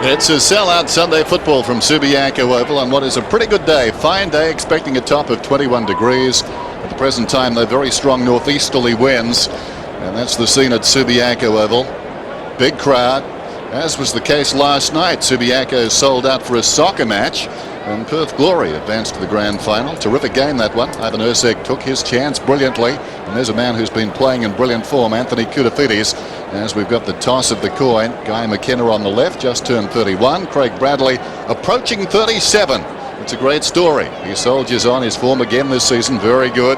It's a sellout Sunday football from Subiaco Oval on what is a pretty good day. Fine day, expecting a top of 21 degrees. At the present time, they're very strong northeasterly winds, and that's the scene at Subiaco Oval. Big crowd, as was the case last night. Subiaco sold out for a soccer match, and Perth Glory advanced to the grand final. Terrific game, that one. Ivan Ursek took his chance brilliantly, and there's a man who's been playing in brilliant form, Anthony Koutafidis. As we've got the toss of the coin, Guy McKenna on the left, just turned 31. Craig Bradley approaching 37. It's a great story. He soldiers on. His form again this season, very good.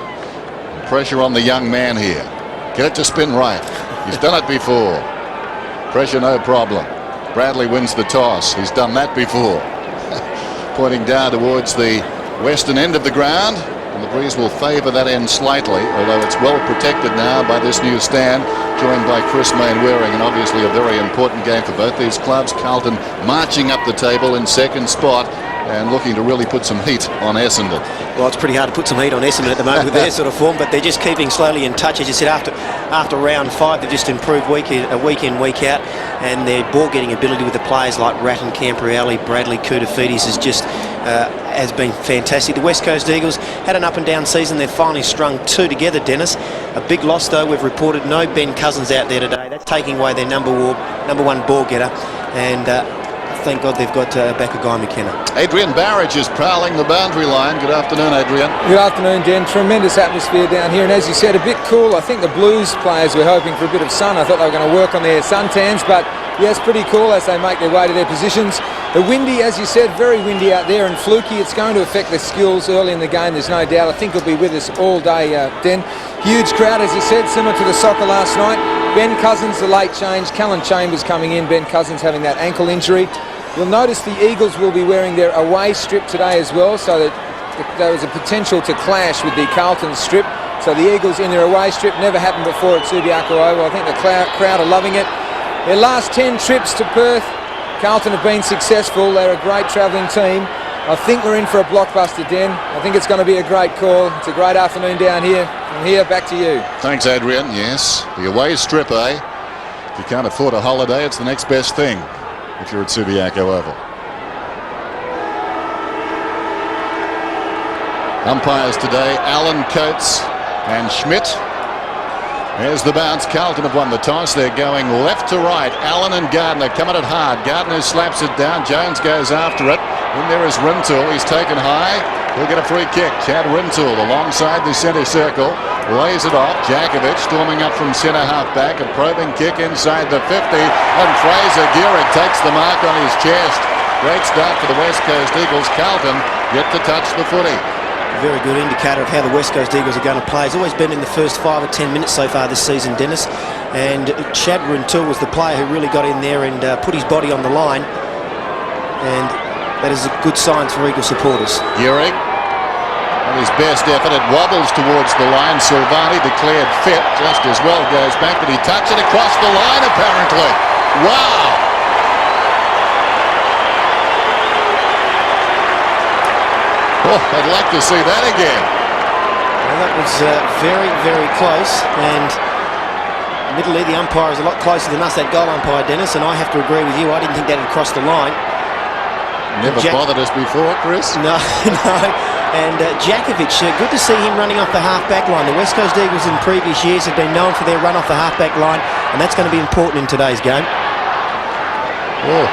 Pressure on the young man here. Get it to spin right. He's done it before. Pressure, no problem. Bradley wins the toss. He's done that before. Pointing down towards the western end of the ground, and the breeze will favour that end slightly, although it's well protected now by this new stand, joined by Chris Mainwaring, and obviously a very important game for both these clubs. Carlton marching up the table in second spot and looking to really put some heat on Essendon. Well, it's pretty hard to put some heat on Essendon at the moment with their sort of form, but they're just keeping slowly in touch. As you said, after round 5, they've just improved week in, week out, and their ball-getting ability with the players like Ratton, Camprielli, Bradley, Koutafidis has been fantastic. The West Coast Eagles had an up-and-down season. They've finally strung two together, Dennis. A big loss, though. We've reported no Ben Cousins out there today. That's taking away their number one ball-getter, and thank God they've got back a Guy McKenna. Adrian Barrage is prowling the boundary line. Good afternoon, Adrian. Good afternoon, Den. Tremendous atmosphere down here, and as you said, a bit cool. I think the Blues players were hoping for a bit of sun. I thought they were going to work on their suntans, but yes, pretty cool as they make their way to their positions. The windy, as you said, very windy out there and fluky. It's going to affect the skills early in the game, there's no doubt. I think he'll be with us all day, Den. Huge crowd, as you said, similar to the soccer last night. Ben Cousins, the late change. Callan Chambers coming in. Ben Cousins having that ankle injury. You'll notice the Eagles will be wearing their away strip today as well, so that there was a potential to clash with the Carlton strip. So the Eagles in their away strip, never happened before at Subiaco Oval. I think the crowd are loving it. Their last 10 trips to Perth, Carlton have been successful. They're a great travelling team. I think we're in for a blockbuster, Den. I think it's going to be a great call. It's a great afternoon down here. From here, back to you. Thanks, Adrian. Yes, the away strip, eh? If you can't afford a holiday, it's the next best thing if you're at Subiaco Oval. Umpires today, Allen, Coates and Schmidt. There's the bounce. Carlton have won the toss. They're going left to right. Allen and Gardner coming it hard. Gardner slaps it down. Jones goes after it. In there is Rintoul. He's taken high. He'll get a free kick. Chad Rintoul alongside the centre circle. Lays it off. Jakovic storming up from centre half back. A probing kick inside the 50. And Fraser Gehrig takes the mark on his chest. Great start for the West Coast Eagles. Carlton yet to touch the footy. Very good indicator of how the West Coast Eagles are going to play. He's always been in the first 5 or 10 minutes so far this season, Dennis. And Chad Rintoul was the player who really got in there and put his body on the line. And that is a good sign for Eagle supporters. Gehrig on his best effort. It wobbles towards the line. Silvani declared fit. Just as well goes back. Did he touch it across the line apparently? Wow! Oh, I'd like to see that again. Well, that was very, very close, and admittedly the umpire is a lot closer than us, that goal umpire, Dennis, and I have to agree with you. I didn't think that had crossed the line. Never bothered us before, Chris. No, no. And Jakovic, good to see him running off the half-back line. The West Coast Eagles in previous years have been known for their run off the half-back line, and that's going to be important in today's game. Oh.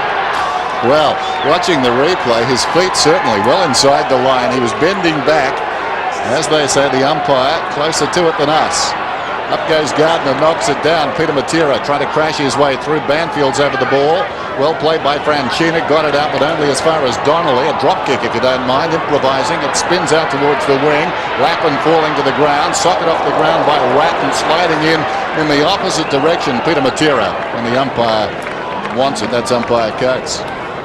Well, watching the replay, his feet certainly well inside the line. He was bending back. As they say, the umpire closer to it than us. Up goes Gardner, knocks it down. Peter Matera trying to crash his way through. Banfield's over the ball. Well played by Franchina. Got it out, but only as far as Donnelly. A drop kick, if you don't mind. Improvising. It spins out towards the wing. Lappin falling to the ground. Socket off the ground by Ratton, sliding in the opposite direction. Peter Matera. And the umpire wants it. That's umpire Coates.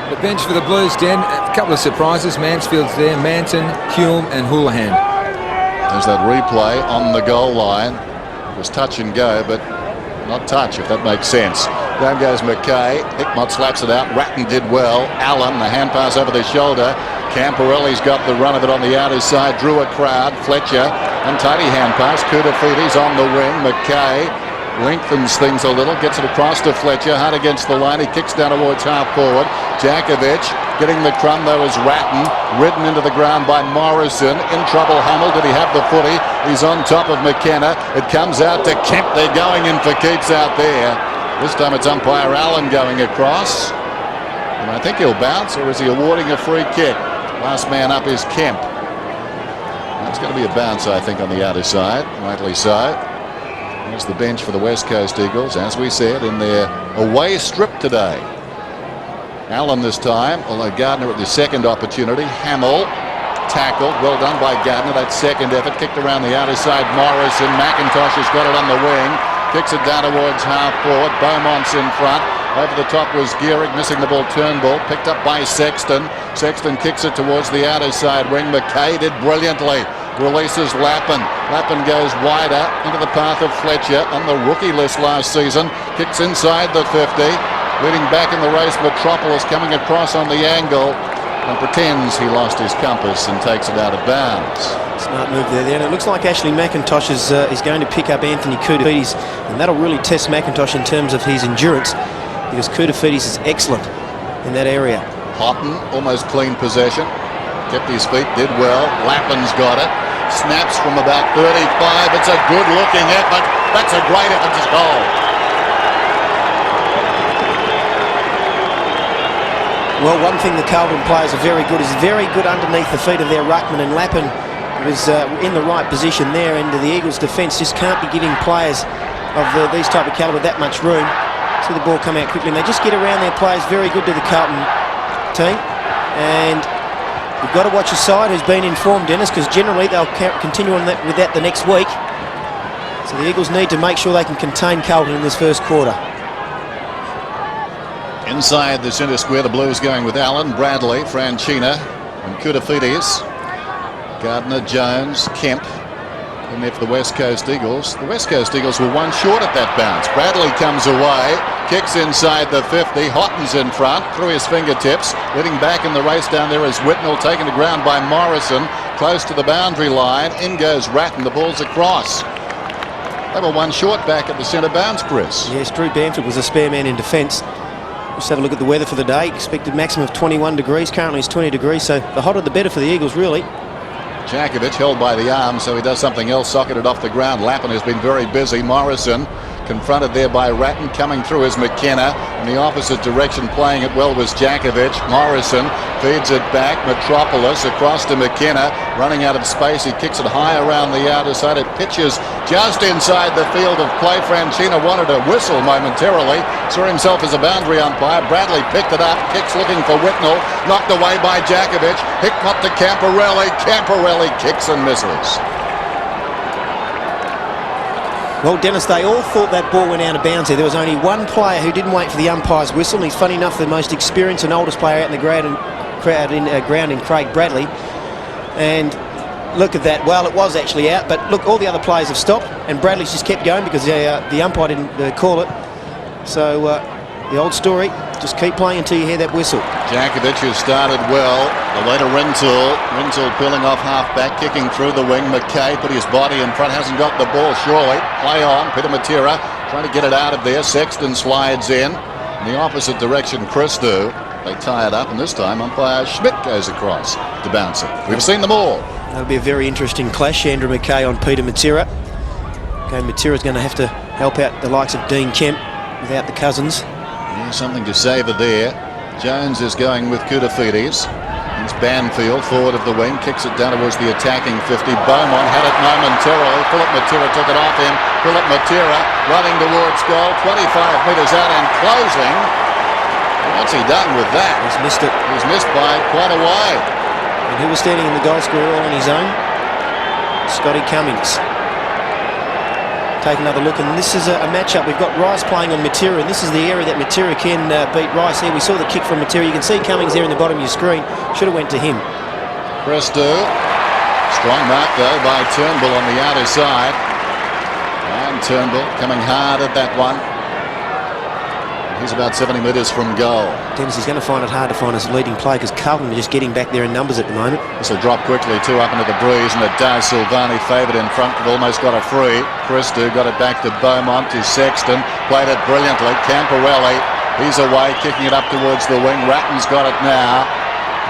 The bench for the Blues, Den, a couple of surprises. Mansfield's there, Manton, Hulme and Houlihan. There's that replay on the goal line. It was touch and go, but not touch, if that makes sense. Down goes McKay. Hickmott slaps it out. Ratton did well. Allen, the hand pass over the shoulder. Camporelli's got the run of it on the outer side. Drew a crowd. Fletcher, untidy hand pass. Koutafidis on the wing. McKay lengthens things a little, gets it across to Fletcher, hard against the line. He kicks down towards half forward. Djakovic getting the crumb though is Ratton, ridden into the ground by Morrison. In trouble, Hummel. Did he have the footy? He's on top of McKenna. It comes out to Kemp. They're going in for keeps out there. This time it's umpire Allen going across. And I think he'll bounce, or is he awarding a free kick? Last man up is Kemp. It's going to be a bounce, I think, on the outer side. Rightly so. There's the bench for the West Coast Eagles, as we said, in their away strip today. Allen this time, although Gardner at the second opportunity. Hamill tackled, well done by Gardner. That second effort kicked around the outer side. Morrison, McIntosh has got it on the wing, kicks it down towards half forward. Beaumont's in front. Over the top was Gehrig, missing the ball. Turnbull picked up by Sexton. Sexton kicks it towards the outer side wing. McKay did brilliantly. Releases Lappin. Lappin goes wider into the path of Fletcher on the rookie list last season. Kicks inside the 50. Leading back in the race, Metropolis coming across on the angle and pretends he lost his compass and takes it out of bounds. Smart move there. And it looks like Ashley McIntosh is going to pick up Anthony Koutafidis, and that'll really test McIntosh in terms of his endurance, because Koutafidis is excellent in that area. Houghton, almost clean possession. Kept his feet, did well. Lappin's got it. Snaps from about 35. It's a good-looking effort. That's a great effort to goal. Well, one thing the Carlton players are very good is very good underneath the feet of their ruckman, and Lappin was in the right position there, and the Eagles' defence just can't be giving players of these type of calibre that much room. See the ball come out quickly, and they just get around their players. Very good to the Carlton team, and you've got to watch your side who's been informed, Dennis, because generally they'll continue on with that the next week. So the Eagles need to make sure they can contain Carlton in this first quarter. Inside the centre square, the Blues going with Allen, Bradley, Franchina and Koutafidis. Gardner, Jones, Kemp in there for the West Coast Eagles. The West Coast Eagles were one short at that bounce. Bradley comes away, kicks inside the 50. Houghton's in front, through his fingertips. Leading back in the race down there is Whitnell, taken to ground by Morrison. Close to the boundary line, in goes Ratton, the ball's across. They were one short back at the centre bounce, Chris. Yes, Drew Bamford was a spare man in defence. Let's have a look at the weather for the day. Expected maximum of 21 degrees. Currently it's 20 degrees, so the hotter the better for the Eagles, really. Djakovic held by the arm, so he does something else, socketed off the ground. Lappin has been very busy. Morrison confronted there by Ratton. Coming through is McKenna. In the opposite direction, playing it well, was Djakovic. Morrison feeds it back. Metropolis across to McKenna. Running out of space, he kicks it high around the outer side. It pitches just inside the field of play. Franchina wanted to whistle momentarily. Saw himself as a boundary umpire. Bradley picked it up. Kicks looking for Whitnell. Knocked away by Djakovic. Hicked up to Camporelli. Camporelli kicks and misses. Well, Dennis, they all thought that ball went out of bounds there. There was only one player who didn't wait for the umpire's whistle, and he's funny enough the most experienced and oldest player out in the ground in Craig Bradley. And look at that. Well, it was actually out, but look, all the other players have stopped, and Bradley's just kept going because the umpire didn't call it. So the old story, just keep playing until you hear that whistle. Djakovic has started well. The way to Rintoul. Rintoul pulling off half-back, kicking through the wing. McKay put his body in front, hasn't got the ball, surely. Play on, Peter Matera trying to get it out of there. Sexton slides in the opposite direction, Christou. They tie it up, and this time umpire Schmidt goes across to bounce it. We've seen them all. That'll be a very interesting clash. Andrew McKay on Peter Matera. Okay, Matera's going to have to help out the likes of Dean Kemp without the cousins. Yeah, something to savour there. Jones is going with Koutafidis. It's Banfield, forward of the wing, kicks it down towards the attacking 50. Beaumont had it momentarily. Philip Matera took it off him. Philip Matera running towards goal, 25 metres out and closing. What's he done with that? He's missed it. He's missed by quite a way. And who was standing in the goal square all on his own? Scotty Cummings. Take another look, and this is a matchup. We've got Rice playing on Matera, and this is the area that Matera can beat Rice here. We saw the kick from Matera. You can see Cummings there in the bottom of your screen. Should have went to him. Christou. Strong mark, though, by Turnbull on the outer side. And Turnbull coming hard at that one. He's about 70 metres from goal. Dennis, he's going to find it hard to find his leading play because Carlton are just getting back there in numbers at the moment. This will drop quickly too up into the breeze, and it does. Silvani favoured in front, but almost got a free. Christou got it back to Beaumont, to Sexton, played it brilliantly. Camporelli He's away, kicking it up towards the wing. Ratton's got it now.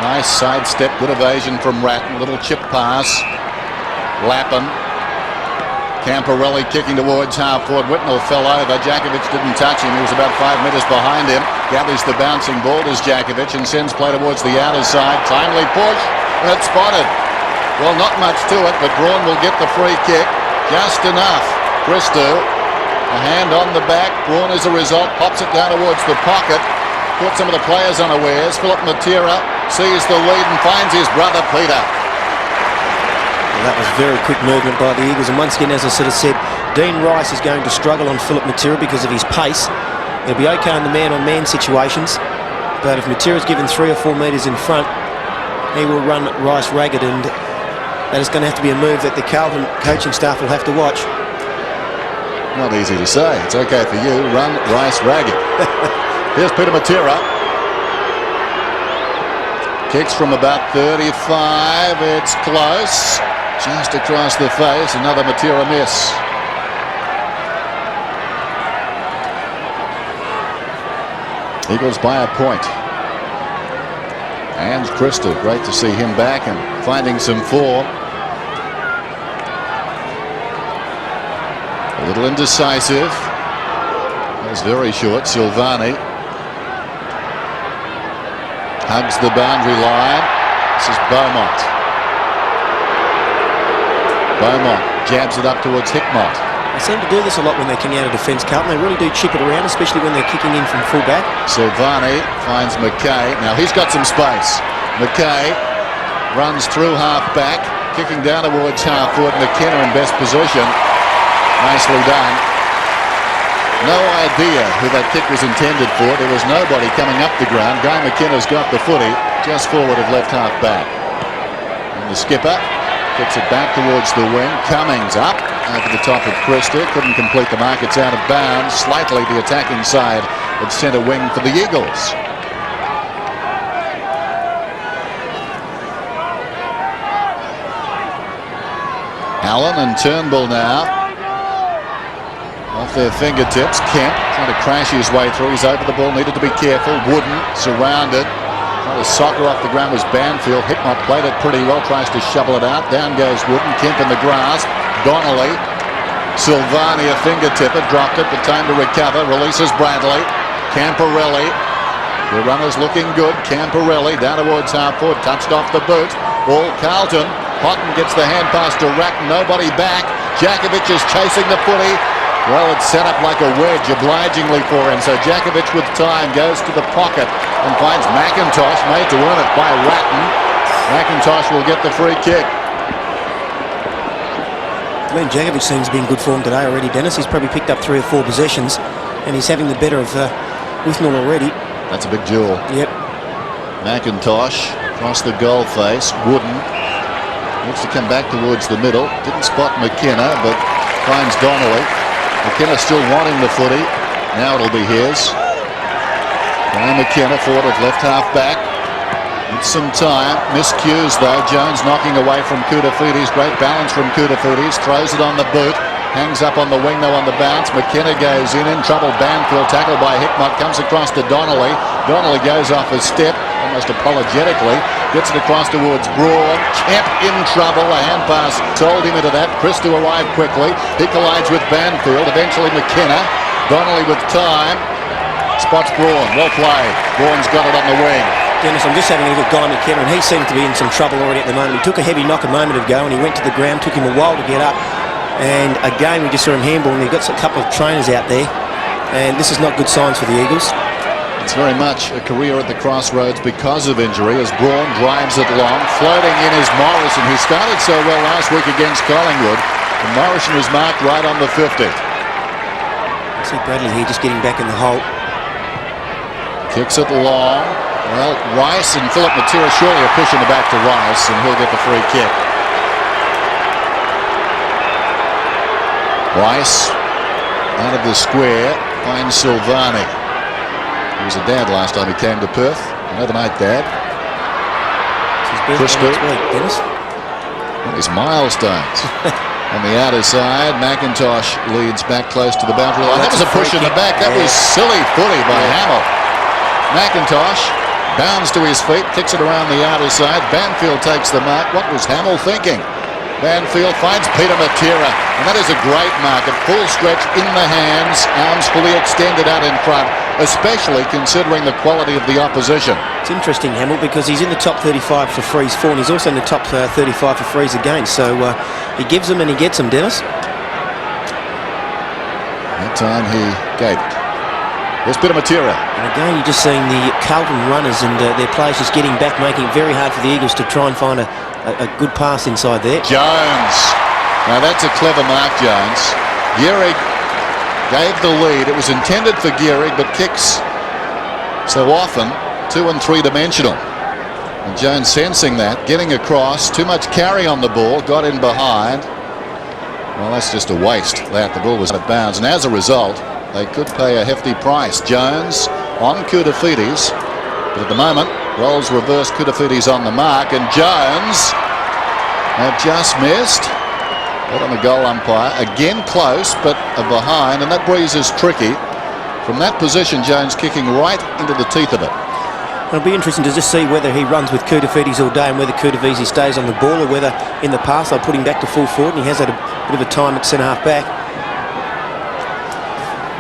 Nice sidestep, good evasion from Ratton. Little chip pass. Lappin. Camporelli kicking towards half forward. Whitnell fell over. Jakovic didn't touch him. He was about 5 metres behind him. Gathers the bouncing ball as Jakovic and sends play towards the outer side. Timely push. And it's spotted. Well, not much to it, but Braun will get the free kick. Just enough. Christou. A hand on the back. Braun, as a result, pops it down towards the pocket. Caught some of the players unawares. Philip Matera sees the lead and finds his brother Peter. Well, that was very quick movement by the Eagles, and once again, as I sort of said, Dean Rice is going to struggle on Philip Matera because of his pace. He'll be okay in the man-on-man situations, but if Matera's given 3 or 4 metres in front, he will run Rice ragged, and that is going to have to be a move that the Carlton coaching staff will have to watch. Not easy to say. It's okay for you. Run Rice ragged. Here's Peter Matera. Kicks from about 35. It's close. Just across the face. Another Matera miss. Eagles by a point. And Christou, great to see him back and finding some form. A little indecisive. That was very short. Silvani hugs the boundary line. This is Beaumont. Beaumont jabs it up towards Hickmott. They seem to do this a lot when they're coming out of defence, Carlton. They really do chip it around, especially when they're kicking in from full back. Silvani finds McKay. Now he's got some space. McKay runs through half back, kicking down towards half forward. McKenna in best position. Nicely done. No idea who that kick was intended for. There was nobody coming up the ground. Guy McKenna's got the footy just forward of left half back. And the skipper kicks it back towards the wing. Cummings up over the top of Christou. Couldn't complete the mark. It's out of bounds. Slightly the attacking side at centre wing for the Eagles. Allen and Turnbull now. Off their fingertips. Kemp trying to crash his way through. He's over the ball. Needed to be careful. Wooden surrounded. Trying to soccer off the ground was Banfield. Hickmott played it pretty well. Tries to shovel it out. Down goes Wooden. Kemp in the grasp. Donnelly. Silvani a fingertipper. Dropped it, but time to recover. Releases Bradley. Camporelli. The runner's looking good. Camporelli down towards half forward. Touched off the boot. Ball Carlton. Houghton gets the hand pass to Ratton. Nobody back. Jakovic is chasing the footy. Well, it's set up like a wedge, obligingly for him. So Jakovic with time goes to the pocket and finds McIntosh, made to earn it by Ratton. McIntosh will get the free kick. Glenn Jakovic seems to be in good form today already, Dennis. He's probably picked up 3 or 4 possessions, and he's having the better of Whitnell already. That's a big duel. Yep. McIntosh across the goal face. Wooden looks to come back towards the middle. Didn't spot McKenna, but finds Donnelly. McKenna still wanting the footy. Now it'll be his. Brian McKenna forward of left half back. With some time. Miscues though. Jones knocking away from Koutafoudis. Great balance from Koutafoudis. Throws it on the boot. Hangs up on the wing though on the bounce. McKenna goes in trouble. Banfield tackled by Hickmott. Comes across to Donnelly. Donnelly goes off a step. Almost apologetically. Gets it across towards Braun. Kemp in trouble. A hand pass sold him into that. Christou arrived quickly. He collides with Banfield. Eventually McKenna. Donnelly with time. Spots Braun. Well played. Braun's got it on the wing. Dennis, I'm just having a look at Guy McKenna, and he seemed to be in some trouble already at the moment. He took a heavy knock a moment ago, and he went to the ground. Took him a while to get up. And again, we just saw him handball, and he got a couple of trainers out there. And this is not good signs for the Eagles. It's very much a career at the crossroads because of injury as Braun drives it long. Floating in is Morrison. He started so well last week against Collingwood. And Morrison was marked right on the 50. I see Bradley here just getting back in the hole. Kicks it long. Well, Rice and Philip Matera surely are pushing it back to Rice, and he'll get the free kick. Rice out of the square finds Silvani. He was a dad last time he came to Perth. Another night, Dad. Christou. Dennis. Well, his milestones. On the outer side, McIntosh leads back close to the boundary line. That was a push in the back. That was silly footy by Hamill. McIntosh bounds to his feet, kicks it around the outer side. Banfield takes the mark. What was Hamill thinking? Banfield finds Peter Matera, and that is a great mark at full stretch in the hands, arms fully extended out in front, especially considering the quality of the opposition. It's interesting, Hamill, because he's in the top 35 for frees for, and he's also in the top 35 for frees against. So he gives them and he gets them, Dennis. That time he gave it. Here's Peter Matera. And again, you're just seeing the Carlton runners and their players just getting back, making it very hard for the Eagles to try and find a good pass inside there. Jones. Now that's a clever mark, Jones. Gehrig gave the lead. It was intended for Gehrig, but kicks so often 2- and 3-dimensional. And Jones sensing that, getting across, too much carry on the ball, got in behind. Well, that's just a waste. The ball was out of bounds, and as a result, they could pay a hefty price. Jones on Koutafidis, but at the moment, rolls reverse. Koutafidis on the mark, and Jones have just missed. Not on the goal umpire. Again close, but behind, and that breeze is tricky. From that position, Jones kicking right into the teeth of it. It'll be interesting to just see whether he runs with Koutafidis all day and whether Koutafidis stays on the ball, or whether in the past they'll put him back to full forward, and he has had a bit of a time at centre-half back.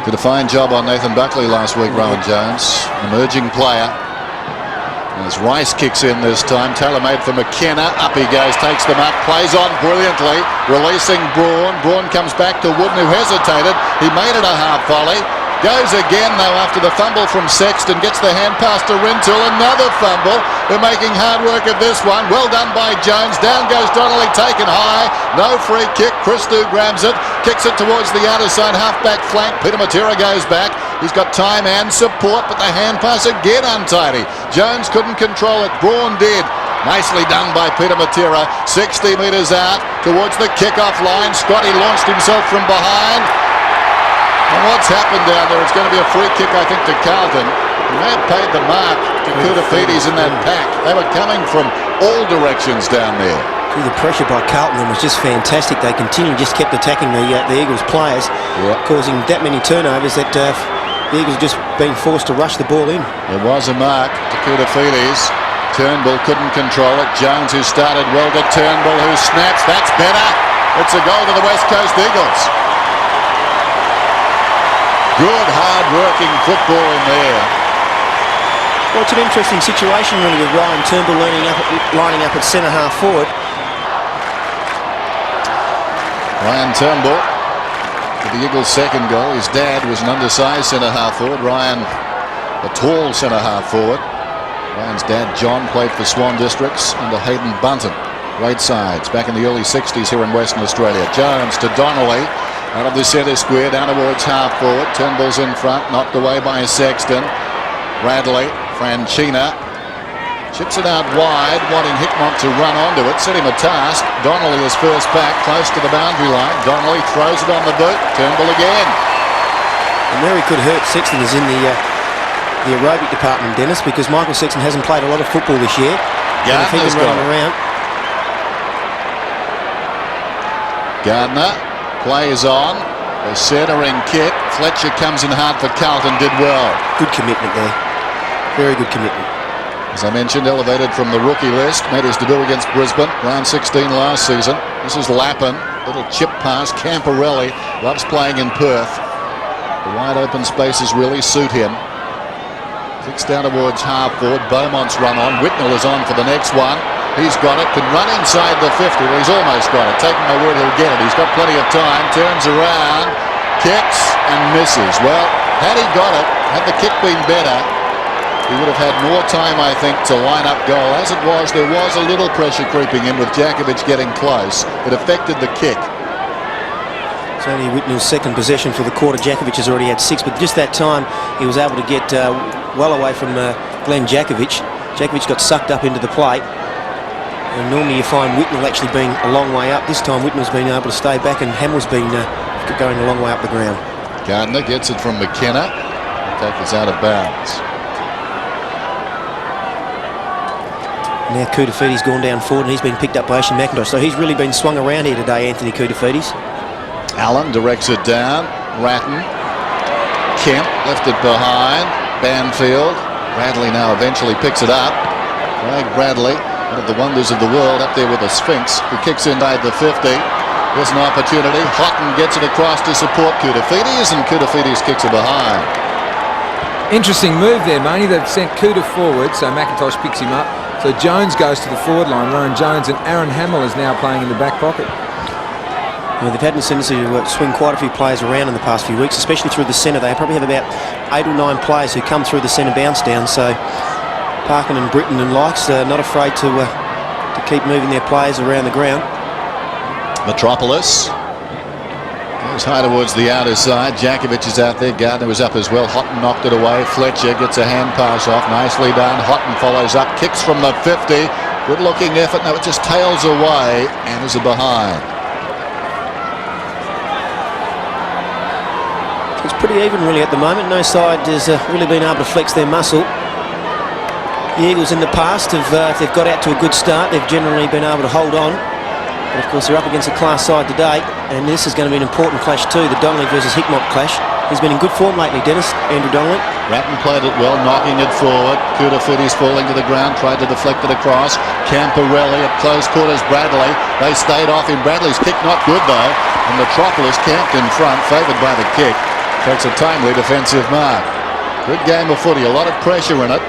Did a fine job on Nathan Buckley last week, Rowan Jones. Emerging player. As Rice kicks in this time, tailor-made for McKenna. Up he goes, takes the mark, plays on brilliantly, releasing Braun. Braun comes back to Wooden, who hesitated. He made it a half volley. Goes again, though, after the fumble from Sexton. Gets the hand pass to Rintoul. Another fumble. They're making hard work of this one. Well done by Jones. Down goes Donnelly, taken high. No free kick. Christou grabs it. Kicks it towards the outer side, half-back flank. Peter Matera goes back. He's got time and support, but the hand pass again untidy. Jones couldn't control it. Braun did. Nicely done by Peter Matera. 60 metres out towards the kick-off line. Scotty launched himself from behind. And what's happened down there? It's going to be a free kick, I think, to Carlton. He may have paid the mark to Koutafidis in that pack. They were coming from all directions down there. The pressure by Carlton was just fantastic. They continued, just kept attacking the Eagles players, causing that many turnovers that the Eagles just being forced to rush the ball in. There was a mark to Koutafidis. Turnbull couldn't control it. Jones, who started well, to Turnbull, who snaps. That's better. It's a goal to the West Coast Eagles. Good, hard-working football in there. Well, it's an interesting situation really with Ryan Turnbull lining up at centre-half forward. Ryan Turnbull with the Eagles' second goal. His dad was an undersized centre-half forward. Ryan, a tall centre-half forward. Ryan's dad, John, played for Swan Districts under Hayden Bunton. Great sides back in the early 60s here in Western Australia. Jones to Donnelly. Out of the centre square, down towards half forward. Turnbull's in front, knocked away by Sexton. Bradley, Franchina, chips it out wide, wanting Hickmott to run onto it, set him a task. Donnelly is first back, close to the boundary line. Donnelly throws it on the boot. Turnbull again. And where he could hurt Sexton is in the aerobic department, Dennis, because Michael Sexton hasn't played a lot of football this year. Gardner's running around. Gardner plays on. The centering kick. Fletcher comes in hard for Carlton. Did well. Good commitment there. Very good commitment. As I mentioned, elevated from the rookie list. Made his debut against Brisbane. Round 16 last season. This is Lappin. Little chip pass. Camporelli loves playing in Perth. The wide open spaces really suit him. Kicks down towards half forward. Beaumont's run on. Whitnell is on for the next one. He's got it, can run inside the 50. Well, he's almost got it. Take my word, he'll get it. He's got plenty of time. Turns around, kicks and misses. Well, had he got it, had the kick been better, he would have had more time, I think, to line up goal. As it was, there was a little pressure creeping in with Jakovic getting close. It affected the kick. It's only Whitnell's second possession for the quarter. Jakovic has already had 6, but just that time he was able to get well away from Glenn Jakovic. Jakovic got sucked up into the plate. And normally you find Whitnell actually being a long way up. This time Whitnell's been able to stay back and Hamill's been going a long way up the ground. Gardner gets it from McKenna. The tackle's out of bounds. Now Koutafiti's gone down forward and he's been picked up by Ashton McIntosh. So he's really been swung around here today, Anthony Koutafiti's. Allen directs it down. Ratton. Kemp left it behind. Banfield. Bradley now eventually picks it up. Craig Bradley, one of the wonders of the world, up there with the Sphinx, who kicks inside the 50. There's an opportunity. Houghton gets it across to support Koutafiti's, and Koutafiti's kicks it behind. Interesting move there, Marnie. They've sent Kouta forward, so McIntosh picks him up. So Jones goes to the forward line. Rowan Jones, and Aaron Hamill is now playing in the back pocket. Yeah, they've had a tendency to swing quite a few players around in the past few weeks, especially through the centre. They probably have about 8 or 9 players who come through the centre bounce down. So Parkin and Britton and likes not afraid to keep moving their players around the ground. Metropolis goes high towards the outer side. Jakovic is out there. Gardner was up as well. Houghton knocked it away. Fletcher gets a hand pass off. Nicely done. Houghton follows up. Kicks from the 50. Good looking effort. No, it just tails away and is a behind. It's pretty even really at the moment. No side has really been able to flex their muscle. The Eagles in the past have, if they've got out to a good start, they've generally been able to hold on. But of course they're up against a class side today, and this is going to be an important clash too, the Donnelly versus Hickmott clash. He's been in good form lately, Dennis, Andrew Donnelly. Ratton played it well, knocking it forward. Koutafiti's falling to the ground, tried to deflect it across. Camporelli at close quarters, Bradley. They stayed off him. Bradley's kick not good though, and Metropolis camped in front, favoured by the kick. Takes a timely defensive mark. Good game of footy, a lot of pressure in it.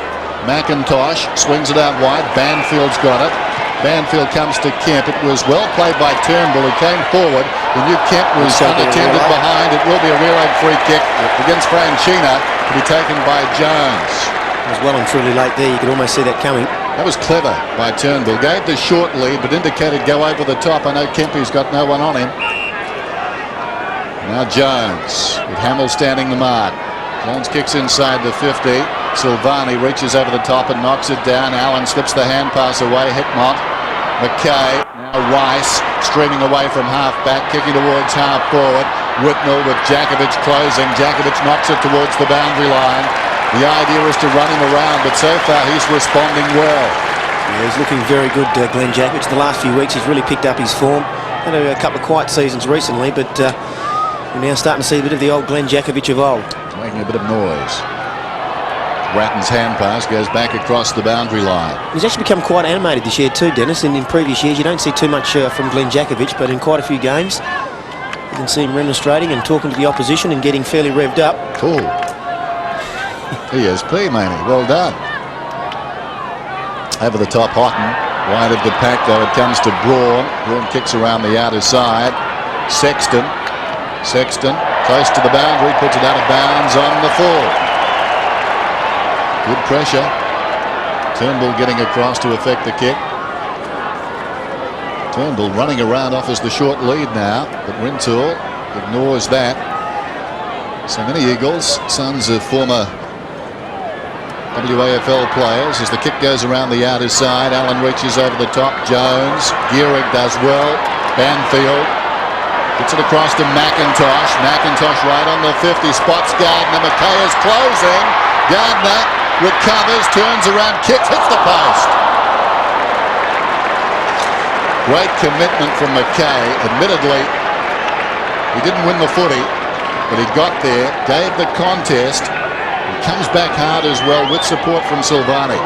McIntosh swings it out wide. Banfield's got it. Banfield comes to Kemp. It was well played by Turnbull, who came forward. The new Kemp was unattended behind. It will be a real free kick against Franchina to be taken by Jones. It was well and truly late there. You could almost see that coming. That was clever by Turnbull. Gave the short lead, but indicated go over the top. I know Kempy's got no one on him. Now Jones, with Hamill standing the mark. Jones kicks inside the 50. Silvani reaches over the top and knocks it down. Allen slips the hand pass away. Hickmott. McKay. Now Rice streaming away from half back, kicking towards half forward. Whitnell with Jakovic closing. Jakovic knocks it towards the boundary line. The idea is to run him around, but so far he's responding well. Yeah, he's looking very good, Glenn Jakovic. The last few weeks he's really picked up his form. Had a couple of quiet seasons recently, but we're now starting to see a bit of the old Glenn Jakovic of old. It's making a bit of noise. Ratton's hand pass goes back across the boundary line. He's actually become quite animated this year too, Dennis. And in previous years you don't see too much from Glenn Jakovic, but in quite a few games you can see him remonstrating and talking to the opposition and getting fairly revved up. Cool. ESP, Manny. Well done. Over the top, Houghton. Wide of the pack, though, it comes to Braun. Braun kicks around the outer side. Sexton, close to the boundary, puts it out of bounds on the full. Good pressure. Turnbull getting across to effect the kick. Turnbull running around offers the short lead now, but Rintoul ignores that. So many Eagles, sons of former WAFL players, as the kick goes around the outer side. Allen reaches over the top. Jones. Gehrig does well. Banfield gets it across to McIntosh. McIntosh right on the 50. Spots Gardner. McKay is closing. Gardner recovers, turns around, kicks, hits the post. Great commitment from McKay. Admittedly, he didn't win the footy, but he got there, gave the contest. He comes back hard as well with support from Silvani.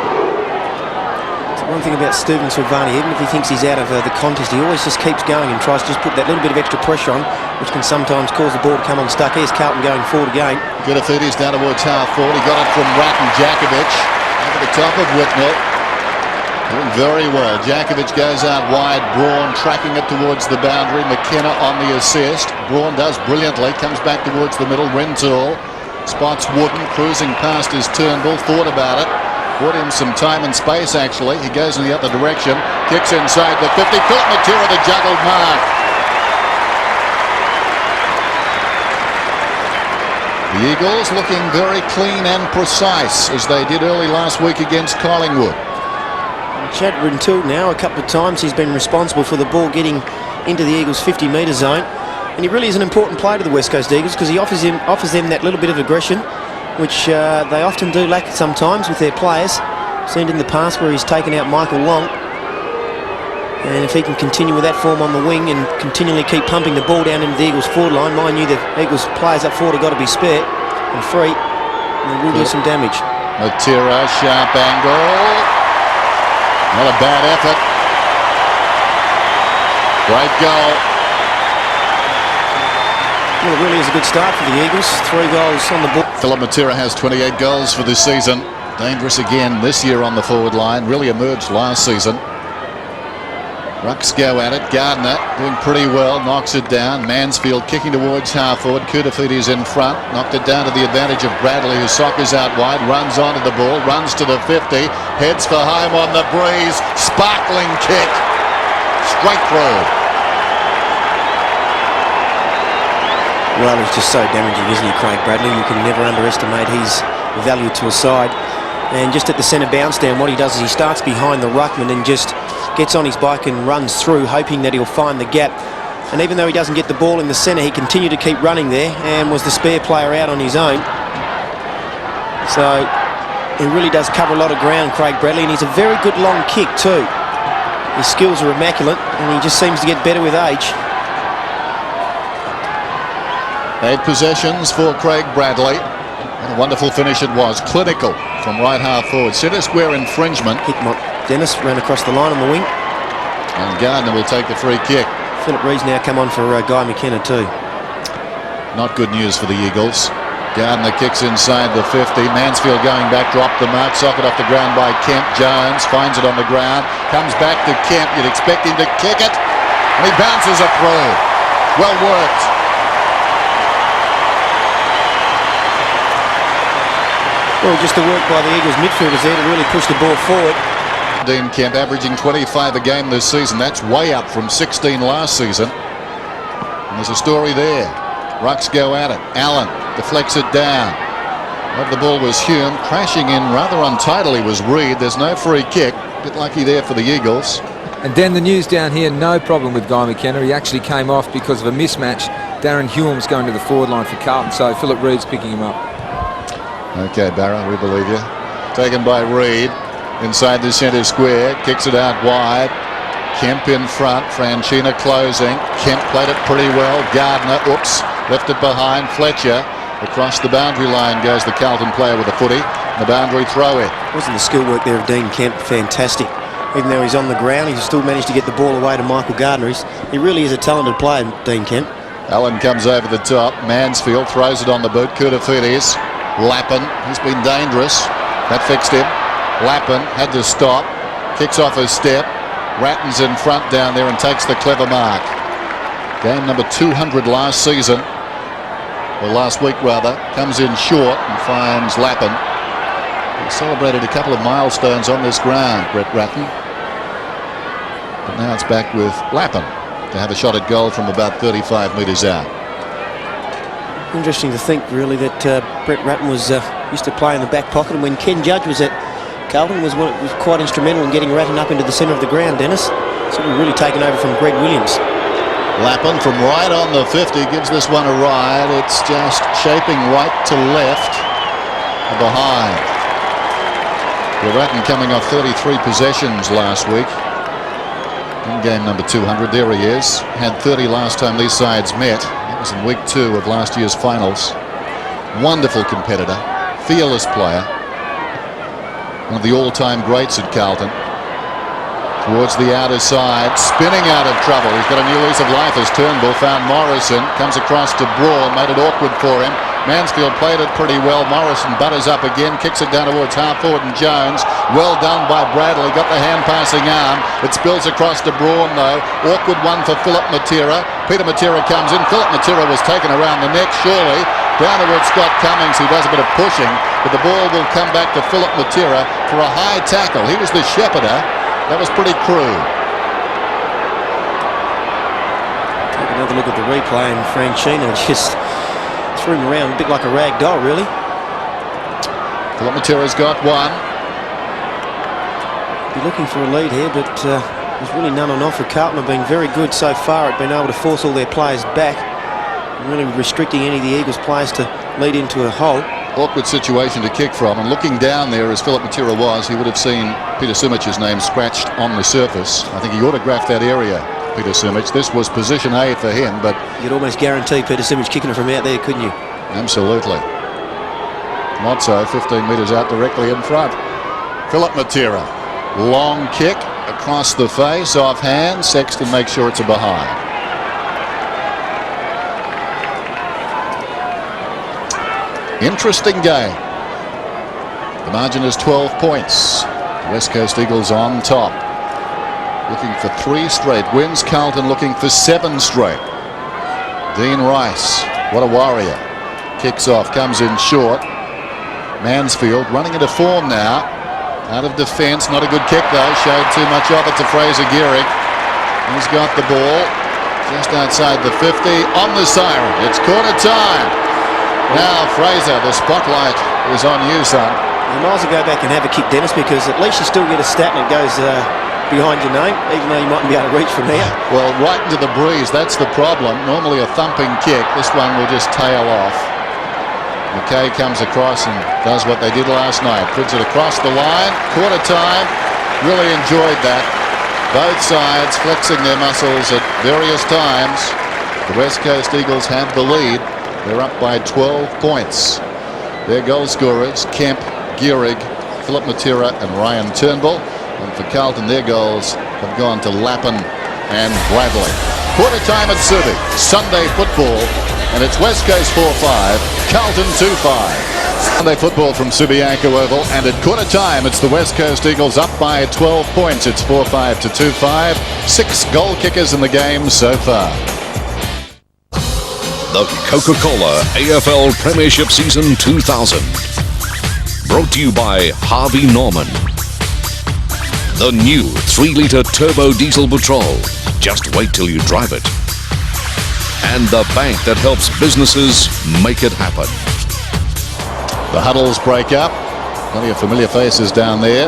One thing about Stephen Silvani, even if he thinks he's out of the contest, he always just keeps going and tries to just put that little bit of extra pressure on, which can sometimes cause the ball to come unstuck. Here's Carlton going forward again. Koutafiti's down towards half forward. He got it from Ratton. Jakovic over the top of Whitnell. Doing very well. Jakovic goes out wide. Braun tracking it towards the boundary. McKenna on the assist. Braun does brilliantly. Comes back towards the middle. Rintoul spots Wooden cruising past his Turnbull. Thought about it. Bought him some time and space, actually. He goes in the other direction. Kicks inside the 50. Philip Matera, the juggled mark. The Eagles looking very clean and precise, as they did early last week against Collingwood. Chad Rintoul now, a couple of times he's been responsible for the ball getting into the Eagles' 50-metre zone. And he really is an important player to the West Coast Eagles because he offers them that little bit of aggression, which they often do lack sometimes with their players. seen it in the past where he's taken out Michael Long. And if he can continue with that form on the wing and continually keep pumping the ball down into the Eagles forward line, mind you, the Eagles players up forward have got to be spare and free, and they will do some damage. Matera, sharp angle. Not a bad effort. Great goal. Well, it really is a good start for the Eagles. 3 goals on the board. Philip Matera has 28 goals for this season. Dangerous again this year on the forward line. Really emerged last season. Rucks go at it. Gardner doing pretty well. Knocks it down. Mansfield kicking towards half forward. Kutafiti's in front. Knocked it down to the advantage of Bradley, who soccers out wide. Runs onto the ball. Runs to the 50. Heads for home on the breeze. Sparkling kick. Straight through. Well, he's just so damaging, isn't he, Craig Bradley? You can never underestimate his value to a side. And just at the centre bounce down, what he does is he starts behind the ruckman and just gets on his bike and runs through, hoping that he'll find the gap. And even though he doesn't get the ball in the centre, he continued to keep running there and was the spare player out on his own. So he really does cover a lot of ground, Craig Bradley, and he's a very good long kick too. His skills are immaculate and he just seems to get better with age. 8 possessions for Craig Bradley. What a wonderful finish it was. Clinical from right half forward. Centre square infringement. Dennis ran across the line on the wing. And Gardner will take the free kick. Philip Reed's now come on for Guy McKenna too. Not good news for the Eagles. Gardner kicks inside the 50. Mansfield going back, dropped the mark. Socket off the ground by Kemp. Jones finds it on the ground. Comes back to Kemp. You'd expect him to kick it. And he bounces it through. Well worked. Well, just the work by the Eagles midfielders there to really push the ball forward. Dean Kemp averaging 25 a game this season. That's way up from 16 last season. And there's a story there. Rucks go at it. Allen deflects it down. Over the ball was Hume. Crashing in rather untidily was Reed. There's no free kick. A bit lucky there for the Eagles. And then the news down here, no problem with Guy McKenna. He actually came off because of a mismatch. Darren Hume's going to the forward line for Carlton, so Philip Reed's picking him up. Okay, Barra, we believe you. Taken by Reed inside the centre square. Kicks it out wide. Kemp in front. Franchina closing. Kemp played it pretty well. Gardner, oops, left it behind. Fletcher across the boundary line goes the Carlton player with a footy. The boundary throw in. Wasn't the skill work there of Dean Kemp fantastic? Even though he's on the ground, he's still managed to get the ball away to Michael Gardner. He really is a talented player, Dean Kemp. Allen comes over the top. Mansfield throws it on the boot. Kutafiti's. Lappin, he's been dangerous. That fixed him. Lappin had to stop. Kicks off his step. Ratton's in front down there and takes the clever mark. Game number 200 last season. Well, last week rather. Comes in short and finds Lappin. He celebrated a couple of milestones on this ground, Brett Ratton. But now it's back with Lappin to have a shot at goal from about 35 metres out. Interesting to think, really, that Brett Ratton was used to play in the back pocket, and when Ken Judge was at Carlton, was quite instrumental in getting Ratton up into the centre of the ground. Dennis, so we've really taken over from Greg Williams. Lappin from right on the 50 gives this one a ride. It's just shaping right to left behind. Well, Ratton coming off 33 possessions last week in game number 200. There he is. Had 30 last time these sides met. Was in week 2 of last year's finals. Wonderful competitor, fearless player, one of the all-time greats at Carlton. Towards the outer side, spinning out of trouble. He's got a new lease of life as Turnbull found Morrison, comes across to Braun, made it awkward for him. Mansfield played it pretty well. Morrison butters up again, kicks it down towards half forward and Jones. Well done by Bradley, got the hand passing arm. It spills across to Braun though. Awkward one for Philip Matera. Peter Matera comes in. Philip Matera was taken around the neck surely. Down towards Scott Cummings, who does a bit of pushing, but the ball will come back to Philip Matera for a high tackle. He was the shepherder. That was pretty crude. Take another look at the replay, and Franchina just threw him around a bit like a rag doll, really. Philip Matera's got one. Be looking for a lead here, but there's really none on offer. Carlton have been very good so far at being able to force all their players back, and really restricting any of the Eagles players to lead into a hole. awkward situation to kick from, and looking down there as Philip Matera was, he would have seen Peter Simic's name scratched on the surface. I think he autographed that area, Peter Simic. This was position A for him, but you'd almost guarantee Peter Simic kicking it from out there, couldn't you? Absolutely. Not so. 15 metres out directly in front. Philip Matera, long kick across the face, off hand. Sexton makes sure it's a behind. Interesting game. The margin is 12 points. The West Coast Eagles on top, looking for 3 straight wins. Carlton looking for 7 straight. Dean Rice, what a warrior. Kicks off, comes in short. Mansfield running into form now. Out of defence, not a good kick though. Showed too much of it to Fraser Gehrig. He's got the ball just outside the 50 on the siren. It's quarter time. Now Fraser, the spotlight is on you, son. You might as well go back and have a kick, Dennis, because at least you still get a stat and it goes behind your name, even though you mightn't be able to reach from there. Well, right into the breeze, that's the problem. Normally a thumping kick, this one will just tail off. McKay comes across and does what they did last night. Puts it across the line. Quarter time. Really enjoyed that. Both sides flexing their muscles at various times. The West Coast Eagles have the lead. They're up by 12 points. Their goal scorers, Kemp, Gehrig, Philip Matera and Ryan Turnbull. And for Carlton, their goals have gone to Lappin and Bradley. Quarter time at Subi. Sunday football. And it's West Coast 4-5, Carlton 2-5. Sunday football from Subiaco Oval, and at quarter time it's the West Coast Eagles up by 12 points. It's 4-5 to 2-5. 6 goal kickers in the game so far. The Coca-Cola AFL Premiership Season 2000. Brought to you by Harvey Norman. The new 3-litre turbo diesel patrol. Just wait till you drive it. And the bank that helps businesses make it happen. The huddles break up. Plenty of familiar faces down there,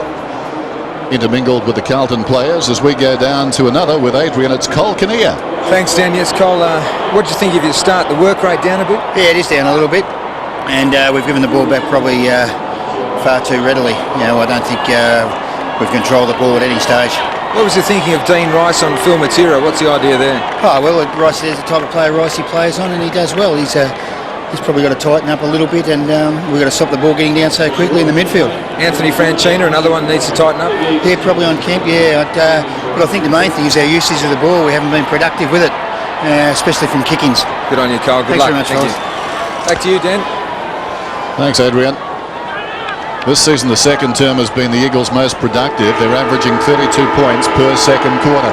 intermingled with the Carlton players as we go down to another with Adrian. It's Cole Kinnear. Thanks, Dan. Yes, Cole, what do you think of your start? The work rate down a bit? Yeah, it is down a little bit, and we've given the ball back probably far too readily. You know, I don't think we've controlled the ball at any stage. What was your thinking of Dean Rice on Phil Matera? What's the idea there? Oh, well, Rice is the type of player Ricey plays on, and he does well. He's probably got to tighten up a little bit, and we've got to stop the ball getting down so quickly in the midfield. Anthony Franchina, another one needs to tighten up? Yeah, probably on Kemp, yeah. But I think the main thing is our usage of the ball. We haven't been productive with it, especially from kickings. Good on you, Cole. Good Thanks luck. very much, Back to you, Dan. Thanks, Adrian. This season, the second term has been the Eagles' most productive. They're averaging 32 points per second quarter.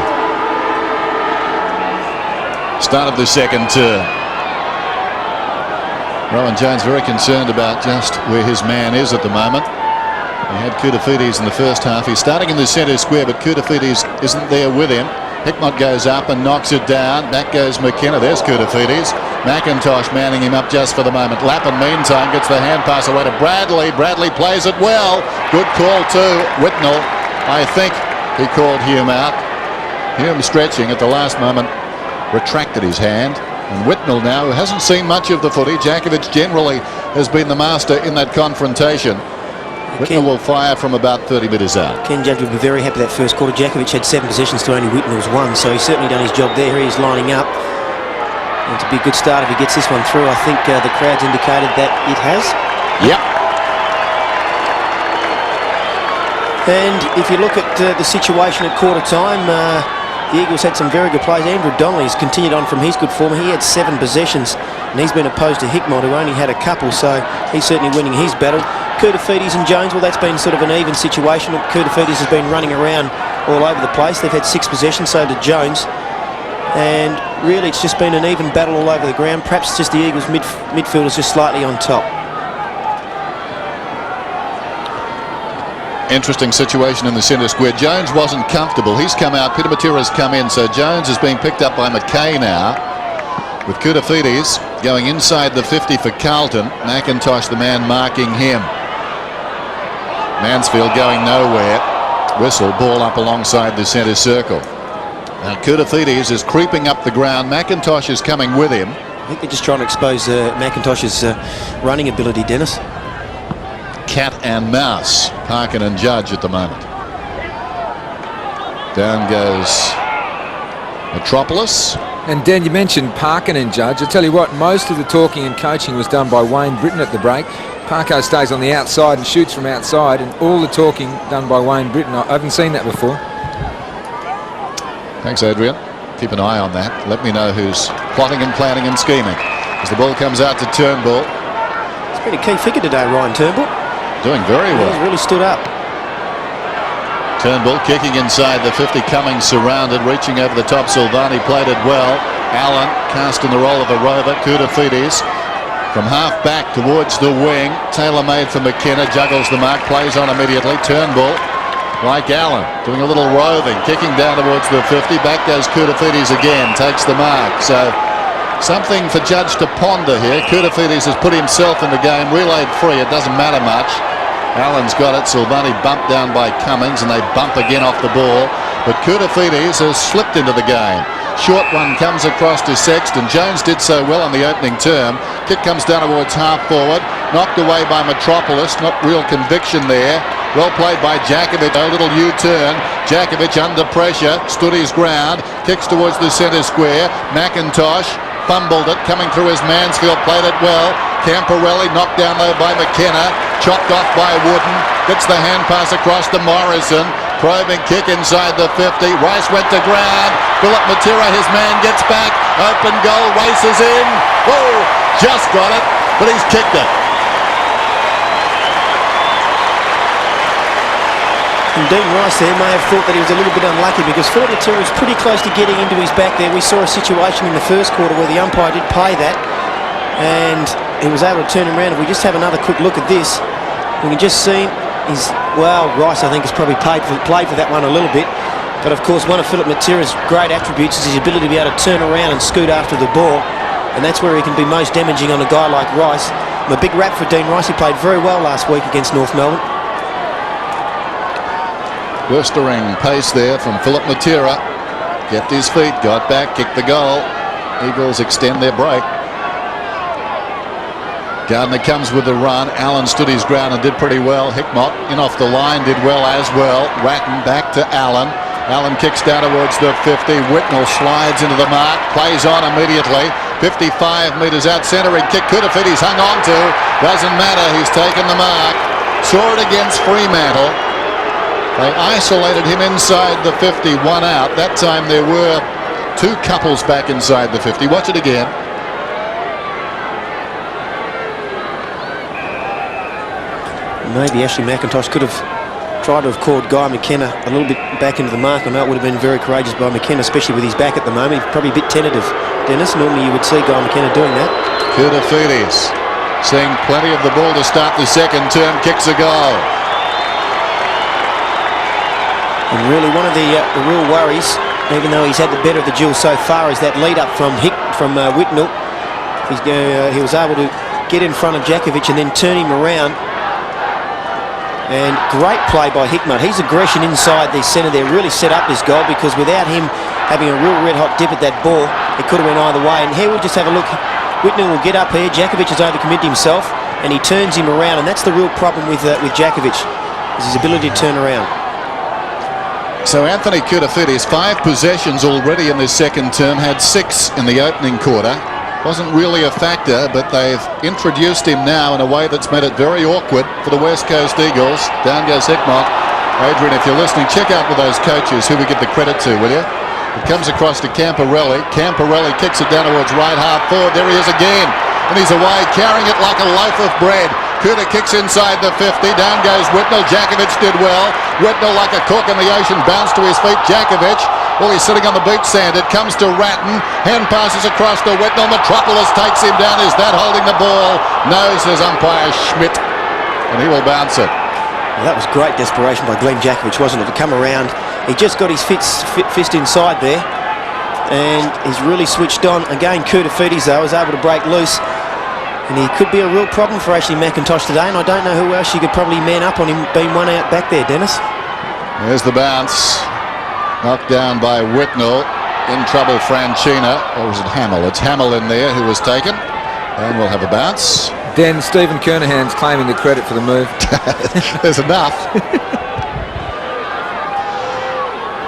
Start of the second term. Rowan Jones very concerned about just where his man is at the moment. He had Koutafides in the first half. He's starting in the centre square, but Koutafides isn't there with him. Hickmott goes up and knocks it down. Back goes McKenna. There's Koutafides. McIntosh manning him up just for the moment. Lappin, meantime, gets the hand pass away to Bradley. Bradley plays it well. Good call too. Whitnell, I think he called Hume out. Hume stretching at the last moment, retracted his hand. And Whitnell now, who hasn't seen much of the footy. Jakovic generally has been the master in that confrontation. Whitnell will fire from about 30 metres out. Ken Judge will be very happy that first quarter. Jakovic had 7 possessions to only Whitnell's 1, so he's certainly done his job there. He's lining up. And to be a good start if he gets this one through. I think the crowd's indicated that it has. Yep. And if you look at the situation at quarter time, the Eagles had some very good plays. Andrew Donnelly has continued on from his good form. He had 7 possessions, and he's been opposed to Hickmott, who only had a couple, so he's certainly winning his battle. Koutafides and Jones, well, that's been sort of an even situation. Koutafides has been running around all over the place. They've had 6 possessions, so did Jones. And really, it's just been an even battle all over the ground. Perhaps just the Eagles' midfield is just slightly on top. Interesting situation in the centre square. Jones wasn't comfortable. He's come out. Peter Matera's come in. So Jones is being picked up by McKay now, with Koutafides going inside the 50 for Carlton. McIntosh, the man marking him. Mansfield going nowhere. Whistle, ball up alongside the centre circle. Now Koutafides is creeping up the ground. McIntosh is coming with him. I think they're just trying to expose McIntosh's running ability, Dennis. cat and mouse, Parkin and Judge at the moment. Down goes Metropolis. And Dan, you mentioned Parkin and Judge. I tell you what, most of the talking and coaching was done by Wayne Britton at the break. Parko stays on the outside and shoots from outside, and all the talking done by Wayne Britton. I haven't seen that before. Thanks, Adrian. Keep an eye on that. Let me know who's plotting and planning and scheming. As the ball comes out to Turnbull. He's been a key figure today, Ryan Turnbull. Doing very well. He's really stood up. Turnbull kicking inside the 50, Cummings surrounded, reaching over the top. Silvani played it well. Allen cast in the role of a rover. Koutafidis from half back towards the wing. Tailor-made for McKenna. Juggles the mark. Plays on immediately. Turnbull, like Allen, doing a little roving. Kicking down towards the 50. Back goes Koutafidis again. Takes the mark. So something for Judge to ponder here. Koutafidis has put himself in the game. Relayed free. It doesn't matter much. Allen's got it. Silvani bumped down by Cummings, and they bump again off the ball. But Koutafidis has slipped into the game. Short one comes across to Sexton. Jones did so well on the opening term. Kick comes down towards half forward. Knocked away by Metropolis. Not real conviction there. Well played by Jakovic. A little U-turn. Jakovic under pressure. Stood his ground. Kicks towards the centre square. McIntosh fumbled it. Coming through as Mansfield played it well. Camporelli knocked down though by McKenna. Chopped off by Wooden. Gets the hand pass across to Morrison. Probing kick inside the 50. Rice went to ground. Philip Matera, his man, gets back. Open goal. Races in. Oh, just got it, but he's kicked it. And Dean Rice there may have thought that he was a little bit unlucky, because Philip Matera was pretty close to getting into his back there. We saw a situation in the first quarter where the umpire did pay that, and he was able to turn him around. If we just have another quick look at this, we can just see Rice, I think, has probably played for that one a little bit. But of course, one of Philip Matera's great attributes is his ability to be able to turn around and scoot after the ball, and that's where he can be most damaging on a guy like Rice. And a big rap for Dean Rice. He played very well last week against North Melbourne. Blistering pace there from Philip Matera. Kept his feet, got back, kicked the goal. Eagles extend their break. Gardner comes with the run. Allen stood his ground and did pretty well. Hickmott in off the line, did well as well. Ratton back to Allen. Allen kicks down towards the 50. Whitnell slides into the mark, plays on immediately. 55 metres out, centering kick. Koutafidis hung on to. Doesn't matter, he's taken the mark. Saw it against Fremantle. They isolated him inside the 50, one out. That time there were two couples back inside the 50. Watch it again. Maybe Ashley McIntosh could have tried to have called Guy McKenna a little bit back into the mark. I know it would have been very courageous by McKenna, especially with his back at the moment. He's probably a bit tentative, Dennis. Normally you would see Guy McKenna doing that. Koutafidis seeing plenty of the ball to start the second term. Kicks a goal. And really one of the real worries, even though he's had the better of the duel so far, is that lead up from Whitnell. He was able to get in front of Jakovic and then turn him around. And great play by Hickmott. His aggression inside the centre there really set up this goal, because without him having a real red-hot dip at that ball, it could have went either way. And here we'll just have a look. Whitnell will get up here. Jakovic has overcommitted himself, and he turns him around. And that's the real problem with Jakovic, is his ability to turn around. So Anthony Koutafidis, 5 possessions already in this second term, had 6 in the opening quarter. Wasn't really a factor, but they've introduced him now in a way that's made it very awkward for the West Coast Eagles. Down goes Hickmott. Adrian, if you're listening, check out with those coaches who we give the credit to, will you? It comes across to Camporelli. Camporelli kicks it down towards right half forward. There he is again. And he's away, carrying it like a loaf of bread. Kuta kicks inside the 50. Down goes Whitnell. Jakovic did well. Whitnell, like a cork in the ocean, bounced to his feet. Jakovic, well, he's sitting on the beach sand. It comes to Ratton. Hand passes across to Whitnell. Metropolis takes him down. Is that holding the ball? No, says umpire Schmidt. And he will bounce it. Well, that was great desperation by Glenn Jakovic, wasn't it? To come around. He just got his fist inside there. And he's really switched on. Again, Koutafidis, though, was able to break loose. And he could be a real problem for Ashley McIntosh today, and I don't know who else you could probably man up on him being one out back there, Dennis. There's the bounce. Knocked down by Whitnell. In trouble, Franchina. Or was it Hamill? It's Hamill in there who was taken. And we'll have a bounce. Then Stephen Kernahan's claiming the credit for the move. There's enough.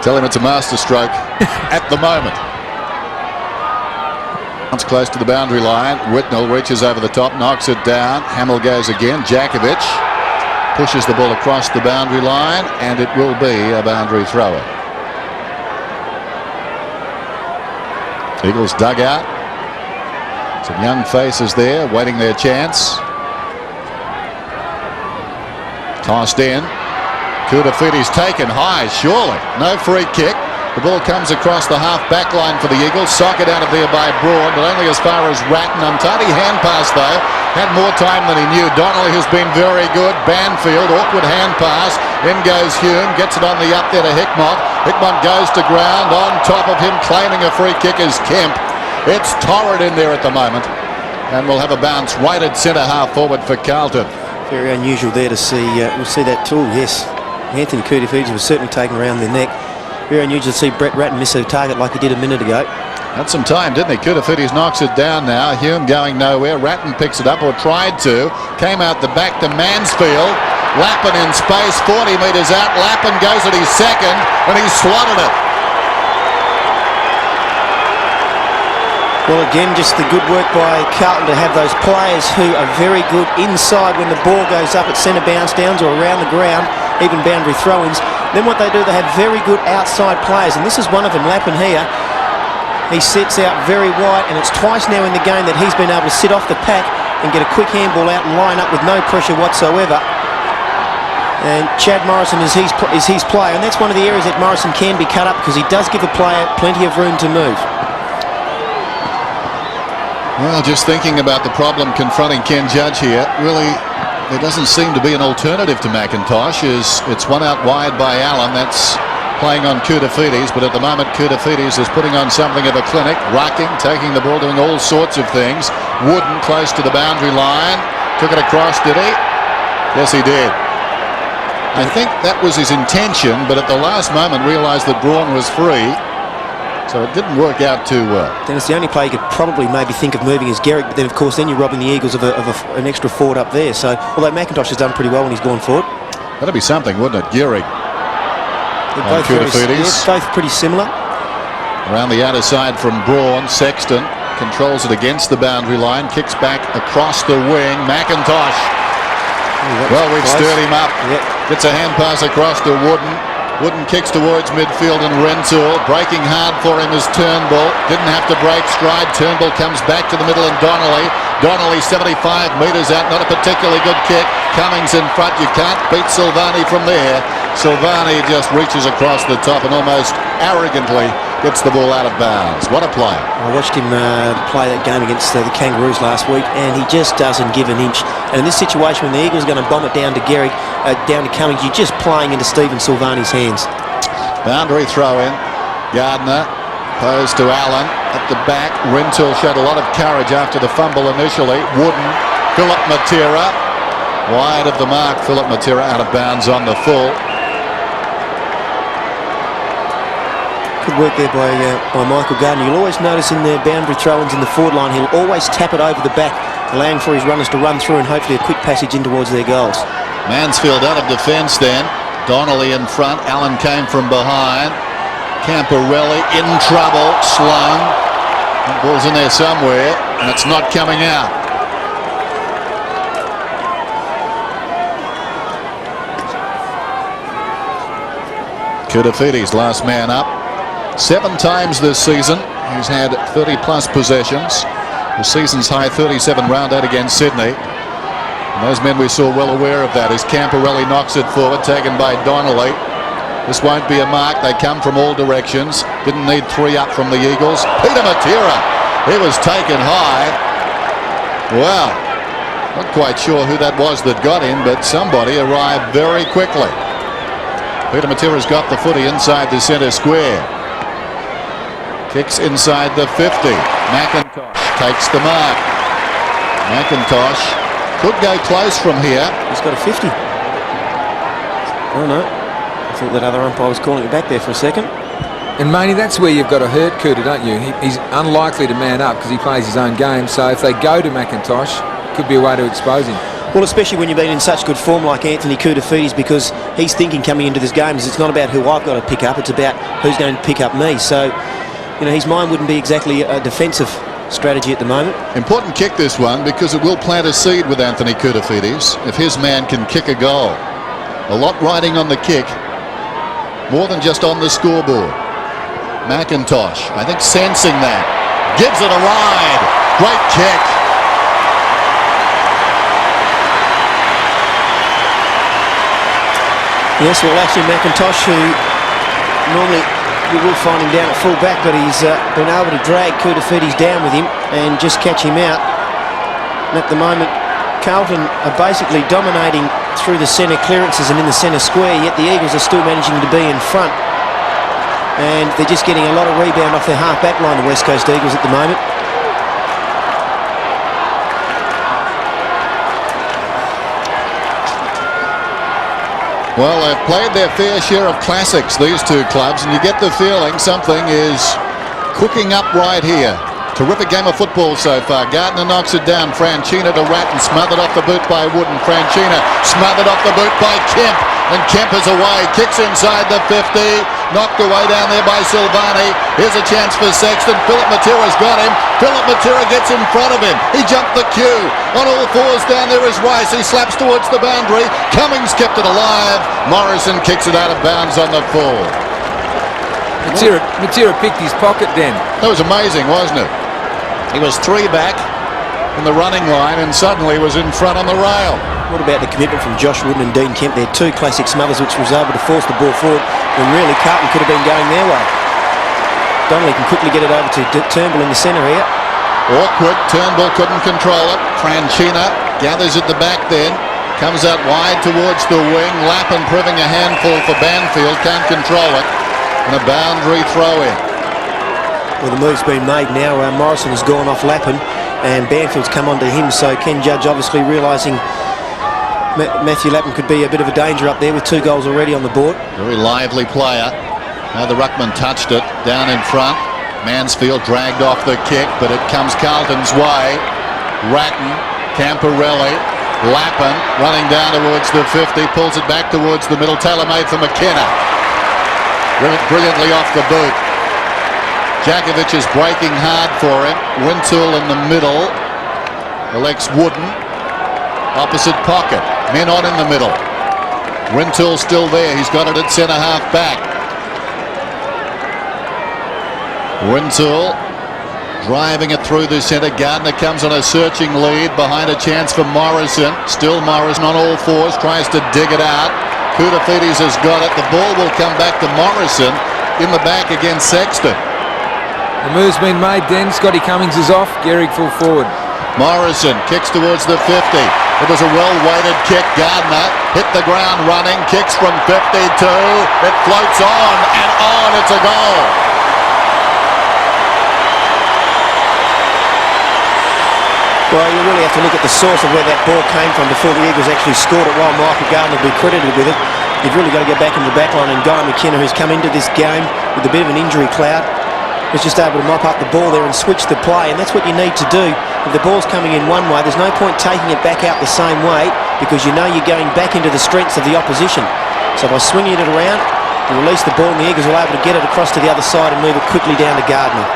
Tell him it's a masterstroke at the moment. Once close to the boundary line, Whitnell reaches over the top, knocks it down. Hamill goes again. Jakovic pushes the ball across the boundary line, and it will be a boundary thrower. Eagles dugout. Some young faces there waiting their chance. Tossed in. Kudafiti's taken high, surely. No free kick. The ball comes across the half-back line for the Eagles. Socket out of there by Braun, but only as far as Ratton. Untidy hand pass, though. Had more time than he knew. Donnelly has been very good. Banfield, awkward hand pass. In goes Hume. Gets it on the up there to Hickmott. Hickmott goes to ground. On top of him, claiming a free kick is Kemp. It's torrid in there at the moment. And we'll have a bounce right at centre-half forward for Carlton. Very unusual there to see. We'll see that too, yes. Anthony Kudafiti was certainly taken around the neck. Very unusual to see Brett Ratton miss a target like he did a minute ago. Had some time, didn't he? Kudafiti knocks it down now. Hume going nowhere. Ratton picks it up, or tried to. Came out the back to Mansfield. Lappin in space, 40 metres out. Lappin goes at his second, and he slotted it. Well, again, just the good work by Carlton to have those players who are very good inside when the ball goes up at centre bounce downs or around the ground, even boundary throw-ins. Then what they do, they have very good outside players, and this is one of them, Lappin here. He sits out very wide, and it's twice now in the game that he's been able to sit off the pack and get a quick handball out and line up with no pressure whatsoever. And Chad Morrison is his player, and that's one of the areas that Morrison can be cut up, because he does give a player plenty of room to move. Well, just thinking about the problem confronting Ken Judge here, really, there doesn't seem to be an alternative to McIntosh. It's one out wide by Allen. That's playing on Kudafiti's, but at the moment Kudafiti's is putting on something of a clinic, rocking, taking the ball, doing all sorts of things. Wooden close to the boundary line. Took it across, did he? Yes, he did. I think that was his intention, but at the last moment realised that Braun was free. So it didn't work out too well. Dennis, the only player you could probably maybe think of moving is Garrick, but then of course then you're robbing the Eagles of an extra forward up there. So although McIntosh has done pretty well when he's gone forward. That'd be something, wouldn't it? Garrick. They're both pretty similar. Around the outer side from Braun, Sexton controls it against the boundary line, kicks back across the wing. McIntosh. Well, we've stirred him up. Yep. Gets a hand pass across to Wooden. Wooden kicks towards midfield, and Rentoul breaking hard for him is Turnbull. Didn't have to break stride. Turnbull comes back to the middle, and Donnelly 75 metres out. Not a particularly good kick. Cummings in front. You can't beat Silvani from there. Silvani just reaches across the top and almost arrogantly gets the ball out of bounds. What a play. I watched him play that game against the Kangaroos last week, and he just doesn't give an inch. And in this situation, when the Eagles are going to bomb it down to Garrick, down to Cummings, you're just playing into Stephen Silvani's hands. Boundary throw in. Gardner posed to Allen at the back. Rentoul showed a lot of courage after the fumble initially. Wooden, Philip Matera wide of the mark. Philip Matera out of bounds on the full. Good work there by Michael Gardner. You'll always notice in their boundary throw-ins in the forward line, he'll always tap it over the back, allowing for his runners to run through and hopefully a quick passage in towards their goals. Mansfield out of defence then. Donnelly in front. Allen came from behind. Camporelli in trouble. Sloan. The ball's in there somewhere, and it's not coming out. Kudafiti's last man up. 7 times this season he's had 30-plus possessions. The season's high 37 round out against Sydney. And those men we saw well aware of that as Camporelli knocks it forward, taken by Donnelly. This won't be a mark. They come from all directions. Didn't need 3 up from the Eagles. Peter Matera, he was taken high. Well, not quite sure who that was that got him, but somebody arrived very quickly. Peter Matera's got the footy inside the centre square. Kicks inside the 50. McIntosh takes the mark. McIntosh could go close from here. He's got a 50. Oh no. I thought that other umpire was calling it back there for a second. And Maney, that's where you've got to hurt Kuda, don't you? He's unlikely to man up because he plays his own game. So if they go to McIntosh, could be a way to expose him. Well, especially when you've been in such good form like Anthony Koutafidis, because he's thinking coming into this game is it's not about who I've got to pick up, it's about who's going to pick up me. So, you know, his mind wouldn't be exactly a defensive strategy at the moment. Important kick this one, because it will plant a seed with Anthony Koutafidis if his man can kick a goal. A lot riding on the kick, more than just on the scoreboard. McIntosh, I think, sensing that, gives it a ride. Great kick. Yes, well, actually McIntosh, who normally you will find him down at full back, but he's been able to drag Koutafidis down with him and just catch him out. And at the moment, Carlton are basically dominating through the centre clearances and in the centre square, yet the Eagles are still managing to be in front. And they're just getting a lot of rebound off their half-back line, the West Coast Eagles, at the moment. Well, they've played their fair share of classics, these two clubs, and you get the feeling something is cooking up right here. Terrific game of football so far. Gardner knocks it down. Franchina to Ratton, smothered off the boot by Wooden. Franchina smothered off the boot by Kemp, and Kemp is away. Kicks inside the 50, knocked away down there by Silvani. Here's a chance for Sexton. Philip Matera's got him. Philip Matera gets in front of him. He jumped the queue. On all fours down there is Rice. He slaps towards the boundary. Cummings kept it alive. Morrison kicks it out of bounds on the full. Matera picked his pocket then. That was amazing, wasn't it? He was 3 back in the running line and suddenly was in front on the rail. What about the commitment from Josh Wooden and Dean Kemp? They're two classic smothers which was able to force the ball forward when really Carlton could have been going their way. Donnelly can quickly get it over to Turnbull in the centre here. Awkward. Turnbull couldn't control it. Franchina gathers at the back then. Comes out wide towards the wing. Lappin proving a handful for Banfield. Can't control it. And a boundary throw in. Well, the move's been made now. Morrison has gone off Lappin and Banfield's come onto him. So Ken Judge obviously realising Matthew Lappin could be a bit of a danger up there with 2 goals already on the board. Very lively player. Now the ruckman touched it down in front. Mansfield dragged off the kick, but it comes Carlton's way. Ratton, Camporelli, Lappin running down towards the 50, pulls it back towards the middle. Tailor-made for McKenna. Brilliantly off the boot. Jakovic is breaking hard for him. Wintool in the middle. Elects Wooden. Opposite pocket. Men on in the middle. Wintool still there. He's got it at centre half back. Wintool driving it through the centre. Gardner comes on a searching lead behind a chance for Morrison. Still Morrison on all fours. Tries to dig it out. Koutafidis has got it. The ball will come back to Morrison in the back against Sexton. The move's been made then. Scotty Cummings is off. Gehrig full forward. Morrison kicks towards the 50. It was a well-weighted kick. Gardner hit the ground running. Kicks from 52. It floats on and on. It's a goal. Well, you really have to look at the source of where that ball came from before the Eagles actually scored it, while Michael Gardner will be credited with it. You've really got to go back in the back line, and Guy McKenna, who's come into this game with a bit of an injury cloud, was just able to mop up the ball there and switch the play, and that's what you need to do. If the ball's coming in one way, there's no point taking it back out the same way, because you know you're going back into the strengths of the opposition. So by swinging it around, you release the ball, and the Eagles will be able to get it across to the other side and move it quickly down to Gardner.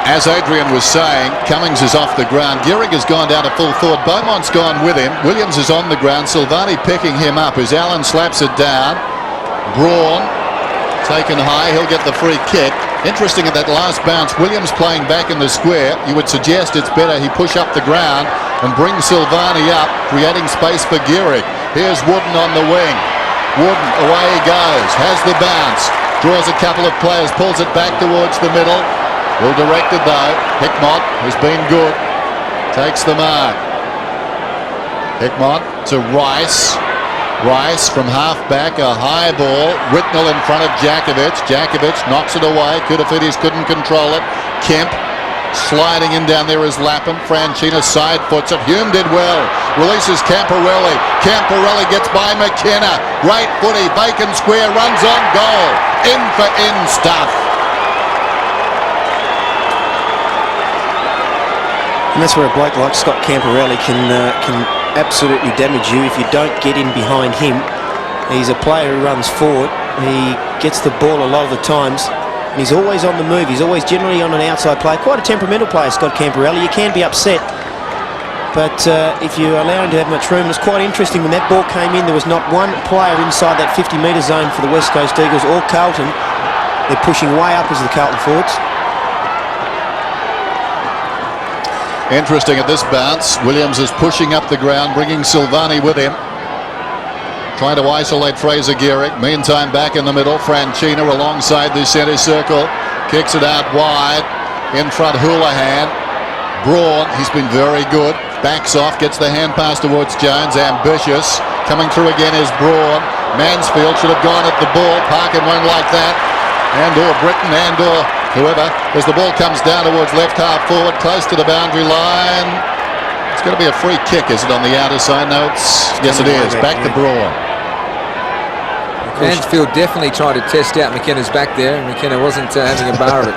As Adrian was saying, Cummings is off the ground. Gehrig has gone down to full forward. Beaumont's gone with him. Williams is on the ground. Silvani picking him up as Allen slaps it down. Braun taken high. He'll get the free kick. Interesting at that last bounce, Williams playing back in the square. You would suggest it's better he push up the ground and bring Silvani up, creating space for Gehrig. Here's Wooden on the wing. Wooden, away he goes. Has the bounce. Draws a couple of players. Pulls it back towards the middle. Well directed though. Hickmott has been good. Takes the mark. Hickmott to Rice. Rice from half back, a high ball. Whitnell in front of Jakovic. Jakovic knocks it away. Koutafidis couldn't control it. Kemp sliding in down there is Lappin. Franchina side foots it. Hume did well. Releases Camporelli. Camporelli gets by McKenna. Great footy. Bacon square runs on goal. In for in stuff. And that's where a bloke like Scott Camporelli can absolutely damage you if you don't get in behind him. He's a player who runs forward. He gets the ball a lot of the times. And he's always on the move. He's always generally on an outside play. Quite a temperamental player, Scott Camporelli. You can be upset. But if you allow him to have much room, it's quite interesting. When that ball came in, there was not one player inside that 50-metre zone for the West Coast Eagles or Carlton. They're pushing way up as the Carlton forwards. Interesting at this bounce. Williams is pushing up the ground, bringing Silvani with him. Trying to isolate Fraser Gehrig. Meantime, back in the middle, Franchina alongside the centre circle. Kicks it out wide. In front, Houlihan. Braun, he's been very good. Backs off, gets the hand pass towards Jones. Ambitious. Coming through again is Braun. Mansfield should have gone at the ball. Parkin won't like that. And/or Britton, and/or whoever. As the ball comes down towards left half forward, close to the boundary line. It's going to be a free kick, is it, on the outer side? No, yes, it is. Back to Braun. Mansfield definitely tried to test out McKenna's back there, and McKenna wasn't having a bar of it.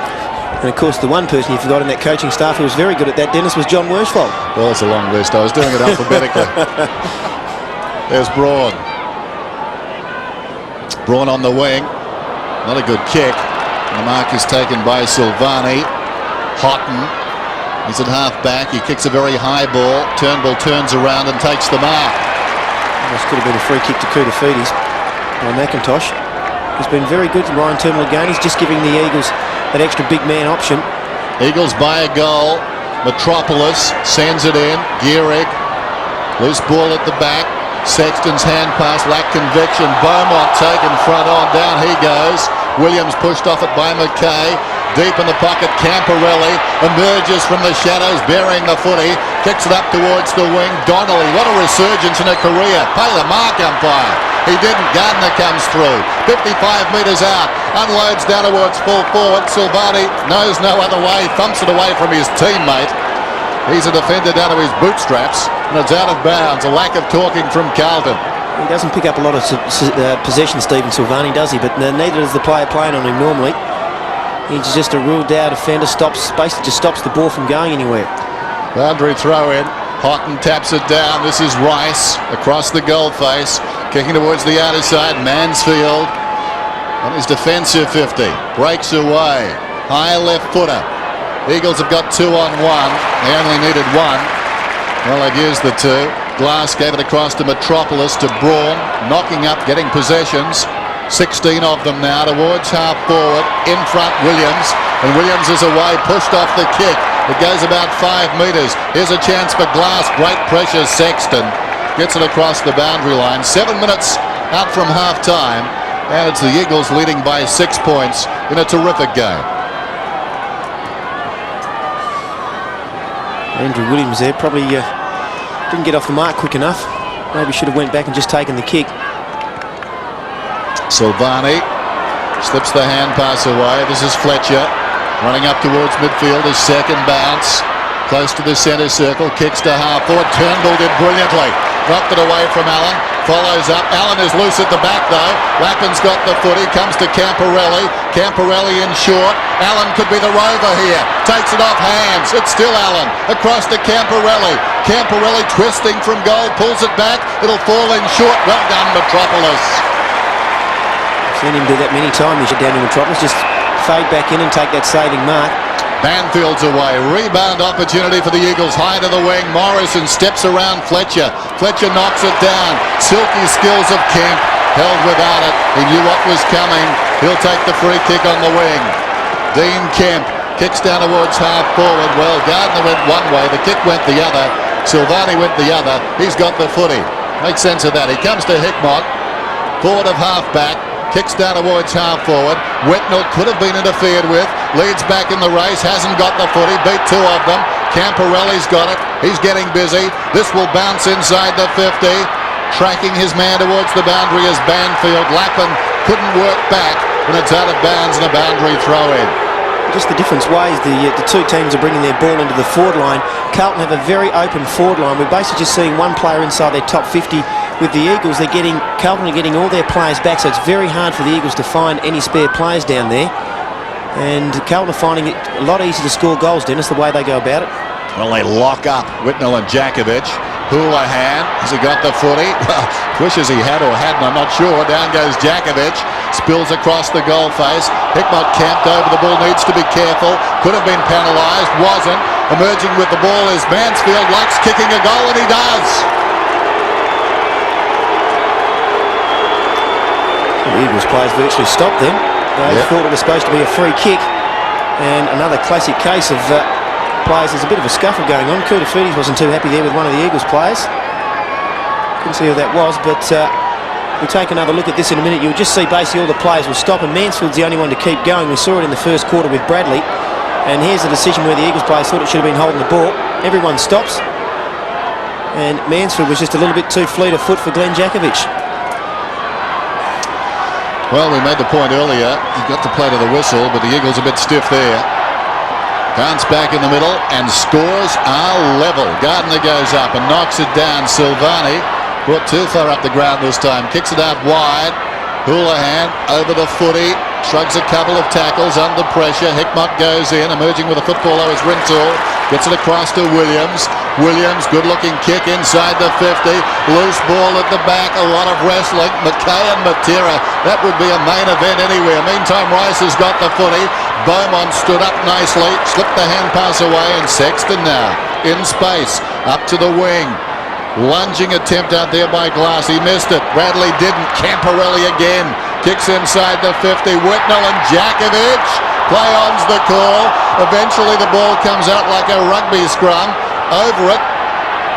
And of course, the one person you forgot in that coaching staff who was very good at that, Dennis, was John Worsfold. Well, it's a long list. I was doing it alphabetically. There's Braun. Braun on the wing. Not a good kick. And the mark is taken by Silvani. Houghton. He's at half back. He kicks a very high ball. Turnbull turns around and takes the mark. This could have been a free kick to Koutafidis by McIntosh. He's been very good, Ryan Turnbull again. He's just giving the Eagles that extra big man option. Eagles by a goal. Metropolis sends it in. Gehrig. Loose ball at the back. Sexton's hand pass lacked conviction. Beaumont taken front on. Down he goes. Williams pushed off it by McKay. Deep in the pocket, Camporelli emerges from the shadows, burying the footy. Kicks it up towards the wing. Donnelly, what a resurgence in a career. Pay the mark, umpire. He didn't. Gardner comes through. 55 metres out. Unloads down towards full forward. Silvani knows no other way. Thumps it away from his teammate. He's a defender down to his bootstraps. And it's out of bounds. A lack of talking from Carlton. He doesn't pick up a lot of possession, Stephen Silvani, does he? But neither does the player playing on him normally. He's just a ruled out defender. Basically just stops the ball from going anywhere. Boundary throw in. Houghton taps it down. This is Rice across the goal face. Kicking towards the outer side. Mansfield on his defensive 50. Breaks away. High left footer. Eagles have got 2 on 1. They only needed 1. Well, they've used the 2. Glass gave it across to Metropolis, to Braun. Knocking up, getting possessions. 16 of them now towards half forward. In front, Williams. And Williams is away, pushed off the kick. It goes about 5 metres. Here's a chance for Glass. Great pressure, Sexton. Gets it across the boundary line. 7 minutes out from half time. And it's the Eagles leading by 6 points in a terrific game. Andrew Williams there probably didn't get off the mark quick enough. Maybe should have went back and just taken the kick. Silvani slips the hand pass away. This is Fletcher running up towards midfield. His second bounce. Close to the centre circle. Kicks to half forward. Turnbull did brilliantly. Dropped it away from Allen. Follows up. Allen is loose at the back though. Lappin's got the footy. Comes to Camporelli. Camporelli in short. Allen could be the rover here. Takes it off hands. It's still Allen. Across to Camporelli. Camporelli twisting from goal. Pulls it back. It'll fall in short. Well done, Metropolis. Seen him do that many times down in Metropolis. Just fade back in and take that saving mark. Banfield's away. Rebound opportunity for the Eagles. High to the wing. Morrison steps around Fletcher. Fletcher knocks it down. Silky skills of Kemp. Held without it. He knew what was coming. He'll take the free kick on the wing. Dean Kemp kicks down towards half forward. Well, Gardner went one way. The kick went the other. Silvani went the other. He's got the footy. Makes sense of that. He comes to Hickmott. Forward of half back. Kicks down towards half forward. Whitnell could have been interfered with. Leads back in the race. Hasn't got the footy. Beat 2 of them. Camporelli's got it. He's getting busy. This will bounce inside the 50. Tracking his man towards the boundary is Banfield. Lappin couldn't work back. And it's out of bounds and a boundary throw in. Just the different ways the 2 teams are bringing their ball into the forward line. Carlton have a very open forward line. We're basically just seeing one player inside their top 50. With the Eagles, Carlton are getting all their players back, so it's very hard for the Eagles to find any spare players down there. And Carlton are finding it a lot easier to score goals, Dennis, the way they go about it. Well, they lock up Whitnell and Djakovic. Houlihan, has he got the footy? Well, wishes he had or hadn't, I'm not sure. Down goes Djakovic, spills across the goal face. Hickmott camped over the ball, needs to be careful. Could have been penalised, wasn't. Emerging with the ball is Mansfield, likes kicking a goal, and he does. The Eagles players virtually stopped them. They thought it was supposed to be a free kick. And another classic case of players, there's a bit of a scuffle going on. Koutafidis wasn't too happy there with one of the Eagles players. Couldn't see who that was, but we'll take another look at this in a minute. You'll just see basically all the players will stop, and Mansfield's the only one to keep going. We saw it in the first quarter with Bradley, and here's the decision where the Eagles players thought it should have been holding the ball. Everyone stops, and Mansfield was just a little bit too fleet of foot for Glenn Djakovic. Well, we made the point earlier, he got to play to the whistle, but the Eagles a bit stiff there. Bounce back in the middle, and scores are level. Gardner goes up and knocks it down. Silvani brought too far up the ground this time. Kicks it out wide. Houlihan over the footy. Shrugs a couple of tackles under pressure. Hickmott goes in. Emerging with a footballer is Rintoul. Gets it across to Williams. Williams, good-looking kick inside the 50. Loose ball at the back. A lot of wrestling. McKay and Matera. That would be a main event anywhere. Meantime, Rice has got the footy. Beaumont stood up nicely. Slipped the hand pass away. And Sexton now in space. Up to the wing. Lunging attempt out there by Glass. He missed it. Bradley didn't. Camporelli again. Kicks inside the 50. Whitnell and Djakovic. Play on's the call. Eventually the ball comes out like a rugby scrum. Over it.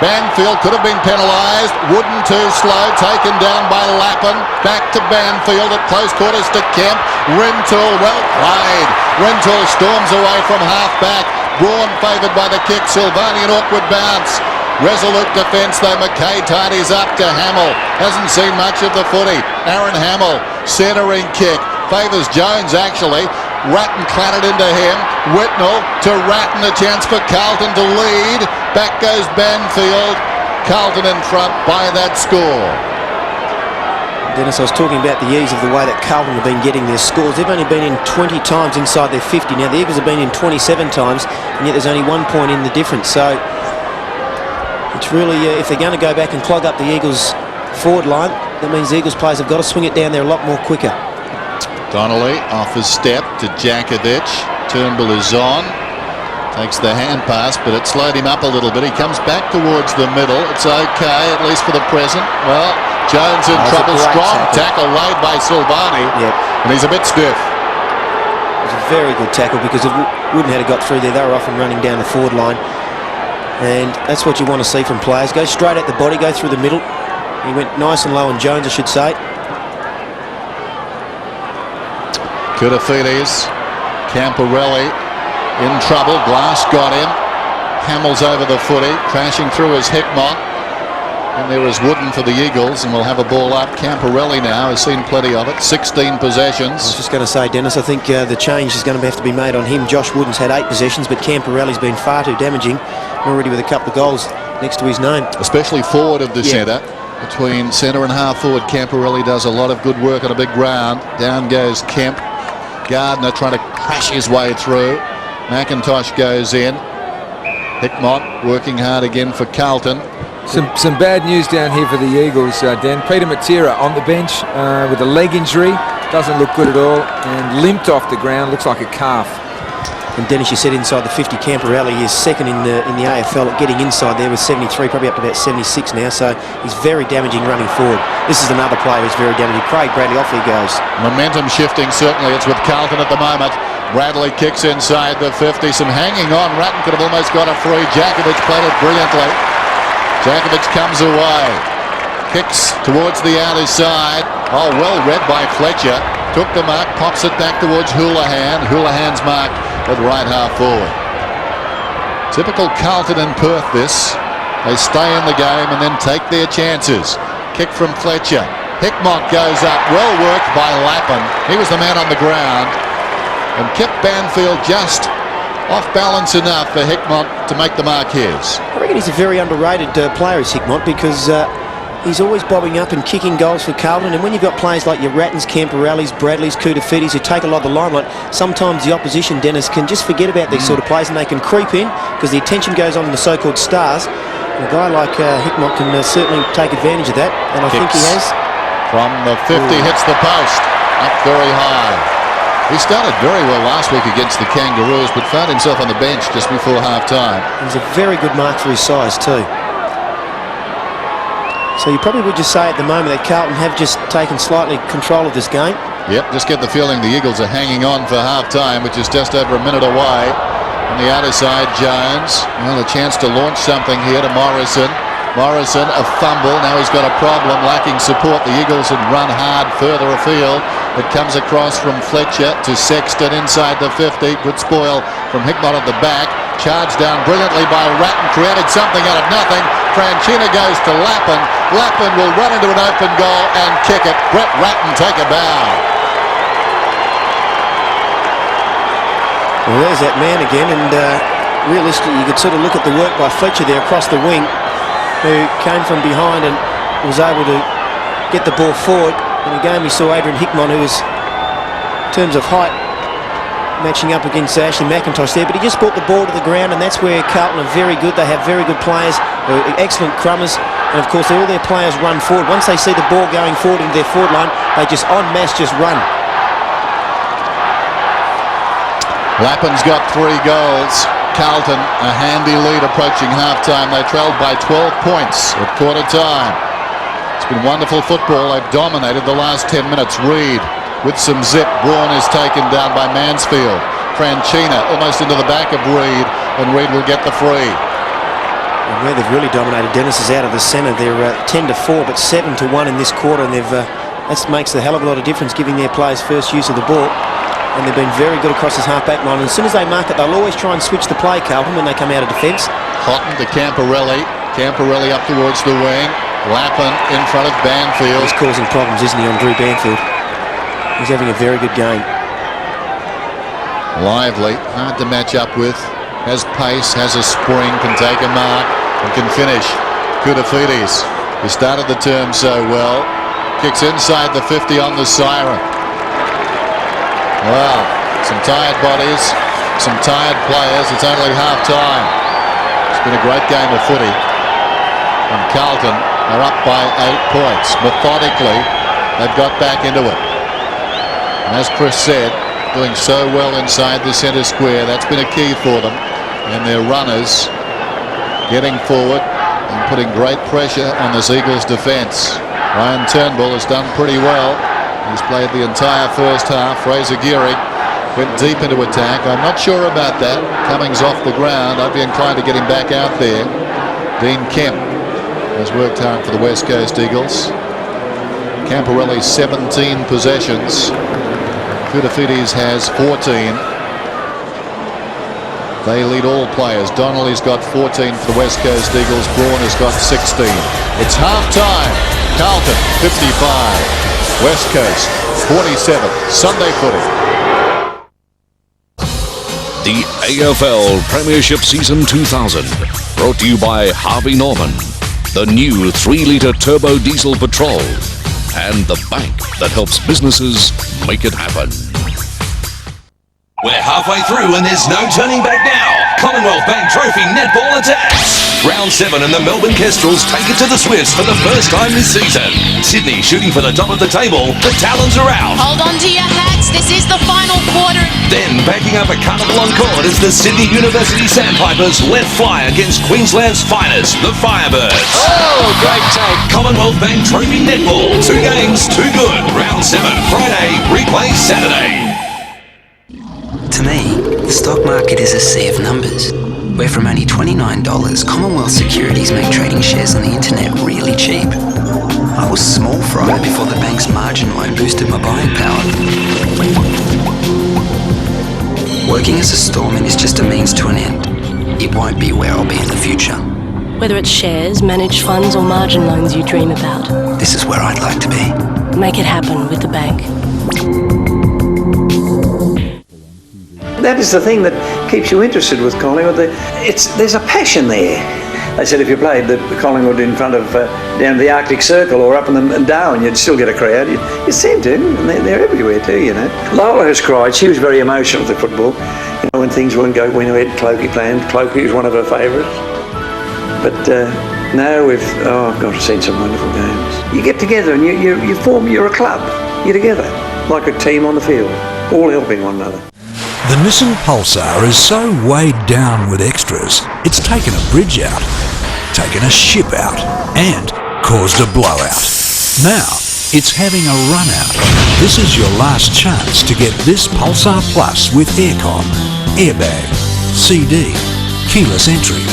Banfield could have been penalised. Wooden too slow. Taken down by Lappin. Back to Banfield at close quarters to Kemp. Rintoul well played. Rintoul storms away from half back. Braun favoured by the kick. Silvani an awkward bounce. Resolute defence though. McKay tidies up to Hamill. Hasn't seen much of the footy. Aaron Hamill, centering kick. Favours Jones actually. Ratton clattered into him. Whitnell to Ratton. A chance for Carlton to lead. Back goes Banfield. Carlton in front by that score. Dennis, I was talking about the ease of the way that Carlton have been getting their scores. They've only been in 20 times inside their 50. Now the Eagles have been in 27 times, and yet there's only 1 point in the difference. So it's really, if they're going to go back and clog up the Eagles forward line, that means the Eagles players have got to swing it down there a lot more quicker. Donnelly off his step to Djakovic. Turnbull is on. Takes the hand pass, but it slowed him up a little bit. He comes back towards the middle. It's okay, at least for the present. Well, Jones in trouble. Strong tackle laid by Silvani. Yep. And he's a bit stiff. It was a very good tackle, because if Wooden had got through there, they were often running down the forward line. And that's what you want to see from players. Go straight at the body, go through the middle. He went nice and low on Jones, I should say. Koutafidis, Camporelli in trouble. Glass got him. Hamill's over the footy, crashing through his Hickmott. And there is Wooden for the Eagles, and we'll have a ball up. Camporelli now has seen plenty of it. 16 possessions. I was just going to say, Dennis, I think the change is going to have to be made on him. Josh Wooden's had 8 possessions, but Camporelli's been far too damaging, already with a couple of goals next to his name. Especially forward of the centre. Between centre and half forward, Camporelli does a lot of good work on a big ground. Down goes Kemp. Gardner trying to crash his way through. McIntosh goes in. Hickmott working hard again for Carlton. Some bad news down here for the Eagles, Dan. Peter Matera on the bench with a leg injury. Doesn't look good at all, and limped off the ground. Looks like a calf. And Dennis, you said inside the 50, Camporelli is second in the AFL at getting inside there with 73, probably up to about 76 now. So he's very damaging running forward. This is another player who's very damaging. Craig Bradley, off he goes. Momentum shifting, certainly. It's with Carlton at the moment. Bradley kicks inside the 50. Some hanging on. Ratton could have almost got a free. Djakovic played it brilliantly. Djakovic comes away. Kicks towards the outer side. Oh, well read by Fletcher. Took the mark, pops it back towards Houlihan. Houlihan's mark at right half forward. Typical Carlton and Perth this. They stay in the game and then take their chances. Kick from Fletcher. Hickmott goes up. Well worked by Lappin. He was the man on the ground and kept Banfield just off balance enough for Hickmott to make the mark his. I reckon he's a very underrated player, is Hickmott, because He's always bobbing up and kicking goals for Carlton, and when you've got players like your Rattons, Camporellis, Bradleys, Kudafidis who take a lot of the limelight, sometimes the opposition, Dennis, can just forget about these sort of players and they can creep in because the attention goes on the so-called stars. And a guy like Hickmott can certainly take advantage of that, and I think he has. From the 50, hits the post, up very high. He started very well last week against the Kangaroos, but found himself on the bench just before half-time. It was a very good mark for his size too. So you probably would just say at the moment that Carlton have just taken slightly control of this game. Yep, just get the feeling the Eagles are hanging on for half-time, which is just over a minute away. On the outer side, Jones. Well, a chance to launch something here to Morrison. Morrison, a fumble. Now he's got a problem, lacking support. The Eagles had run hard further afield. It comes across from Fletcher to Sexton inside the 50. Good spoil from Hickmott at the back. Charged down brilliantly by Ratton. Created something out of nothing. Franchina goes to Lappin. Lappin will run into an open goal and kick it. Brett Ratton take a bow. Well, there's that man again, and realistically you could sort of look at the work by Fletcher there across the wing, who came from behind and was able to get the ball forward. And again we saw Adrian Hickmott, who is, in terms of height, matching up against Ashley McIntosh there, but he just brought the ball to the ground, and that's where Carlton are very good. They have very good players, excellent crummers, and of course all their players run forward. Once they see the ball going forward into their forward line, they just en masse just run. Lappin's got 3 goals. Carlton a handy lead approaching half-time. They trailed by 12 points at quarter time. It's been wonderful football. They've dominated the last 10 minutes. Reid with some zip. Braun is taken down by Mansfield. Franchina almost into the back of Reid, and Reid will get the free. And where they've really dominated, Dennis, is out of the centre. They're 10-4, but 7-1 in this quarter, and that makes a hell of a lot of difference, giving their players first use of the ball. And they've been very good across this half-back line. And as soon as they mark it, they'll always try and switch the play, Carlton, when they come out of defence. Houghton to Camporelli. Camporelli up towards the wing. Lappin in front of Banfield. He's causing problems, isn't he, on Drew Banfield? He's having a very good game. Lively, hard to match up with. Has pace, has a spring, can take a mark, and can finish. Kudafidis, who started the term so well, kicks inside the 50 on the siren. Well, some tired bodies, some tired players. It's only half-time. It's been a great game of footy. And Carlton are up by 8 points. Methodically, they've got back into it. And as Chris said, doing so well inside the centre square, that's been a key for them. And their runners getting forward and putting great pressure on this Eagles defence. Ryan Turnbull has done pretty well. He's played the entire first half. Fraser Gearing went deep into attack. I'm not sure about that. Cummings off the ground. I'd be inclined to get him back out there. Dean Kemp has worked hard for the West Coast Eagles. Camporelli 17 possessions. Kudafidis has 14. They lead all players. Donnelly's got 14 for the West Coast Eagles. Braun has got 16. It's half-time. Carlton 55. West Coast 47. Sunday footy. The AFL Premiership Season 2000, brought to you by Harvey Norman, the new 3-litre turbo diesel patrol, and the bank that helps businesses make it happen. We're halfway through and there's no turning back now. Commonwealth Bank Trophy Netball Attacks. Round 7 and the Melbourne Kestrels take it to the Swifts for the first time this season. Sydney shooting for the top of the table. The Talons are out. Hold on to your hats. This is the final quarter. Then backing up a carnival on court as the Sydney University Sandpipers let fly against Queensland's finest, the Firebirds. Oh, great take. Commonwealth Bank Trophy Netball. 2 games, 2 good. Round 7, Friday, replay Saturday. To me, the stock market is a sea of numbers, where from only $29, Commonwealth Securities make trading shares on the internet really cheap. I was small fry before the bank's margin loan boosted my buying power. Working as a storeman is just a means to an end. It won't be where I'll be in the future. Whether it's shares, managed funds or margin loans you dream about, this is where I'd like to be. make it happen with the bank. That is the thing that keeps you interested with Collingwood. There's a passion there. They said if you played the Collingwood in front of down the Arctic Circle or up in the Darwin, you'd still get a crowd. You seem to, and they're everywhere too, you know. Lola has cried. She was very emotional with the football. You know, when things wouldn't go, when we had Clokey playing. Clokey was one of her favourites. But now we've, I've seen some wonderful games. You get together and you form, you're a club. You're together, like a team on the field, all helping one another. The Nissan Pulsar is so weighed down with extras, it's taken a bridge out, taken a ship out, and caused a blowout. Now, it's having a run out. This is your last chance to get this Pulsar Plus with aircon, airbag, CD, keyless entry,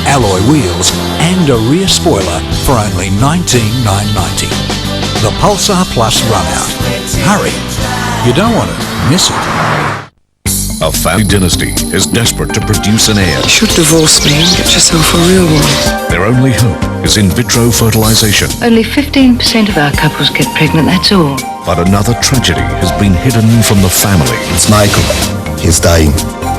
alloy wheels, and a rear spoiler for only $19,990. The Pulsar Plus run out. Hurry, you don't want to miss it. A family dynasty is desperate to produce an heir. You should divorce me and get yourself a real one. Their only hope is in vitro fertilization. Only 15% of our couples get pregnant, that's all. But another tragedy has been hidden from the family. It's Michael. He's dying.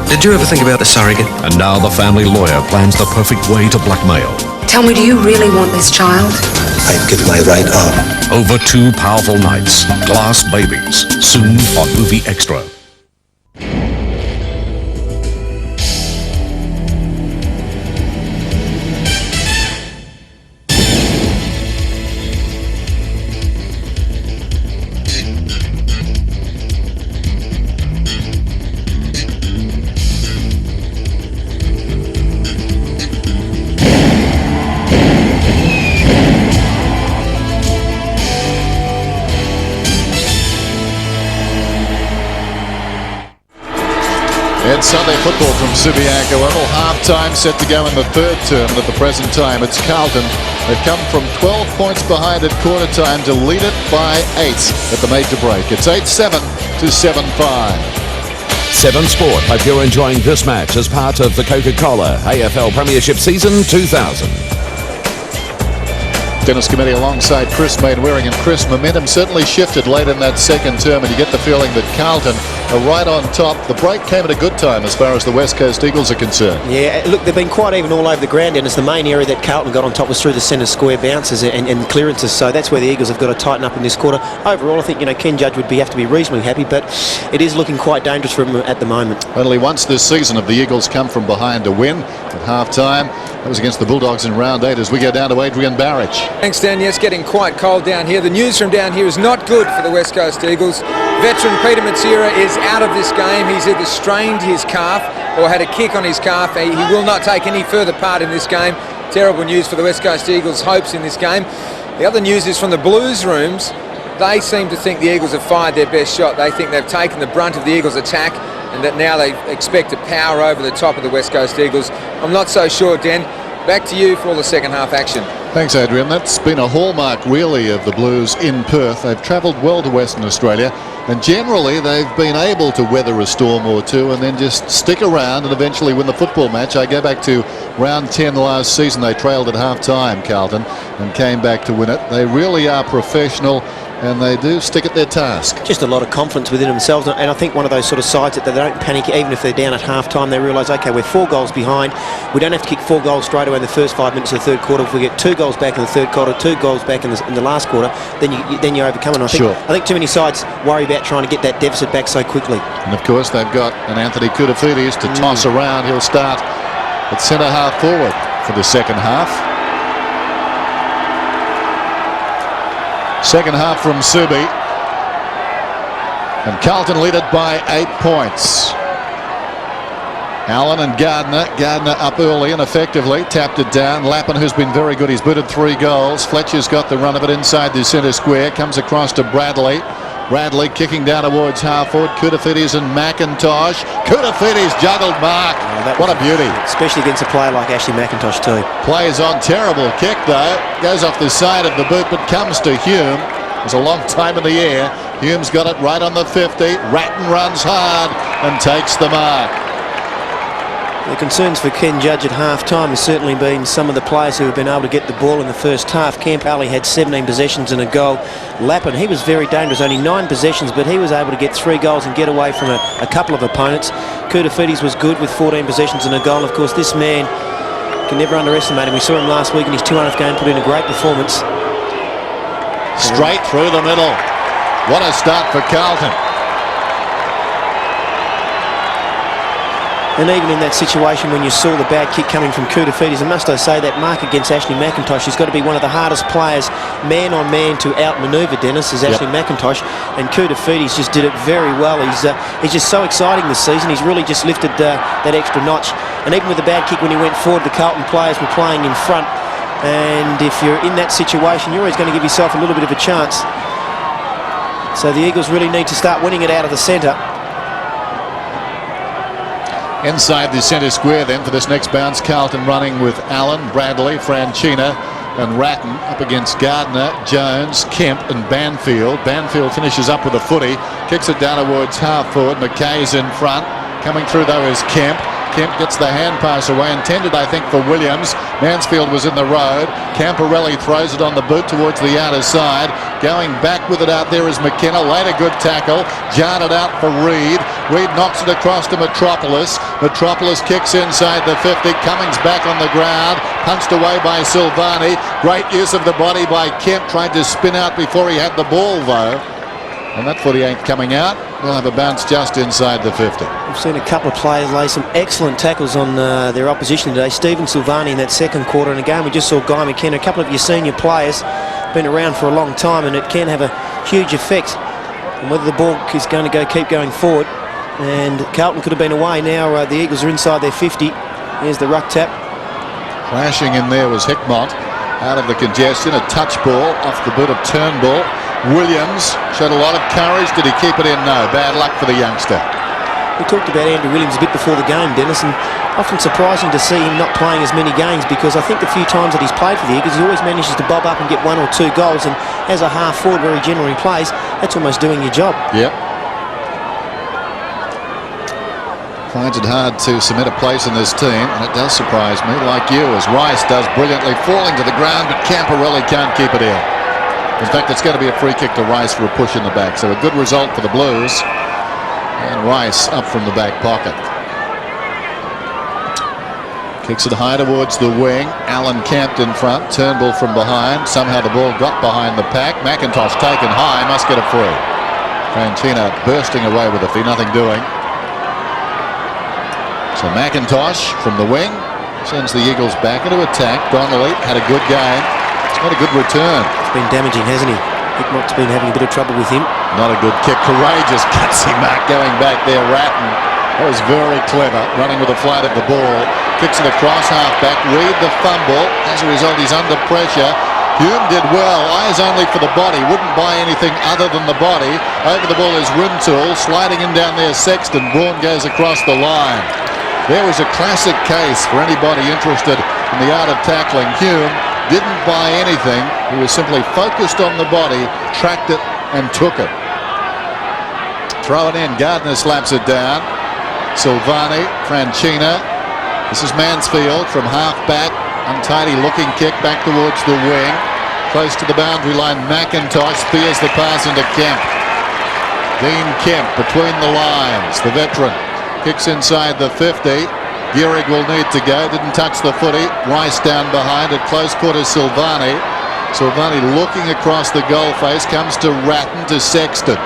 Did you ever think about the surrogate? And now the family lawyer plans the perfect way to blackmail. Tell me, do you really want this child? I'd give my right arm. Over 2 powerful nights. Glass babies. Soon on Movie Extra. It's Sunday football from Subiaco. Half-time set to go in the third term. At the present time, it's Carlton. They've come from 12 points behind at quarter time to lead it by 8 at the major break. It's 8-7 to 7-5. 7 Sport hope you're enjoying this match as part of the Coca-Cola AFL Premiership Season 2000. Dennis Committee alongside Chris Mainwaring. And Chris, momentum certainly shifted late in that second term, and you get the feeling that Carlton are right on top. The break came at a good time as far as the West Coast Eagles are concerned. Yeah, look, they've been quite even all over the ground, and it's the main area that Carlton got on top was through the centre square bounces and clearances, so that's where the Eagles have got to tighten up in this quarter. Overall, I think, Ken Judge would have to be reasonably happy, but it is looking quite dangerous for him at the moment. Only once this season have the Eagles come from behind to win at half-time. That was against the Bulldogs in round 8 as we go down to Adrian Barrich. Thanks, Dan. Yes, getting quite cold down here. The news from down here is not good for the West Coast Eagles. Veteran Peter Matsira is out of this game. He's either strained his calf or had a kick on his calf. He will not take any further part in this game. Terrible news for the West Coast Eagles' hopes in this game. The other news is from the Blues rooms. They seem to think the Eagles have fired their best shot. They think they've taken the brunt of the Eagles' attack and that now they expect to power over the top of the West Coast Eagles. I'm not so sure, Dan. Back to you for all the second half action. Thanks, Adrian. That's been a hallmark, really, of the Blues in Perth. They've travelled well to Western Australia, and generally they've been able to weather a storm or two and then just stick around and eventually win the football match. I go back to round 10 last season. They trailed at half-time, Carlton, and came back to win it. They really are professional, and they do stick at their task. Just a lot of confidence within themselves, and I think one of those sort of sides that they don't panic even if they're down at half-time. They realise, OK, we're 4 goals behind. We don't have to kick 4 goals straight away in the first 5 minutes of the third quarter. If we get 2 goals back in the third quarter, 2 goals back in the last quarter, then you overcome it. And I think too many sides worry about trying to get that deficit back so quickly. And of course they've got an Anthony Koutafidis to toss around. He'll start at centre half forward for the second half. Second half from Subi. And Carlton lead it by 8 points. Allen and Gardner. Gardner up early and effectively tapped it down. Lappin, who's been very good, he's booted 3 goals. Fletcher's got the run of it inside the centre square. Comes across to Bradley. Bradley kicking down towards half forward. Koutafidis and McIntosh. Koutafidis juggled mark. What a beauty. Especially against a player like Ashley McIntosh too. Plays on. Terrible kick though. Goes off the side of the boot but comes to Hume. There's a long time in the air. Hume's got it right on the 50. Ratton runs hard and takes the mark. The concerns for Ken Judge at half-time has certainly been some of the players who have been able to get the ball in the first half. Camp Alley had 17 possessions and a goal. Lappin, he was very dangerous, only 9 possessions, but he was able to get 3 goals and get away from a couple of opponents. Koutafidis was good with 14 possessions and a goal. Of course, this man can never underestimate him. We saw him last week in his 200th game, put in a great performance. Straight through the middle. What a start for Carlton. And even in that situation when you saw the bad kick coming from Koutafidis, and must I say that mark against Ashley McIntosh has got to be one of the hardest players man on man to outmanoeuvre, Dennis, is Ashley McIntosh, and Koutafidis just did it very well. He's just so exciting this season. He's really just lifted that extra notch. And even with the bad kick when he went forward, the Carlton players were playing in front. And if you're in that situation, you're always going to give yourself a little bit of a chance. So the Eagles really need to start winning it out of the centre. Inside the centre square then for this next bounce, Carlton running with Allen, Bradley, Franchina and Ratton up against Gardner, Jones, Kemp and Banfield. Banfield finishes up with a footy, kicks it down towards half forward. McKay's in front. Coming through though is Kemp. Kemp gets the hand pass away, intended I think for Williams. Mansfield was in the road. Camporelli throws it on the boot towards the outer side. Going back with it out there is McKenna. Later good tackle. Jarred it out for Reed. Reed knocks it across to Metropolis. Metropolis kicks inside the 50. Cummings back on the ground. Punched away by Silvani. Great use of the body by Kemp. Tried to spin out before he had the ball though. And that footy ain't coming out. We'll have a bounce just inside the 50. We've seen a couple of players lay some excellent tackles on their opposition today. Stephen Silvani in that second quarter. And again, we just saw Guy McKenna, a couple of your senior players, been around for a long time, and it can have a huge effect on whether the ball is going to keep going forward. And Carlton could have been away. Now the Eagles are inside their 50. Here's the ruck tap. Flashing in there was Hickmott out of the congestion. A touch ball off the boot of Turnbull. Williams showed a lot of courage. Did he keep it in? No. Bad luck for the youngster. We talked about Andrew Williams a bit before the game, Dennis, and often surprising to see him not playing as many games, because I think the few times that he's played for the Eagles, he always manages to bob up and get 1 or 2 goals, and as a half forward where he generally plays, that's almost doing your job. Yep. Finds it hard to cement a place in this team, and it does surprise me, like you, as Rice does brilliantly, falling to the ground, but Camporelli can't keep it in. In fact, it's going to be a free kick to Rice for a push in the back, so a good result for the Blues. And Rice up from the back pocket. Kicks it high towards the wing. Allen camped in front. Turnbull from behind. Somehow the ball got behind the pack. McIntosh taken high. Must get a free. Franchina bursting away with a fee. Nothing doing. So McIntosh from the wing sends the Eagles back into attack. Donnelly had a good game. It's got a good return. It's been damaging, hasn't he? Hickmott's been having a bit of trouble with him. Not a good kick. Courageous gutsy mark going back there. Ratton. That was very clever. Running with the flight of the ball. Kicks it across half-back. Reed the fumble. As a result, he's under pressure. Hume did well. Eyes only for the body. Wouldn't buy anything other than the body. Over the ball is Rintoul. Sliding in down there Sexton. Braun goes across the line. There was a classic case for anybody interested in the art of tackling. Hume didn't buy anything. He was simply focused on the body, tracked it and took it. Throw it in. Gardner slaps it down. Silvani, Franchina. This is Mansfield from half back. Untidy looking kick back towards the wing. Close to the boundary line. McIntosh spears the pass into Kemp. Dean Kemp between the lines. The veteran kicks inside the 50. Gehrig will need to go. Didn't touch the footy. Rice down behind at close quarters. Silvani. Silvani looking across the goal face. Comes to Ratton to Sexton.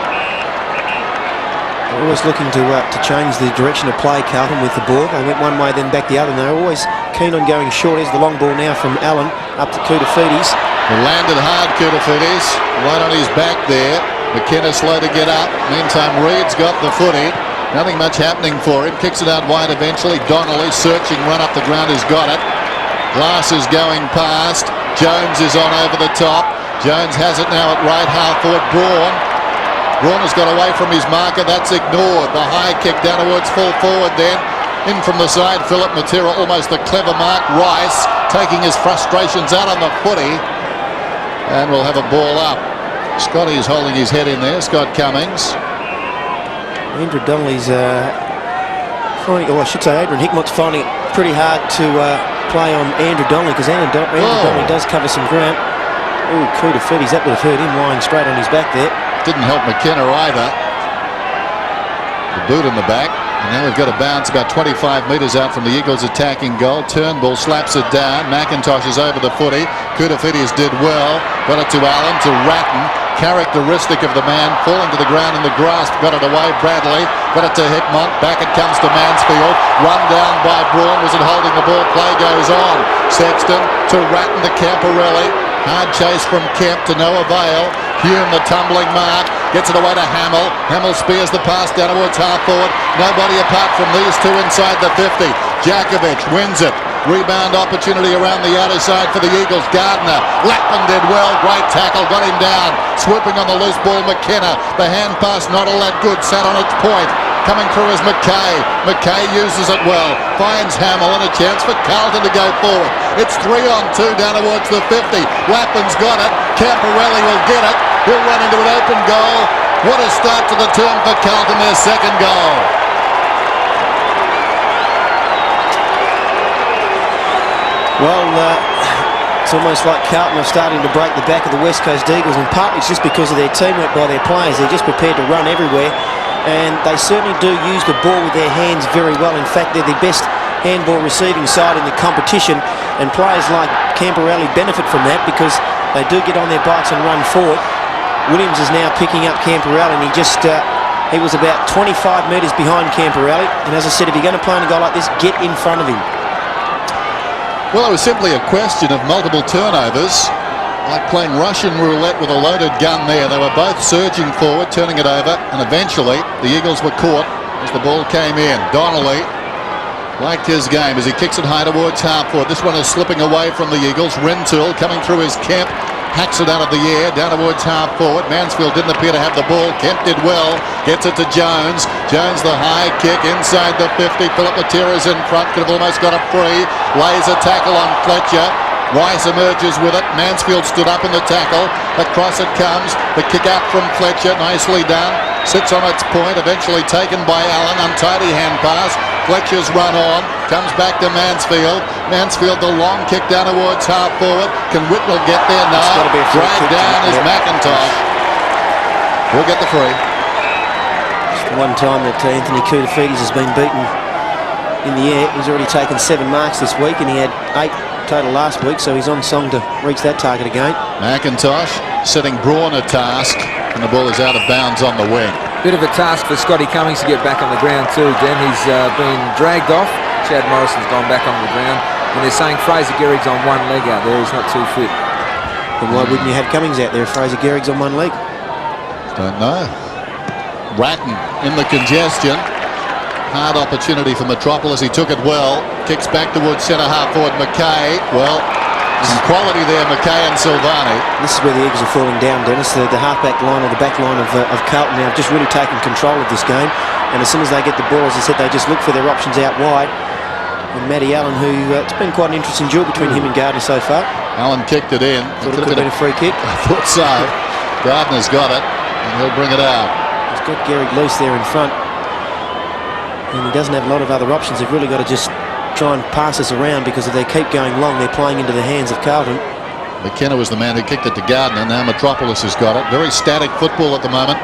They're always looking to change the direction of play, Carlton, with the ball. They went one way, then back the other, and they're always keen on going short. Here's the long ball now from Allen up to Koutafidis. He landed hard, Koutafidis. Right on his back there. McKenna slow to get up. Meantime, Reed's got the footy. Nothing much happening for him. Kicks it out wide eventually. Donnelly searching, run up the ground, has got it. Glass is going past. Jones is on over the top. Jones has it now at right half forward. Braun has got away from his marker. That's ignored. The high kick down towards full forward then. In from the side, Philip Matera, almost a clever mark. Rice taking his frustrations out on the footy. And we'll have a ball up. Scotty's holding his head in there. Scott Cummings. Andrew Donnelly's finding, or I should say Adrian Hickmott's finding it pretty hard to play on Andrew Donnelly, because Andrew Donnelly does cover some ground. Oh, Koutafidis, that would have hurt him lying straight on his back there. Didn't help McKenna either. The boot in the back. And now we've got a bounce about 25 metres out from the Eagles' attacking goal. Turnbull slaps it down. McIntosh is over the footy. Koutafidis did well. Got it to Allen, to Ratton. Characteristic of the man, falling to the ground in the grass. Got it away, Bradley. Got it to Hickmont. Back it comes to Mansfield. Run down by Braun. Was it holding the ball? Play goes on. Sexton to Ratton to Camporelli. Hard chase from Kemp to no avail. Hume, the tumbling mark, gets it away to Hamill. Hamill spears the pass down towards half forward. Nobody apart from these two inside the 50. Jakovic wins it. Rebound opportunity around the outer side for the Eagles. Gardner. Lapman did well. Great tackle. Got him down. Swooping on the loose ball, McKenna. The hand pass not all that good. Sat on its point. Coming through is McKay. McKay uses it well. Finds Hamill and a chance for Carlton to go forward. It's 3-on-2 down towards the 50. Lapman's got it. Camporelli will get it. He'll run into an open goal. What a start to the term for Carlton, their second goal. Well, it's almost like Carlton are starting to break the back of the West Coast Eagles, and partly it's just because of their teamwork by their players. They're just prepared to run everywhere, and they certainly do use the ball with their hands very well. In fact, they're the best handball receiving side in the competition, and players like Camporelli benefit from that because they do get on their bikes and run forward. Williams is now picking up Camporelli, and he was about 25 metres behind Camporelli, and as I said, if you're going to play on a guy like this, get in front of him. Well, it was simply a question of multiple turnovers, like playing Russian roulette with a loaded gun there. They were both surging forward, turning it over, and eventually the Eagles were caught as the ball came in. Donnelly liked his game as he kicks it high towards half forward. This one is slipping away from the Eagles. Rintoul coming through his Kemp. Hacks it out of the air, down towards half forward. Mansfield didn't appear to have the ball. Kemp did well. Gets it to Jones. Jones the high kick inside the 50. Philip Matera's in front. Could have almost got it free. Lays a tackle on Fletcher. Rice emerges with it. Mansfield stood up in the tackle. Across it comes. The kick out from Fletcher. Nicely done. Sits on its point. Eventually taken by Allen. Untidy hand pass. Fletcher's run on. Comes back to Mansfield. Mansfield the long kick down towards half forward. Can Whitnell get there? No. Dragged down is McIntosh. We'll get the free. It's the one time that Anthony Koutafidis has been beaten in the air. He's already taken 7 marks this week, and he had 8 total last week, so he's on song to reach that target again. McIntosh setting Braun a task, and the ball is out of bounds on the wing. Bit of a task for Scotty Cummings to get back on the ground too, Dan. He's been dragged off. Chad Morrison's gone back on the ground, and they're saying Fraser Gehrig's on one leg out there. He's not too fit. Then why wouldn't you have Cummings out there if Fraser Gehrig's on one leg? Don't know. Ratton in the congestion. Hard opportunity for Metropolis. He took it well. Kicks back towards centre half forward McKay. Well, some quality there, McKay and Silvani. This is where the Eagles are falling down, Dennis. The half-back line or the back line of Carlton now have just really taken control of this game. And as soon as they get the ball, as I said, they just look for their options out wide. And Matty Allen, who it's been quite an interesting duel between him and Gardner so far. Allen kicked it in. Thought it could have been a free kick. I thought so. Gardner's got it, and he'll bring it out. He's got Gehrig loose there in front. And he doesn't have a lot of other options. They've really got to just try and pass this around, because if they keep going long, they're playing into the hands of Carlton. McKenna was the man who kicked it to Gardner. Now Metropolis has got it. Very static football at the moment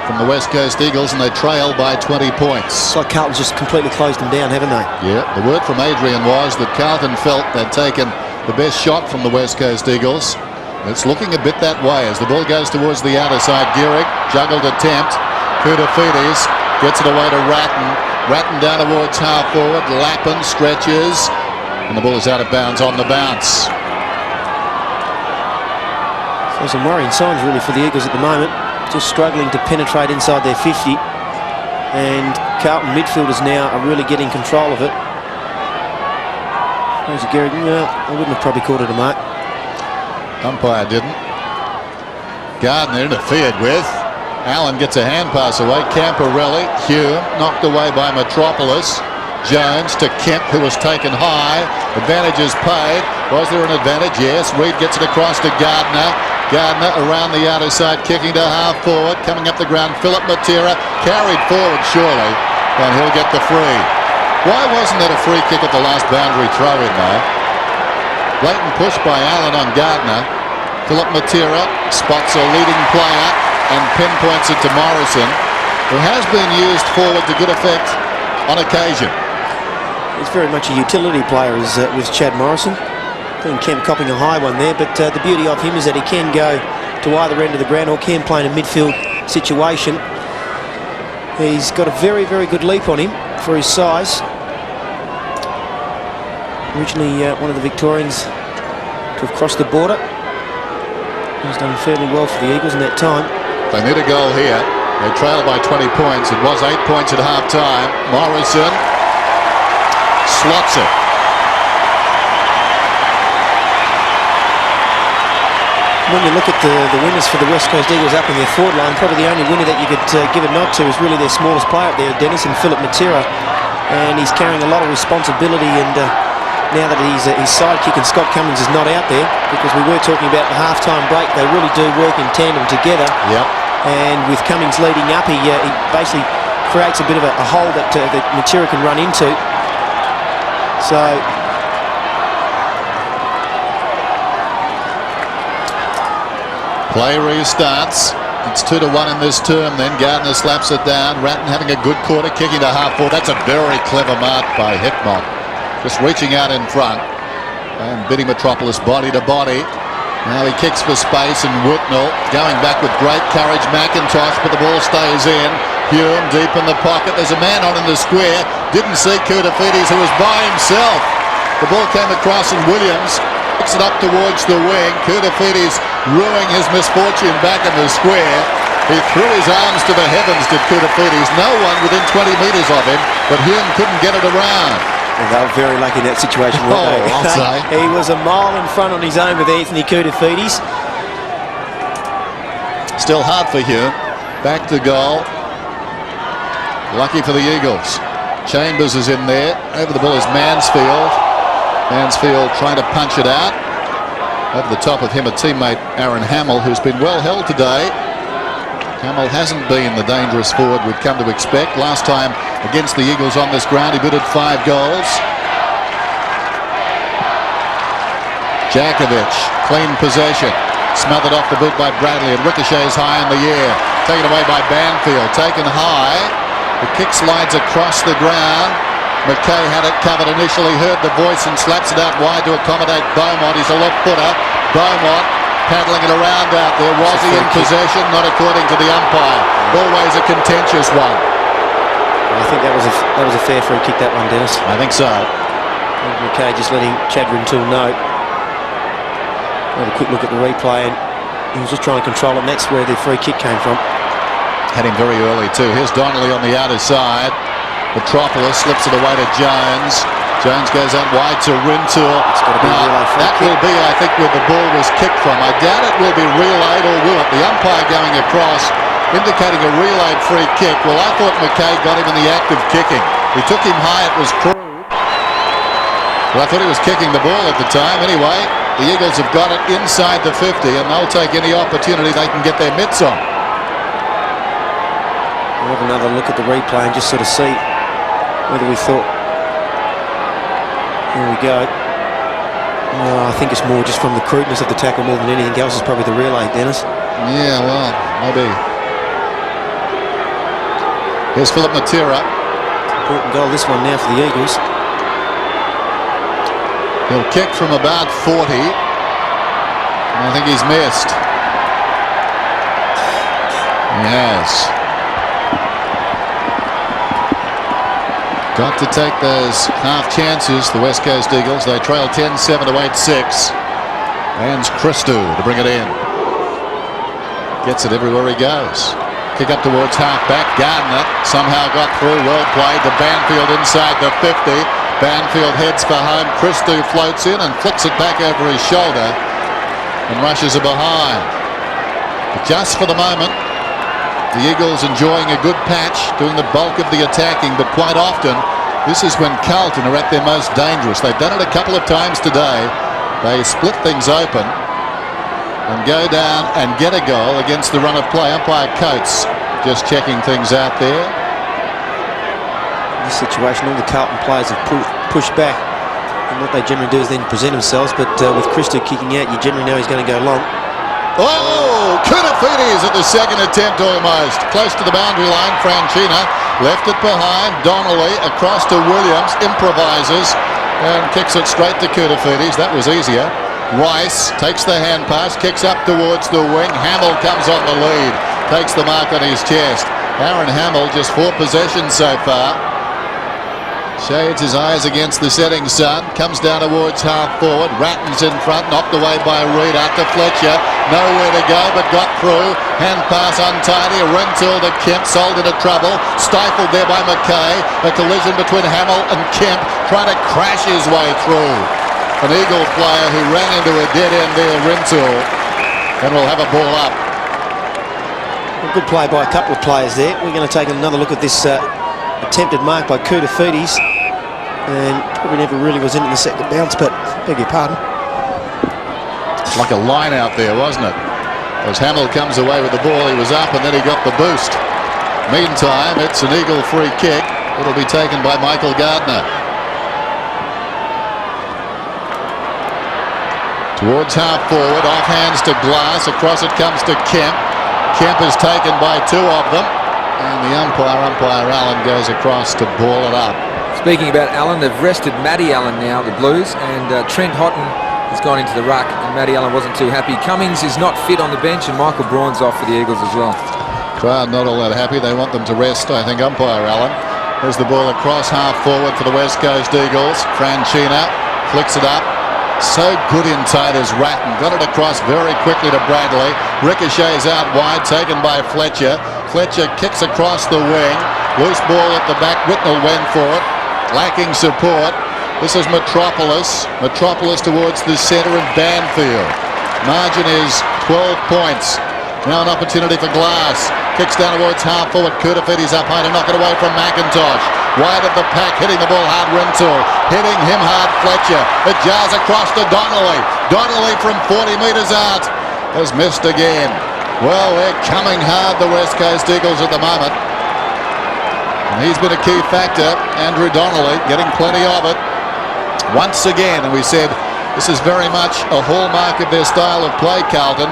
from the West Coast Eagles, and they trail by 20 points. It's like Carlton's just completely closed them down, haven't they? Yeah, the word from Adrian was that Carlton felt they'd taken the best shot from the West Coast Eagles. It's looking a bit that way as the ball goes towards the outer side. Gehrig, juggled attempt. Koutafidis gets it away to Ratton. Ratton down towards half forward. Lappin stretches, and the ball is out of bounds on the bounce. So some worrying signs really for the Eagles at the moment. Just struggling to penetrate inside their 50, and Carlton midfielders now are really getting control of it. There's a Gehrig. No, I wouldn't have probably called it a mark. Umpire didn't. Gardner interfered with. Allen gets a hand pass away. Camporelli, Hume knocked away by Metropolis. Jones to Kemp, who was taken high. Advantage is paid. Was there an advantage? Yes. Reid gets it across to Gardner. Gardner around the outer side, kicking to half forward, coming up the ground. Philip Matera carried forward surely, and he'll get the free. Why wasn't that a free kick at the last boundary throw-in though? Blatant push by Allen on Gardner. Philip Matera spots a leading player and pinpoints it to Morrison, who has been used forward to good effect on occasion. He's very much a utility player with Chad Morrison. I think Kemp copping a high one there, but the beauty of him is that he can go to either end of the ground or can play in a midfield situation. He's got a very, very good leap on him for his size. Originally one of the Victorians to have crossed the border. He's done fairly well for the Eagles in that time. They need a goal here. They trail by 20 points. It was 8 points at half-time. Morrison slots it. When you look at the winners for the West Coast Eagles up in their forward line, probably the only winner that you could give a nod to is really their smallest player up there, Dennis, and Philip Matera. And he's carrying a lot of responsibility, and now that his sidekick and Scott Cummings is not out there, because we were talking about the half-time break, they really do work in tandem together. Yep. And with Cummings leading up, he basically creates a bit of a hole that Matera can run into. So play restarts. It's 2-1 in this term. Then Gardner slaps it down. Ratton having a good quarter, kicking to half-forward. That's a very clever mark by Hickmott. Just reaching out in front and bidding Metropolis body to body. Now he kicks for space, and Whitnell going back with great courage. McIntosh, but the ball stays in. Hume deep in the pocket. There's a man on in the square. Didn't see Koutafidis, who was by himself. The ball came across, and Williams picks it up towards the wing. Koutafidis ruining his misfortune back in the square. He threw his arms to the heavens, did Koutafidis. No one within 20 metres of him, but Hume couldn't get it around. Well, they were very lucky in that situation, weren't they? I'll say. He was a mile in front on his own with Anthony Koutafidis. Still hard for Hume. Back to goal. Lucky for the Eagles. Chambers is in there. Over the ball is Mansfield. Mansfield trying to punch it out. Over the top of him, a teammate, Aaron Hamill, who's been well held today. Hamill hasn't been the dangerous forward we've come to expect. Last time against the Eagles on this ground, he booted 5 goals. Jakovic, clean possession. Smothered off the boot by Bradley, and ricochets high in the air. Taken away by Banfield. Taken high. The kick slides across the ground. McKay had it covered initially, heard the voice and slaps it out wide to accommodate Beaumont. He's a left footer. Beaumont paddling it around out there. Was he in possession? Not according to the umpire. Always a contentious one. I think that was a fair free kick, that one, Dennis. I think so. McKay just letting Chadwin Toole know. Had a quick look at the replay, and he was just trying to control it, and that's where the free kick came from. Had him very early too. Here's Donnelly on the outer side. Metropolis slips it away to Jones. Jones goes out wide to Rintoul. It's got to be a relay free that kick. will be, I think, where the ball was kicked from. I doubt it will be relayed, or will it? The umpire going across, indicating a relayed free kick. Well, I thought McKay got him in the act of kicking. He took him high, it was crude. Well, I thought he was kicking the ball at the time. Anyway, the Eagles have got it inside the 50, and they'll take any opportunity they can get their mitts on. We'll have another look at the replay and just sort of see whether we thought. Here we go. I think it's more just from the crudeness of the tackle more than anything else. Is probably the relay, Dennis. Yeah, well, maybe. Here's Philip Matera. Important goal, this one now for the Eagles. He'll kick from about 40. And I think he's missed. He has. Got to take those half chances, the West Coast Eagles. They trail 10-7 to 8-6. Hands Christou to bring it in. Gets it everywhere he goes. Kick up towards half-back. Gardner somehow got through. Well played to Banfield inside the 50. Banfield heads for home. Christou floats in and flicks it back over his shoulder and rushes it behind. But just for the moment, the Eagles enjoying a good patch, doing the bulk of the attacking, but quite often this is when Carlton are at their most dangerous. They've done it a couple of times today. They split things open and go down and get a goal against the run of play. Umpire Coates just checking things out there. In this situation, all the Carlton players have pushed back, and what they generally do is then present themselves, but with Christou kicking out, you generally know he's going to go long. Oh, Koutafidis at the second attempt almost. Close to the boundary line, Franchina. Left it behind. Donnelly across to Williams. Improvises and kicks it straight to Koutafidis. That was easier. Rice takes the hand pass. Kicks up towards the wing. Hamill comes on the lead. Takes the mark on his chest. Aaron Hamill just 4 possessions so far. Shades his eyes against the setting sun. Comes down towards half forward. Ratton's in front. Knocked away by Reid after Fletcher. Nowhere to go but got through. Hand pass untidy. A Rentoul to Kemp. Sold into trouble. Stifled there by McKay. A collision between Hamill and Kemp. Trying to crash his way through. An Eagle player who ran into a dead end there, Rentoul. And will have a ball up. A good play by a couple of players there. We're going to take another look at this attempted mark by Koutafidis, and probably never really was into the second bounce, but beg your pardon. It's like a line out there, wasn't it? As Hamill comes away with the ball, he was up and then he got the boost. Meantime, it's an Eagle free kick. It'll be taken by Michael Gardner. Towards half forward, off hands to Glass, across it comes to Kemp. Kemp is taken by 2 of them. And the umpire Allen, goes across to ball it up. Speaking about Allen, they've rested Matty Allen now, the Blues, and Trent Houghton has gone into the ruck, and Matty Allen wasn't too happy. Cummings is not fit on the bench, and Michael Braun's off for the Eagles as well. Crowd not all that happy. They want them to rest, I think, umpire Allen. There's the ball across half forward for the West Coast Eagles. Franchina flicks it up. So good in tight as Ratton. Got it across very quickly to Bradley. Ricochets out wide, taken by Fletcher. Fletcher kicks across the wing. Loose ball at the back. Whitnell went for it. Lacking support. This is Metropolis. Metropolis towards the centre of Banfield. Margin is 12 points. Now an opportunity for Glass. Kicks down towards half forward. Koutafidis up high to knock it away from McIntosh. Wide of the pack, hitting the ball hard, Rentoul. Hitting him hard, Fletcher. It jars across to Donnelly. Donnelly from 40 metres out has missed again. Well, they're coming hard, the West Coast Eagles, at the moment. And he's been a key factor, Andrew Donnelly, getting plenty of it. Once again, and we said this is very much a hallmark of their style of play, Carlton.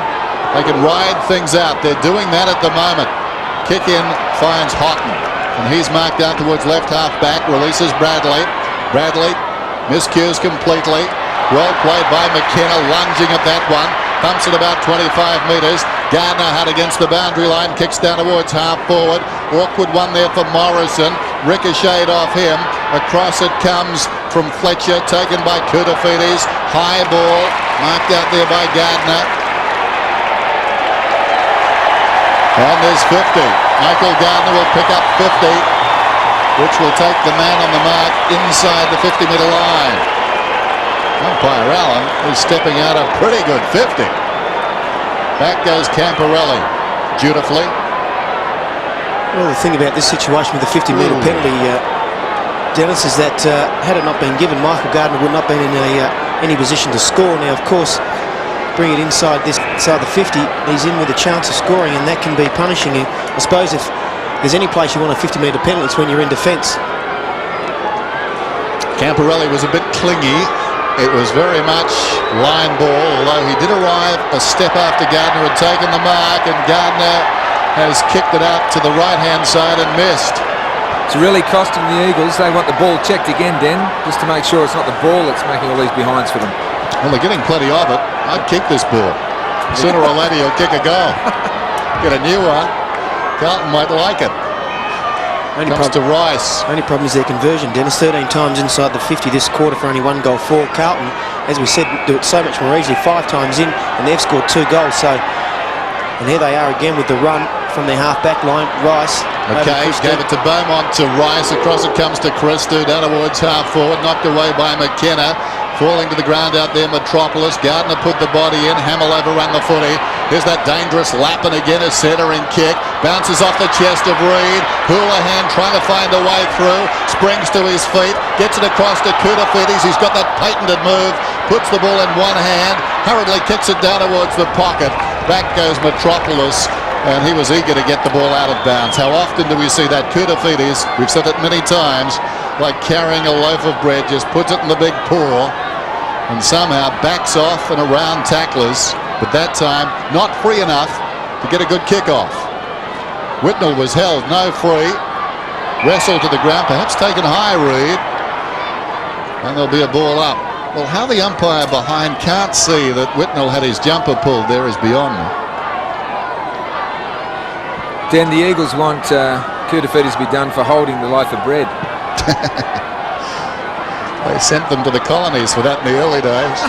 They can ride things out. They're doing that at the moment. Kick in, finds Houghton. And he's marked out towards left half back, releases Bradley. Bradley miscues completely. Well played by McKenna, lunging at that one. Pumps it about 25 metres. Gardner hard against the boundary line, kicks down towards half forward. Awkward one there for Morrison. Ricocheted off him. Across it comes from Fletcher, taken by Koutafidis. High ball, marked out there by Gardner. And there's 50. Michael Gardner will pick up 50, which will take the man on the mark inside the 50-metre line. Umpire Allen is stepping out a pretty good 50. Back goes Camporelli, dutifully. Well, the thing about this situation with the 50-metre penalty, Dennis, is that had it not been given, Michael Gardner would not have been in any position to score. Now, of course, bring it inside the 50, he's in with a chance of scoring, and that can be punishing him. I suppose if there's any place you want a 50-metre penalty, it's when you're in defence. Camporelli was a bit clingy. It was very much line ball, although he did arrive a step after Gardner had taken the mark, and Gardner has kicked it out to the right-hand side and missed. It's really costing the Eagles. They want the ball checked again, Den, just to make sure it's not the ball that's making all these behinds for them. Well, they're getting plenty of it. I'd kick this ball. Sooner or later, you'll kick a goal. Get a new one. Carlton might like it. Comes to Rice. Only problem is their conversion, Dennis. 13 times inside the 50 this quarter for only 1 goal for Carlton. As we said, do it so much more easily. 5 times in, and they've scored 2 goals. So, and here they are again with the run from their half-back line. Rice. Okay, gave it to Beaumont, to Rice. Across it comes to Christou. Down towards half forward. Knocked away by McKenna. Falling to the ground out there, Metropolis. Gardner put the body in. Hamill overrun the footy. Here's that dangerous lap, and again a centering kick. Bounces off the chest of Reid. Houlihan trying to find a way through. Springs to his feet. Gets it across to Koutafidis. He's got that patented move. Puts the ball in one hand. Hurriedly kicks it down towards the pocket. Back goes Metropolis. And he was eager to get the ball out of bounds. How often do we see that? Koutafidis, we've said it many times, like carrying a loaf of bread, just puts it in the big paw and somehow backs off and around tacklers, but that time not free enough to get a good kick off. Whitnell was held, no free. Wrestle to the ground, perhaps taken high, Reed. And there'll be a ball up. Well, how the umpire behind can't see that Whitnell had his jumper pulled there is beyond me. Then the Eagles want Kudafiti to be done for holding the loaf of bread. They sent them to the colonies for that in the early days.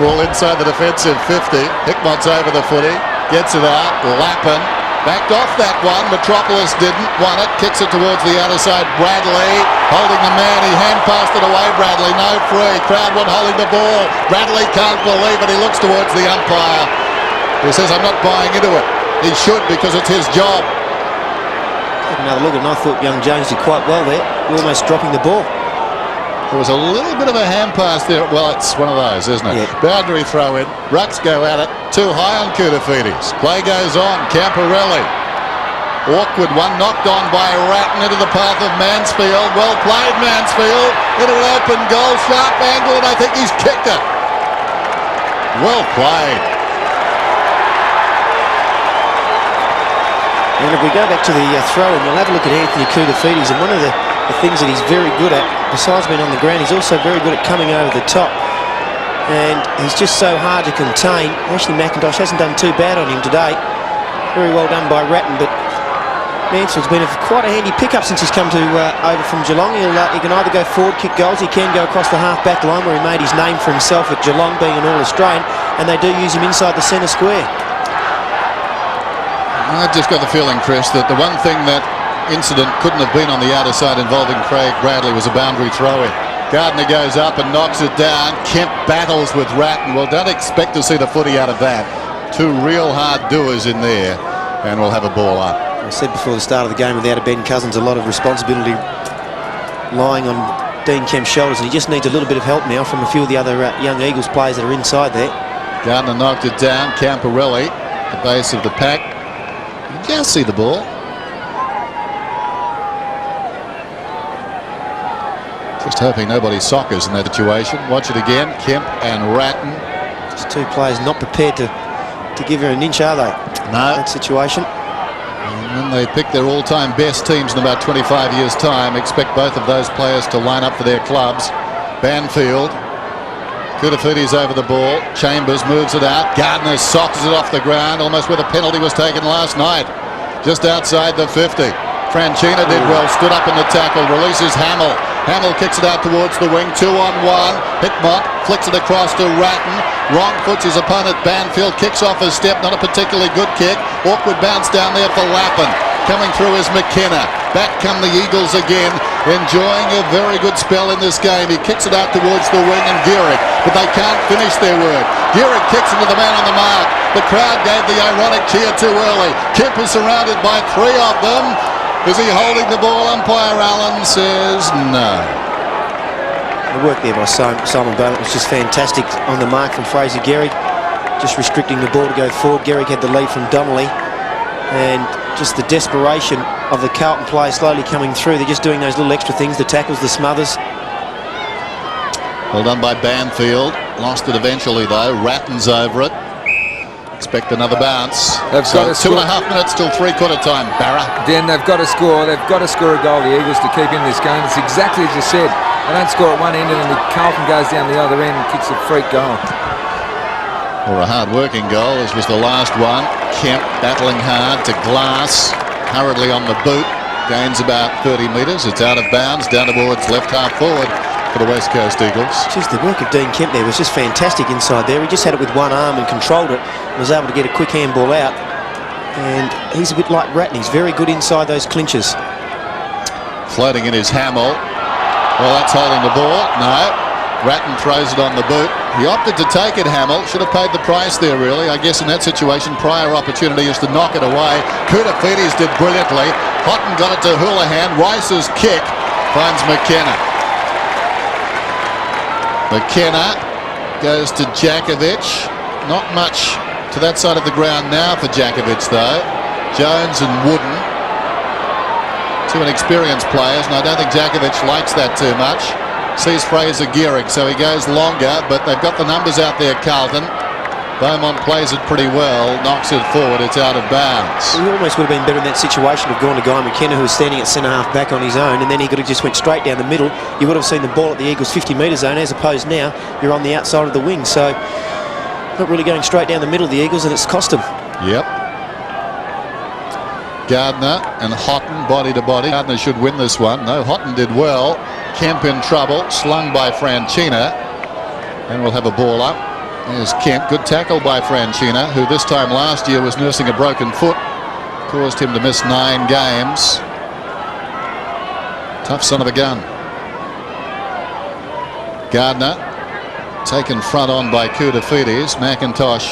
Ball inside the defensive 50. Hickmott's over the footy. Gets it out. Lappin backed off that one. Metropolis didn't want it. Kicks it towards the outer side. Bradley holding the man. He hand passed it away. Bradley no free. Crowd one holding the ball. Bradley can't believe it. He looks towards the umpire. He says, I'm not buying into it. He should because it's his job. Take another look, and I thought young Jones did quite well there. Almost dropping the ball. There was a little bit of a hand pass there. Well, it's one of those, isn't it? Yeah. Boundary throw in. Rucks go at it. Too high on Kudafiti's. Play goes on. Camporelli. Awkward one. Knocked on by Ratton into the path of Mansfield. Well played, Mansfield. Into an open goal. Sharp angle, and I think he's kicked it. Well played. And if we go back to the throw-in, we'll have a look at Anthony Kudafiti's, and one of the things that he's very good at, besides being on the ground, he's also very good at coming over the top. And he's just so hard to contain. Ashley McIntosh hasn't done too bad on him today. Very well done by Ratton, but Mansfield's been quite a handy pickup since he's come to over from Geelong. He can either go forward, kick goals, he can go across the half-back line where he made his name for himself at Geelong, being an All-Australian, and they do use him inside the centre square. I just got the feeling, Chris, that the one thing that incident couldn't have been on the outer side involving Craig Bradley was a boundary throw-in. Gardner goes up and knocks it down. Kemp battles with Ratton. Well, don't expect to see the footy out of that. Two real hard doers in there, and we'll have a ball up. I said before the start of the game, without a Ben Cousins, a lot of responsibility lying on Dean Kemp's shoulders, and he just needs a little bit of help now from a few of the other young Eagles players that are inside there. Gardner knocked it down. Camporelli, the base of the pack. You just see the ball. Just hoping nobody soccers in that situation. Watch it again. Kemp and Ratton. Just two players not prepared to give her an inch, are they? No. That situation. And when they pick their all-time best teams in about 25 years' time, expect both of those players to line up for their clubs. Banfield. Kudafiti's over the ball. Chambers moves it out. Gardner sockers it off the ground, almost where the penalty was taken last night. Just outside the 50. Franchina did well, stood up in the tackle, releases Hamill. Hamill kicks it out towards the wing, 2-on-1. Hickmott flicks it across to Ratton. Wrong puts his opponent. Banfield kicks off his step, not a particularly good kick. Awkward bounce down there for Lappin. Coming through is McKenna. Back come the Eagles again, enjoying a very good spell in this game. He kicks it out towards the wing and Gehrig, but they can't finish their work. Gehrig kicks into the man on the mark. The crowd gave the ironic cheer too early. Kemp is surrounded by three of them. Is he holding the ball? Umpire Allen says no. The work there by Simon Bowman was just fantastic on the mark from Fraser Gehrig, just restricting the ball to go forward. Gehrig had the lead from Donnelly, and just the desperation of the Carlton players slowly coming through. They're just doing those little extra things, the tackles, the smothers. Well done by Banfield. Lost it eventually though. Ratton's over it. Expect another bounce. They've got 2.5 minutes till three-quarter time, Barra. Then they've got to score. They've got to score a goal, the Eagles, to keep in this game. It's exactly as you said. They don't score at one end and then Carlton goes down the other end and kicks a freak goal. Or a hard-working goal, as was the last one. Kemp battling hard to Glass. Hurriedly on the boot. Gains about 30 metres. It's out of bounds. Down towards left half forward for the West Coast Eagles. Jeez, the work of Dean Kemp there was just fantastic inside there. He just had it with one arm and controlled it. Was able to get a quick handball out. And he's a bit like Ratton. He's very good inside those clinches. Floating in his Hamill. Well, that's holding the ball. No. Ratton throws it on the boot. He opted to take it, Hamill. Should have paid the price there, really. I guess in that situation, prior opportunity is to knock it away. Kudafiti's did brilliantly. Houghton got it to Houlihan. Rice's kick finds McKenna. McKenna goes to Jakovic. Not much to that side of the ground now for Jakovic, though. Jones and Wooden. Two inexperienced players, and I don't think Jakovic likes that too much. Sees Fraser Gehrig, so he goes longer, but they've got the numbers out there, Carlton. Beaumont plays it pretty well, knocks it forward, it's out of bounds. He almost would have been better in that situation of going to Guy McKenna, who was standing at centre-half back on his own, and then he could have just went straight down the middle. You would have seen the ball at the Eagles' 50-metre zone, as opposed now you're on the outside of the wing. So not really going straight down the middle of the Eagles, and it's cost them. Yep. Gardner and Houghton body to body. Gardner should win this one. No, Houghton did well. Kemp in trouble, slung by Franchina, and we'll have a ball up. There's Kemp, good tackle by Franchina, who this time last year was nursing a broken foot, caused him to miss 9 games. Tough son of a gun. Gardner taken front on by Koutafidis. McIntosh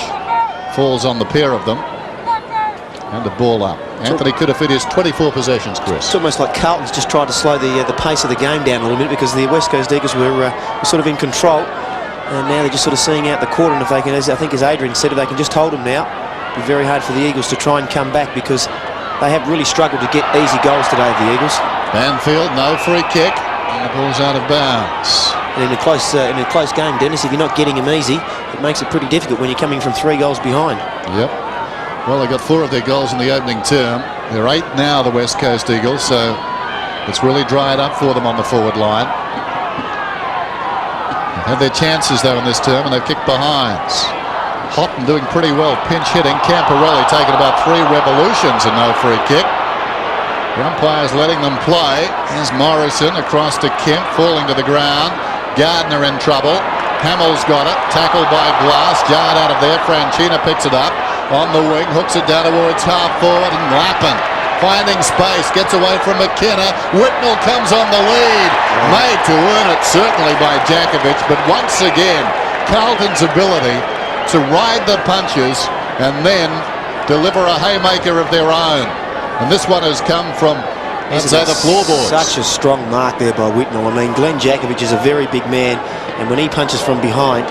falls on the pair of them, and a ball up. Anthony Koutafidis, 24 possessions, Chris. It's almost like Carlton's just tried to slow the pace of the game down a little bit, because the West Coast Eagles were sort of in control. And now they're just sort of seeing out the quarter, and if they can, as I think as Adrian said, if they can just hold them now, it'll be very hard for the Eagles to try and come back, because they have really struggled to get easy goals today, the Eagles. Banfield, no free kick, and the ball's out of bounds. And in a close game, Dennis, if you're not getting them easy, it makes it pretty difficult when you're coming from 3 goals behind. Yep. Well, they got 4 of their goals in the opening term. They're 8 now, the West Coast Eagles, so it's really dried up for them on the forward line. Had their chances though in this term, and they've kicked behinds. Houghton doing pretty well, pinch hitting. Camporelli taking about 3 revolutions and no free kick. The umpire's letting them play. Here's Morrison across to Kemp, falling to the ground. Gardner in trouble. Hamill's got it, tackled by Glass, jarred out of there. Franchina picks it up on the wing, hooks it down towards half forward, and Lappin finding space, gets away from McKenna. Whitnell comes on the lead, made to earn it certainly by Jakovic, but once again Carlton's ability to ride the punches and then deliver a haymaker of their own, and this one has come from, let's say, the floorboards. Such a strong mark there by Whitnell. I mean, Glenn Jakovic is a very big man, and when he punches from behind,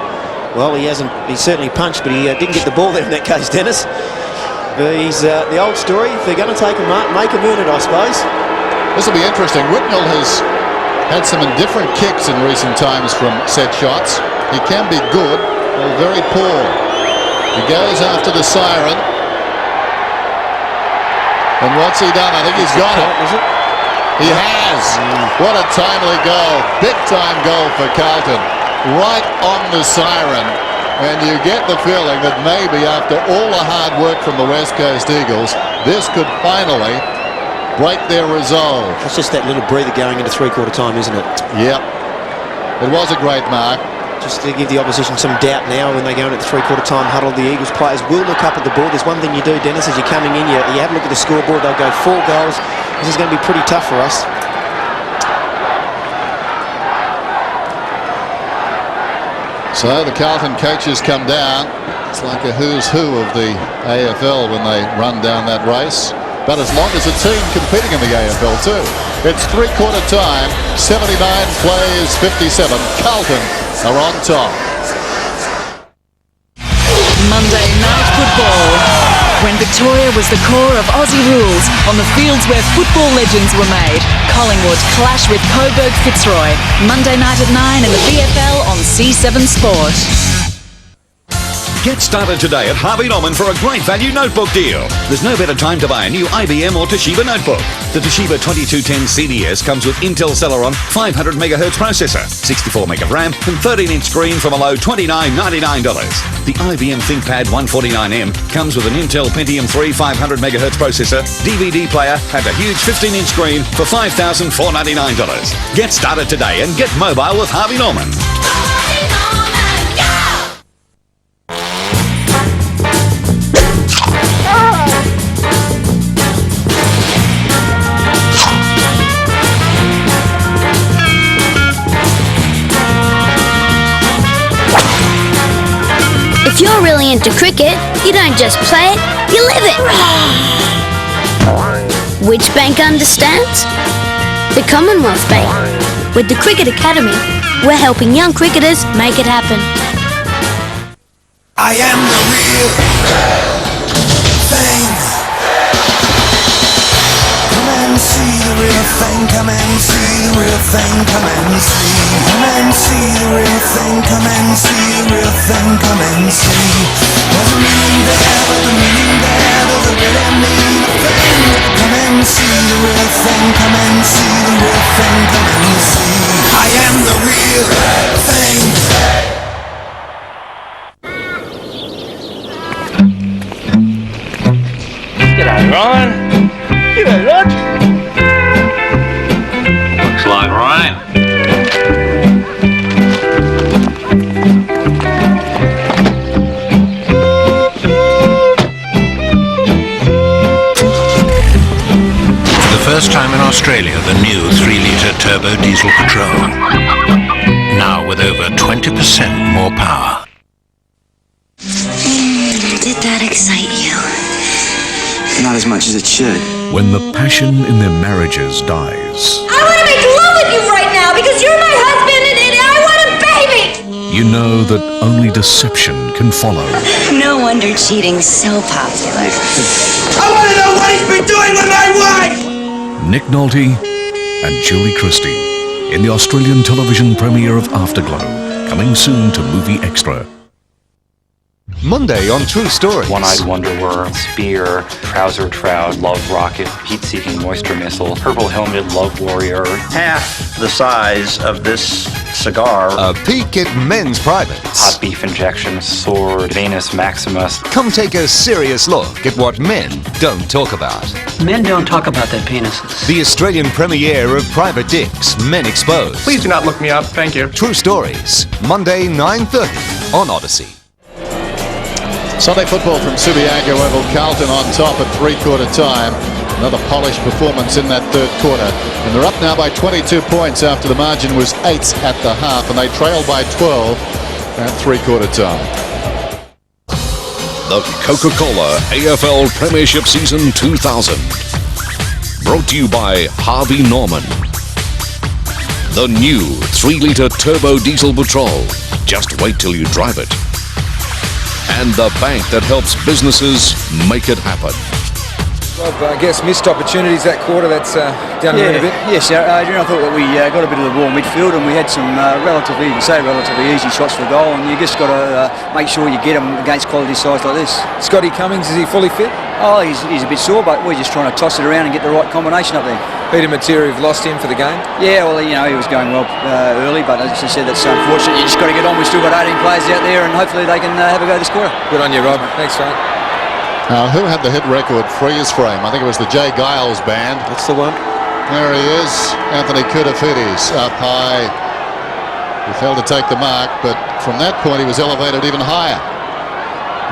well, he certainly punched, but he didn't get the ball there in that case, Dennis. He's the old story. If they're going to take a mark, make him earn it, I suppose. This will be interesting. Whitnell has had some indifferent kicks in recent times from set shots. He can be good or very poor. He goes after the siren. And what's he done? I think he's got it. Is it? He has. What a timely goal. Big time goal for Carlton. Right on the siren. And you get the feeling that maybe after all the hard work from the West Coast Eagles, this could finally break their resolve. It's just that little breather going into 3/4 time, isn't it? Yep. It was a great mark. Just to give the opposition some doubt now when they go into the 3/4 time huddle. The Eagles players will look up at the ball. There's one thing you do, Dennis, as you're coming in, you have a look at the scoreboard. They'll go 4 goals. This is going to be pretty tough for us. So the Carlton coaches come down. It's like a who's who of the AFL when they run down that race. But as long as a team competing in the AFL too. It's 3/4 time. 79 plays 57. Carlton are on top. Monday Night Football. When Victoria was the core of Aussie rules on the fields where football legends were made. Collingwood clash with Coburg Fitzroy. Monday night at 9 in the VFL on C7 Sport. Get started today at Harvey Norman for a great value notebook deal. There's no better time to buy a new IBM or Toshiba notebook. The Toshiba 2210 CDS comes with Intel Celeron 500 MHz processor, 64 meg of RAM, and 13-inch screen from a low $29.99. The IBM ThinkPad 149M comes with an Intel Pentium 3 500 MHz processor, DVD player, and a huge 15-inch screen for $5,499. Get started today and get mobile with Harvey Norman. If you're really into cricket, you don't just play it, you live it. Which bank understands? The Commonwealth Bank. With the Cricket Academy, we're helping young cricketers make it happen. I am the real thing. Come and see the the real thing, come and see the real thing, come and see. Come and see the real thing, come and see the real thing, come and see. There's a meaning there, but the meaning there doesn't really mean a thing. Come and see the real thing, come and see the real thing, come and see. I am the real thing. G'day, Ryan. G'day, Rog. Looks like rain. For the first time in Australia, the new 3-litre turbo diesel Patrol. Now with over 20% more power. Did that excite you? Not as much as it should. When the passion in their marriages dies, I want to make love with you right now because you're my husband and I want a baby! you know that only deception can follow. No wonder cheating's so popular. I want to know what he's been doing with my wife! Nick Nolte and Julie Christie in the Australian television premiere of Afterglow, coming soon to Movie Extra. Monday on True Stories. One-Eyed Wonderworm, Spear, Trouser Trout, Love Rocket, Heat-Seeking Moisture Missile, Purple Helmet, Love Warrior. Half the size of this cigar. A peek at men's privates. Hot Beef Injection, Sword, Venus Maximus. Come take a serious look at what men don't talk about. Men don't talk about their penises. The Australian premiere of Private Dicks, Men Exposed. Please do not look me up, thank you. True Stories, Monday 9:30 on Odyssey. Sunday football from Subiaco Oval. Carlton on top at three-quarter time. Another polished performance in that third quarter. And they're up now by 22 points after the margin was 8 at the half, and they trailed by 12 at three-quarter time. The Coca-Cola AFL Premiership Season 2000. Brought to you by Harvey Norman. The new 3-litre turbo diesel Patrol. Just wait till you drive it. And the bank that helps businesses make it happen. Rob, I guess missed opportunities that quarter. That's done a bit. Yes, Adrian, I thought that we got a bit of the ball midfield and we had some relatively easy shots for goal, and you just got to make sure you get them against quality sides like this. Scotty Cummings, is he fully fit? Oh, he's a bit sore, but we're just trying to toss it around and get the right combination up there. Peter Matera, have lost him for the game? Yeah, well, you know, he was going well early, but as I said, that's unfortunate. You just got to get on. We've still got 18 players out there, and hopefully they can have a go this quarter. Good on you, Rob. Thanks, mate. Who had the hit record freeze frame? I think it was the Jay Giles band. That's the one. There he is, Anthony Koutafidis, up high. He failed to take the mark, but from that point he was elevated even higher.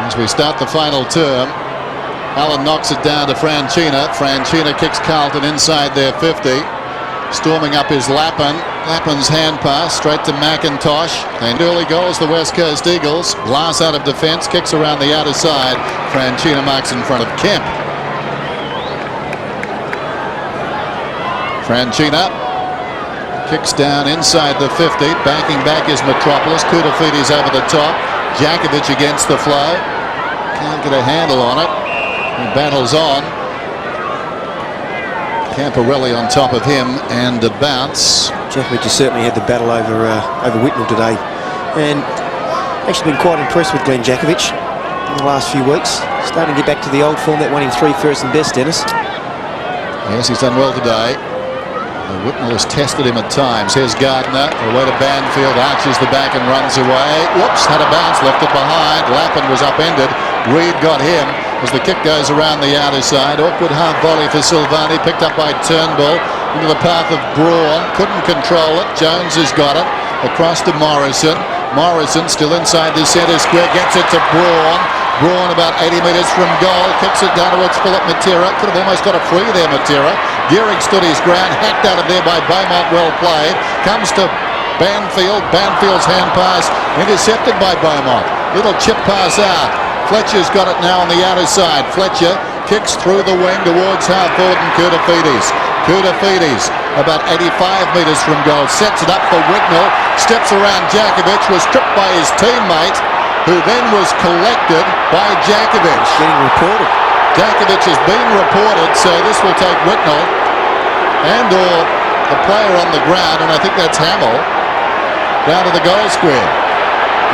As we start the final term, Allen knocks it down to Franchina. Franchina kicks Carlton inside their 50. Storming up is Lappin. Lappin's hand pass straight to McIntosh. And early goals, the West Coast Eagles. Glass out of defence, kicks around the outer side. Franchina marks in front of Kemp. Franchina kicks down inside the 50. Backing back is Metropolis. Koutafidis over the top. Djakovic against the flow. Can't get a handle on it. He battles on. Camporelli on top of him and a bounce. Djakovic has certainly had the battle over Whitnell today, and actually been quite impressed with Glenn Djakovic in the last few weeks. Starting to get back to the old form that won him 3 first and best, Dennis. Yes, he's done well today. Whitnell has tested him at times. Here's Gardner, away to Banfield, arches the back and runs away. Whoops, had a bounce, left it behind. Lappin was upended. Reed got him as the kick goes around the outer side. Awkward half volley for Silvani, picked up by Turnbull into the path of Braun. Couldn't control it. Jones has got it. Across to Morrison. Morrison still inside the centre square, gets it to Braun. Braun about 80 metres from goal, kicks it down towards Philip Matera. Could have almost got a free there, Matera. Gehrig stood his ground, hacked out of there by Beaumont, well played. Comes to Banfield. Banfield's hand pass intercepted by Beaumont. Little chip pass out. Fletcher's got it now on the outer side. Fletcher kicks through the wing towards half-forward and Koutafidis. Koutafidis about 85 metres from goal, sets it up for Whitnell, steps around Djakovic, was tripped by his teammate, who then was collected by Djakovic. Getting reported. Djakovic has been reported, so this will take Whitnell and or the player on the ground, and I think that's Hamill, down to the goal square.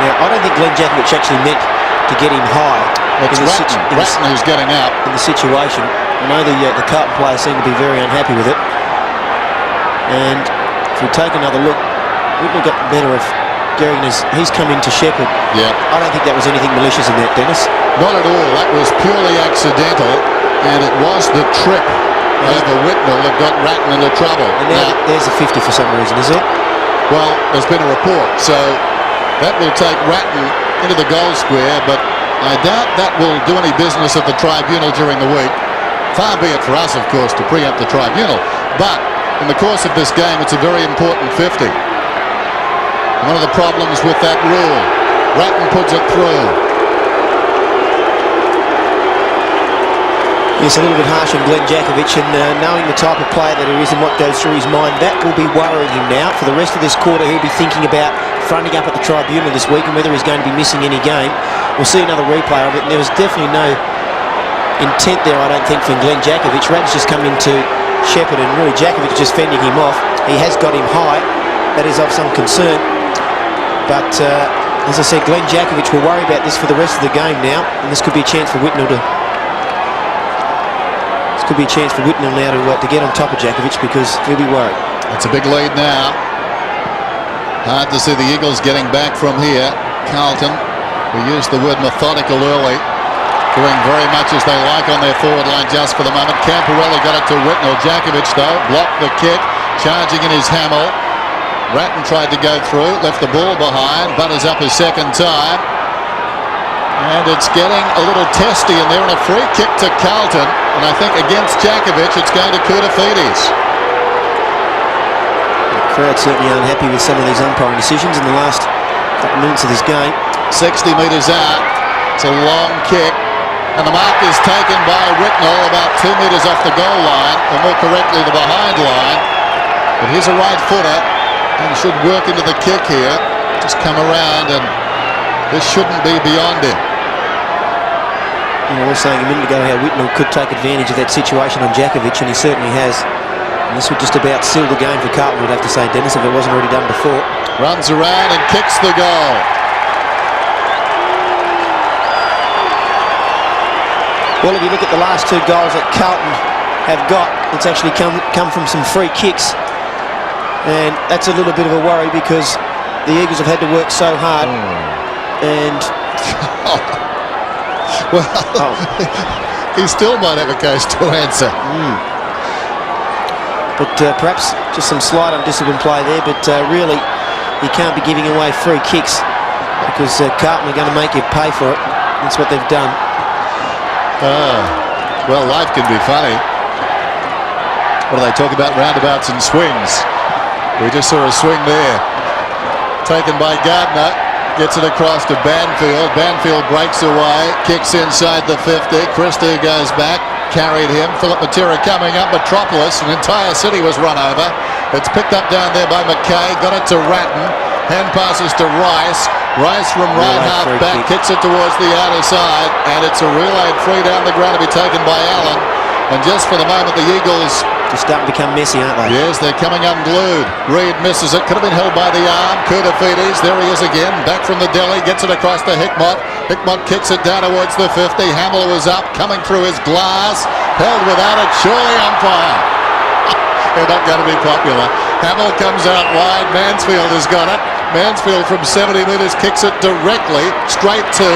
Yeah, I don't think Glenn Jakovic actually meant to get him high. It's Ratton who's getting out. In the situation. I know the Carlton players seem to be very unhappy with it. And if we take another look, Whitnell got the better of Gehring as he's come into Shepherd. Yeah. I don't think that was anything malicious in that, Dennis. Not at all. That was purely accidental, and it was the trip over Whitnell that got Ratton into trouble. And now there's a 50 for some reason, is it? Well, there's been a report, so that will take Ratton into the goal square, but I doubt that will do any business at the tribunal during the week. Far be it for us, of course, to preempt the tribunal, but in the course of this game, it's a very important 50. One of the problems with that rule, Ratton puts it through. Yes, a little bit harsh on Glenn Jakovic, and knowing the type of player that he is and what goes through his mind, that will be worrying him now. For the rest of this quarter, he'll be thinking about fronting up at the tribunal this week and whether he's going to be missing any game. We'll see another replay of it, and there was definitely no intent there, I don't think, from Glenn Jakovic. Ratton's just come into Shepherd, and really Jakovic just fending him off. He has got him high. That is of some concern. But, as I said, Glenn Jakovic will worry about this for the rest of the game now, and this could be a chance for Whitnell to... Could be a chance for Whitnell now to get on top of Jakovic, because he'll be worried. It's a big lead now. Hard to see the Eagles getting back from here. Carlton, who used the word methodical early, doing very much as they like on their forward line just for the moment. Camporelli got it to Whitnell. Jakovic, though, blocked the kick, charging in his Hamill. Ratton tried to go through, left the ball behind, butters up a second time. And it's getting a little testy in there, and a free kick to Carlton. And I think against Jakovic, it's going to Koutafidis. The crowd certainly unhappy with some of these umpiring decisions in the last couple of minutes of this game. 60 metres out. It's a long kick. And the mark is taken by Whitnell about 2 metres off the goal line, or more correctly, the behind line. But he's a right footer and should work into the kick here. Just come around, and this shouldn't be beyond him. I was saying a minute ago how Whitnell could take advantage of that situation on Jakovic, and he certainly has. And this would just about seal the game for Carlton, we'd have to say, Dennis, if it wasn't already done before. Runs around and kicks the goal. Well, if you look at the last two goals that Carlton have got, it's actually come from some free kicks. And that's a little bit of a worry, because the Eagles have had to work so hard. And... Well, he still might have a case to answer. But perhaps just some slight undisciplined play there, but really you can't be giving away free kicks, because Carlton are going to make you pay for it. That's what they've done. Well, life can be funny. What do they talk about? Roundabouts and swings. We just saw a swing there. Taken by Gardner. Gets it across to Banfield. Banfield breaks away, kicks inside the 50. Christie goes back, carried him. Philip Matera coming up. Metropolis, an entire city was run over. It's picked up down there by McKay. Got it to Ratton. Hand passes to Rice. Rice from right half back, kicks it towards the outer side, and it's a relayed free down the ground to be taken by Allen. And just for the moment, the Eagles just starting to become messy, aren't they? Yes, they're coming unglued. Reed misses it. Could have been held by the arm. Koutafidis, there he is again. Back from the deli. Gets it across to Hickmott. Hickmott kicks it down towards the 50. Hamill was up, coming through his glass. Held without it. Surely umpire. They're not going to be popular. Hamill comes out wide. Mansfield has got it. Mansfield from 70 metres kicks it directly straight to,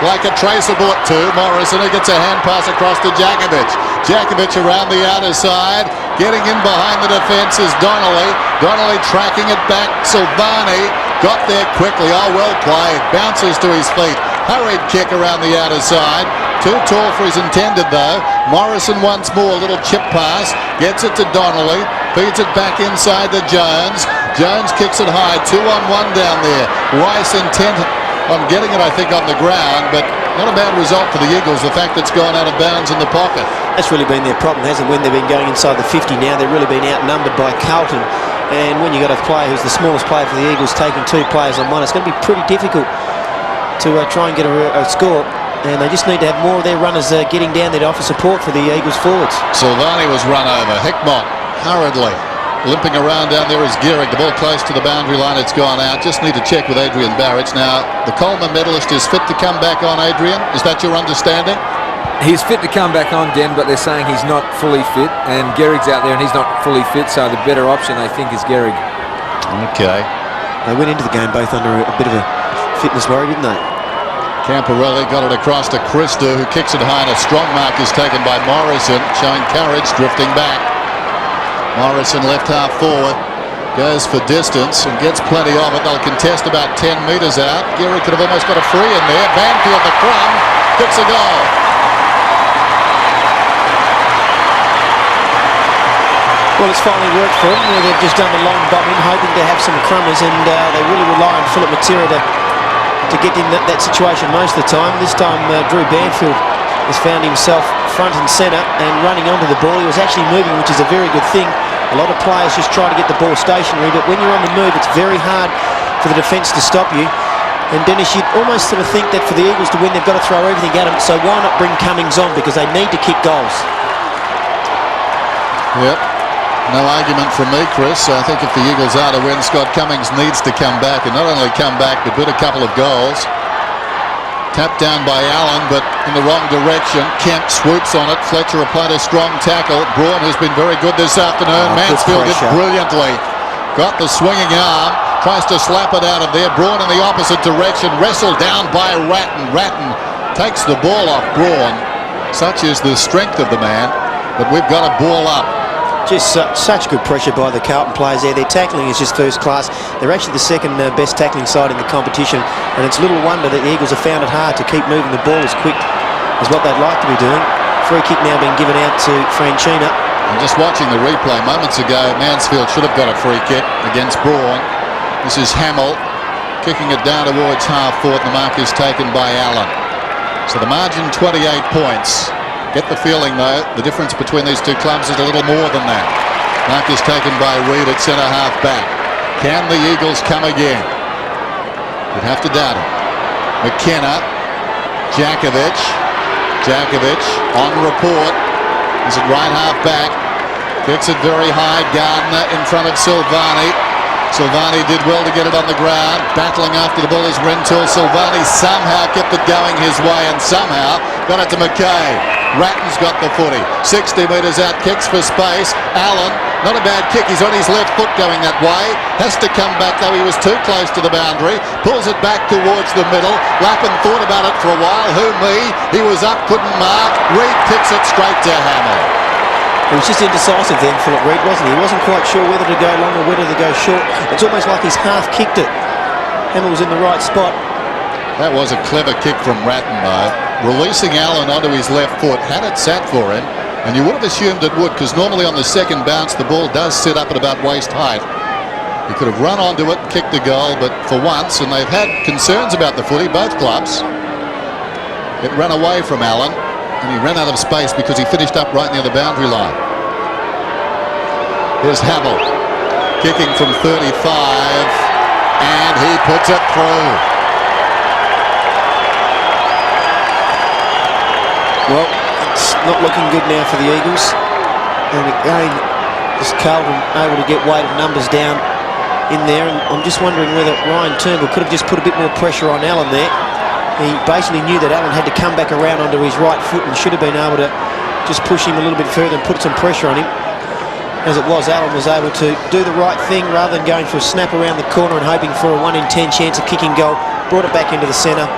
like a traceable to, Morrison, who gets a hand pass across to Jakovic. Jakovic around the outer side, getting in behind the defence is Donnelly. Donnelly tracking it back. Silvani got there quickly. Oh, well played. Bounces to his feet. Hurried kick around the outer side. Too tall for his intended, though. Morrison once more, a little chip pass. Gets it to Donnelly. Feeds it back inside to Jones. Jones kicks it high. 2-on-1 down there. Rice intent on getting it, I think, on the ground, but not a bad result for the Eagles, the fact that it's gone out of bounds in the pocket. That's really been their problem, hasn't it? When they've been going inside the 50 now, they've really been outnumbered by Carlton. And when you've got a player who's the smallest player for the Eagles taking two players on one, it's going to be pretty difficult to try and get a score. And they just need to have more of their runners getting down there to offer support for the Eagles forwards. Silvani was run over. Hickmott hurriedly. Limping around down there is Gehrig. The ball close to the boundary line. It's gone out. Just need to check with Adrian Barrett. Now, the Coleman medalist is fit to come back on, Adrian. Is that your understanding? He's fit to come back on, Den, but they're saying he's not fully fit, and Gehrig's out there and he's not fully fit, so the better option, I think, is Gehrig. Okay. They went into the game both under a bit of a fitness worry, didn't they? Camporelli got it across to Christou, who kicks it high, and a strong mark is taken by Morrison, showing courage, drifting back. Morrison left half forward, goes for distance and gets plenty of it. They'll contest about 10 metres out. Gehrig could have almost got a free in there. Banfield, the crumb, kicks a goal. Well, it's finally worked for them. They've just done a long bombing, hoping to have some crummers, and they really rely on Philip Matera to get in that situation most of the time. This time, Drew Banfield has found himself front and centre and running onto the ball. He was actually moving, which is a very good thing. A lot of players just try to get the ball stationary, but when you're on the move, it's very hard for the defence to stop you. And Dennis, you'd almost sort of think that for the Eagles to win, they've got to throw everything at them, so why not bring Cummings on, because they need to kick goals. Yep. No argument from me, Chris. I think if the Eagles are to win, Scott Cummings needs to come back, and not only come back, but win a couple of goals. Tapped down by Allen, but in the wrong direction. Kemp swoops on it. Fletcher applied a strong tackle. Braun has been very good this afternoon. Mansfield did brilliantly. Got the swinging arm. Tries to slap it out of there. Braun in the opposite direction. Wrestled down by Ratton. Ratton takes the ball off Braun. Such is the strength of the man. But we've got a ball up. Just such good pressure by the Carlton players there. Their tackling is just first class. They're actually the second best tackling side in the competition, and it's little wonder that the Eagles have found it hard to keep moving the ball as quick as what they'd like to be doing. Free kick now being given out to Franchina. And just watching the replay moments ago, Mansfield should have got a free kick against Braun. This is Hamill kicking it down towards half-forward. The mark is taken by Allen. So the margin 28 points. Get the feeling, though, the difference between these two clubs is a little more than that. Mark is taken by Reid at centre half back. Can the Eagles come again? You'd have to doubt it. McKenna, Jakovic on report. Is it right half back? Kicks it very high. Gardner in front of Silvani. Silvani did well to get it on the ground. Battling after the ball is Rentoul. Silvani somehow kept it going his way and somehow got it to McKay. Ratton's got the footy. 60 metres out, kicks for space. Allen, not a bad kick. He's on his left foot going that way. Has to come back, though he was too close to the boundary. Pulls it back towards the middle. Lappin thought about it for a while. Who me? He was up, couldn't mark. Reid kicks it straight to Hamill. He was just indecisive then, Philip Reid, wasn't he? He wasn't quite sure whether to go long or whether to go short. It's almost like he's half kicked it. Hamill was in the right spot. That was a clever kick from Ratton, though. Releasing Allen onto his left foot. Had it sat for him, and you would have assumed it would, because normally on the second bounce the ball does sit up at about waist height. He could have run onto it, kicked the goal, but for once, and they've had concerns about the footy, both clubs, it ran away from Allen, and he ran out of space because he finished up right near the boundary line. Here's Hamill, kicking from 35, and he puts it through. Well, it's not looking good now for the Eagles. And again, just Carlton able to get weight of numbers down in there. And I'm just wondering whether Ryan Turnbull could have just put a bit more pressure on Allen there. He basically knew that Allen had to come back around onto his right foot and should have been able to just push him a little bit further and put some pressure on him. As it was, Allen was able to do the right thing rather than going for a snap around the corner and hoping for a 1 in 10 chance of kicking goal. Brought it back into the centre.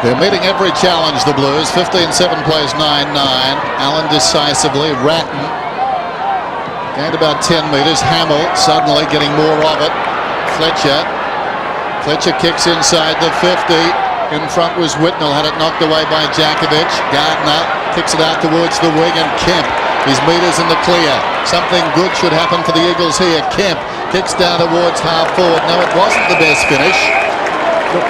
They're meeting every challenge, the Blues. 15-7 plays 9-9. Allen decisively. Ratton gained about 10 metres. Hamill suddenly getting more of it. Fletcher kicks inside the 50. In front was Whitnell. Had it knocked away by Jakovic. Gardner kicks it out towards the wing, and Kemp. His metres in the clear. Something good should happen for the Eagles here. Kemp kicks down towards half forward. No, it wasn't the best finish.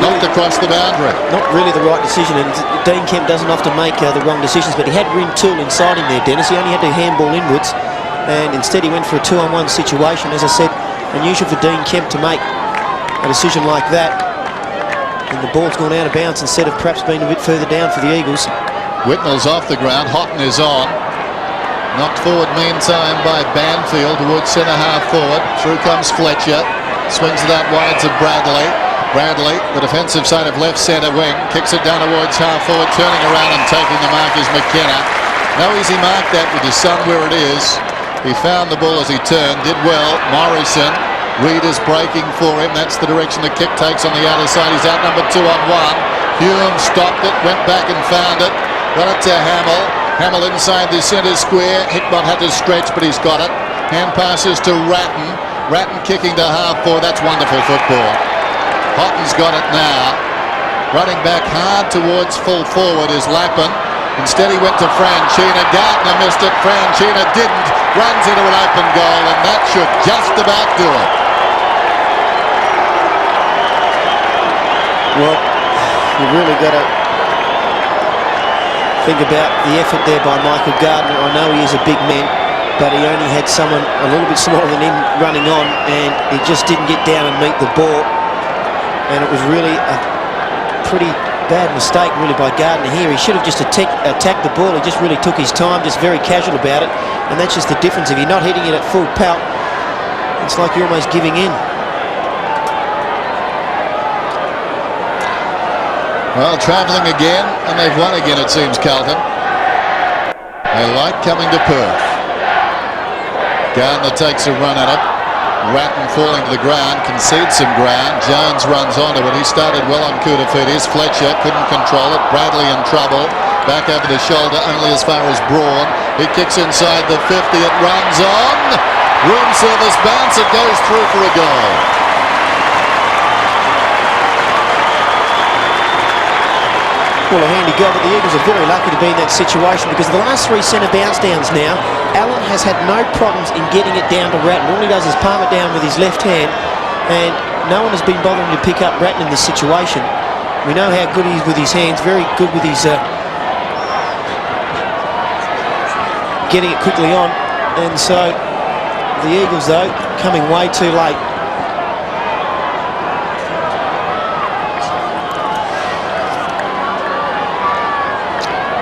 Knocked across the boundary. Not really the right decision, and Dean Kemp doesn't often make the wrong decisions, but he had Rentoul inside him there, Dennis. He only had to handball inwards, and instead he went for a 2-on-1 situation. As I said, unusual for Dean Kemp to make a decision like that, and the ball's gone out of bounds instead of perhaps being a bit further down for the Eagles. Whitnell's off the ground. Houghton is on. Knocked forward meantime by Banfield towards centre-half forward. Through comes Fletcher. Swings it out wide to Bradley. Bradley, the defensive side of left centre wing, kicks it down towards half forward, turning around and taking the mark is McKenna. No easy mark that with his son where it is. He found the ball as he turned, did well. Morrison, Reed is breaking for him. That's the direction the kick takes on the outer side. He's out number 2 on 1. Hume stopped it, went back and found it. Got it to Hamill. Hamill inside the centre square. Hickmott had to stretch, but he's got it. Hand passes to Ratton. Ratton kicking to half forward. That's wonderful football. Houghton's got it now. Running back hard towards full forward is Lappin. Instead he went to Franchina. Gardner missed it. Franchina didn't. Runs into an open goal, and that should just about do it. Well, you've really got to think about the effort there by Michael Gardner. I know he is a big man, but he only had someone a little bit smaller than him running on, and he just didn't get down and meet the ball. And it was really a pretty bad mistake really by Gardner here. He should have just attacked the ball. He just really took his time, just very casual about it. And that's just the difference. If you're not hitting it at full pelt, it's like you're almost giving in. Well, travelling again, and they've won again it seems, Carlton. They like coming to Perth. Gardner takes a run at it. Ratton falling to the ground, concedes some ground. Jones runs onto it. He started well on Koutafidis. Fletcher couldn't control it. Bradley in trouble. Back over the shoulder, only as far as Braun. He kicks inside the 50. It runs on. Room service bounce. It goes through for a goal. Well, a handy goal, but the Eagles are very lucky to be in that situation because the last 3 centre bounce downs now, Allen has had no problems in getting it down to Ratton. All he does is palm it down with his left hand, and no one has been bothering to pick up Ratton in this situation. We know how good he is with his hands, very good with his getting it quickly on, and so the Eagles, though, coming way too late.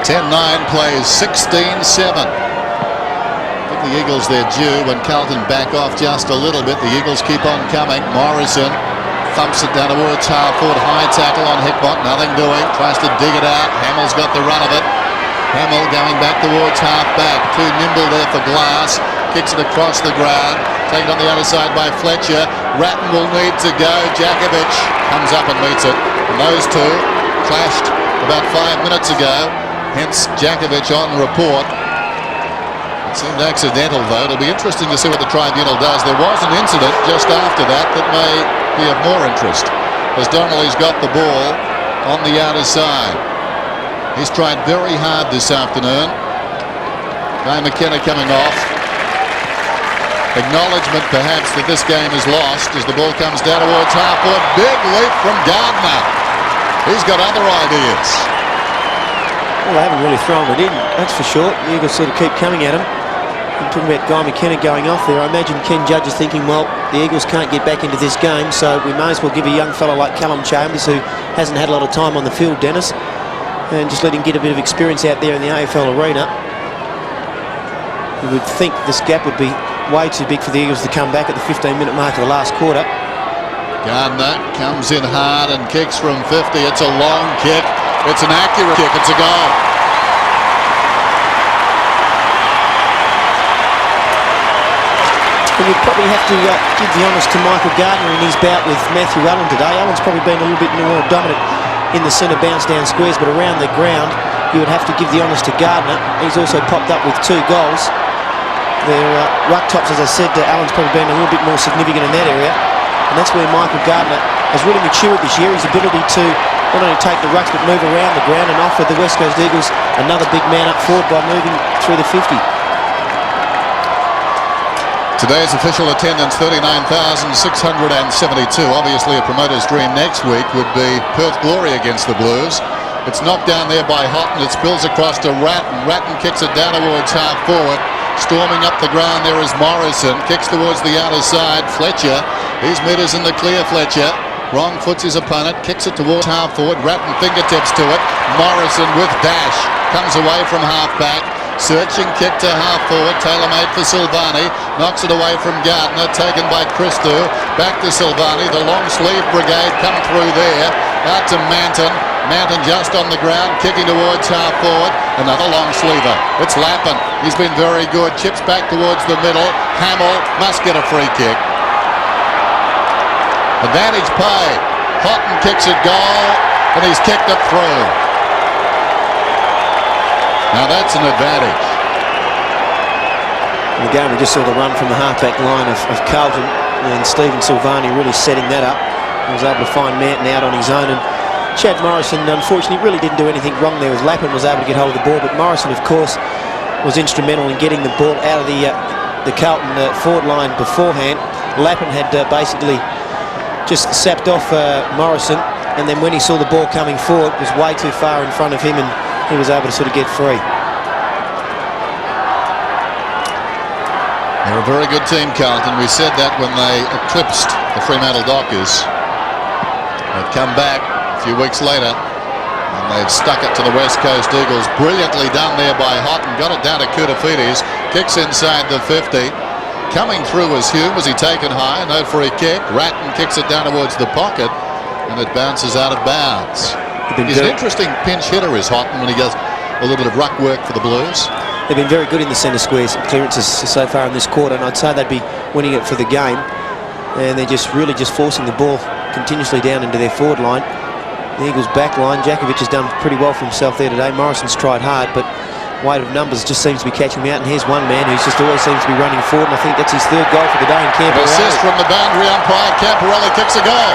10-9 plays 16-7. Give the Eagles their due when Carlton back off just a little bit. The Eagles keep on coming. Morrison thumps it down towards half forward. High tackle on Hickmott. Nothing doing. Tries to dig it out. Hamill's got the run of it. Hamill going back towards half back. Too nimble there for Glass. Kicks it across the ground. Taken on the other side by Fletcher. Ratton will need to go. Jakovic comes up and meets it. And those two clashed about 5 minutes ago. Hence Jakovic on report. It seemed accidental though. It'll be interesting to see what the tribunal does. There was an incident just after that may be of more interest, as Donnelly's got the ball on the outer side. He's tried very hard this afternoon. Guy McKenna coming off. Acknowledgement perhaps that this game is lost as the ball comes down towards half forward. Big leap from Gardner. He's got other ideas. Well, they haven't really thrown it in, that's for sure. The Eagles sort of keep coming at him. I'm talking about Guy McKenna going off there. I imagine Ken Judge is thinking, well, the Eagles can't get back into this game, so we may as well give a young fellow like Callum Chambers, who hasn't had a lot of time on the field, Dennis, and just let him get a bit of experience out there in the AFL arena. You would think this gap would be way too big for the Eagles to come back at the 15-minute mark of the last quarter. Gardner comes in hard and kicks from 50. It's a long kick. It's an accurate kick. It's a goal. And you'd probably have to give the honours to Michael Gardner in his bout with Matthew Allen today. Allen's probably been a little bit more dominant in the centre bounce down squares, but around the ground you would have to give the honours to Gardner. He's also popped up with 2 goals. Their ruck tops, as I said, Allen's probably been a little bit more significant in that area. And that's where Michael Gardner has really matured this year. His ability to not only take the rucks but move around the ground and offer the West Coast Eagles another big man up forward by moving through the 50. Today's official attendance 39,672. Obviously a promoter's dream next week would be Perth Glory against the Blues. It's knocked down there by Houghton. It spills across to Ratton. Ratton kicks it down towards half forward. Storming up the ground there is Morrison. Kicks towards the outer side. Fletcher. He's metres in the clear, Fletcher. Wrong foots his opponent. Kicks it towards half forward. Ratton fingertips to it. Morrison with dash. comes away from half-back. Searching kick to half-forward, tailor-made for Silvani. Knocks it away from Gardner, taken by Christou. Back to Silvani, the long sleeve brigade come through there. Out to Manton. Manton just on the ground, kicking towards half-forward. Another long sleever. It's Lappin. He's been very good. Chips back towards the middle. Hamill must get a free kick. Advantage play. Houghton kicks it goal, and he's kicked it through. Now that's an advantage. Again, we just saw the run from the halfback line of Carlton, and Stephen Silvani really setting that up. He was able to find Manton out on his own, and Chad Morrison unfortunately really didn't do anything wrong there, as Lappin was able to get hold of the ball, but Morrison of course was instrumental in getting the ball out of the Carlton forward line beforehand. Lappin had basically just sapped off Morrison, and then when he saw the ball coming forward, it was way too far in front of him, and he was able to sort of get free. They're a very good team, Carlton. We said that when they eclipsed the Fremantle Dockers. They've come back a few weeks later, and they've stuck it to the West Coast Eagles. Brilliantly done there by Houghton. Got it down to Koutafidis. Kicks inside the 50. Coming through was Hume. Was he taken high? No free kick. Ratton kicks it down towards the pocket, and it bounces out of bounds. He's an interesting pinch hitter, is Houghton, when he does a little bit of ruck work for the Blues. They've been very good in the centre squares clearances so far in this quarter, and I'd say they'd be winning it for the game. And they're just really forcing the ball continuously down into their forward line. The Eagles' back line, Jakovic has done pretty well for himself there today. Morrison's tried hard, but weight of numbers just seems to be catching him out. And here's one man who just always seems to be running forward, and I think that's his third goal for the day in Camperelli. Assist from the boundary umpire. Camperelli kicks a goal.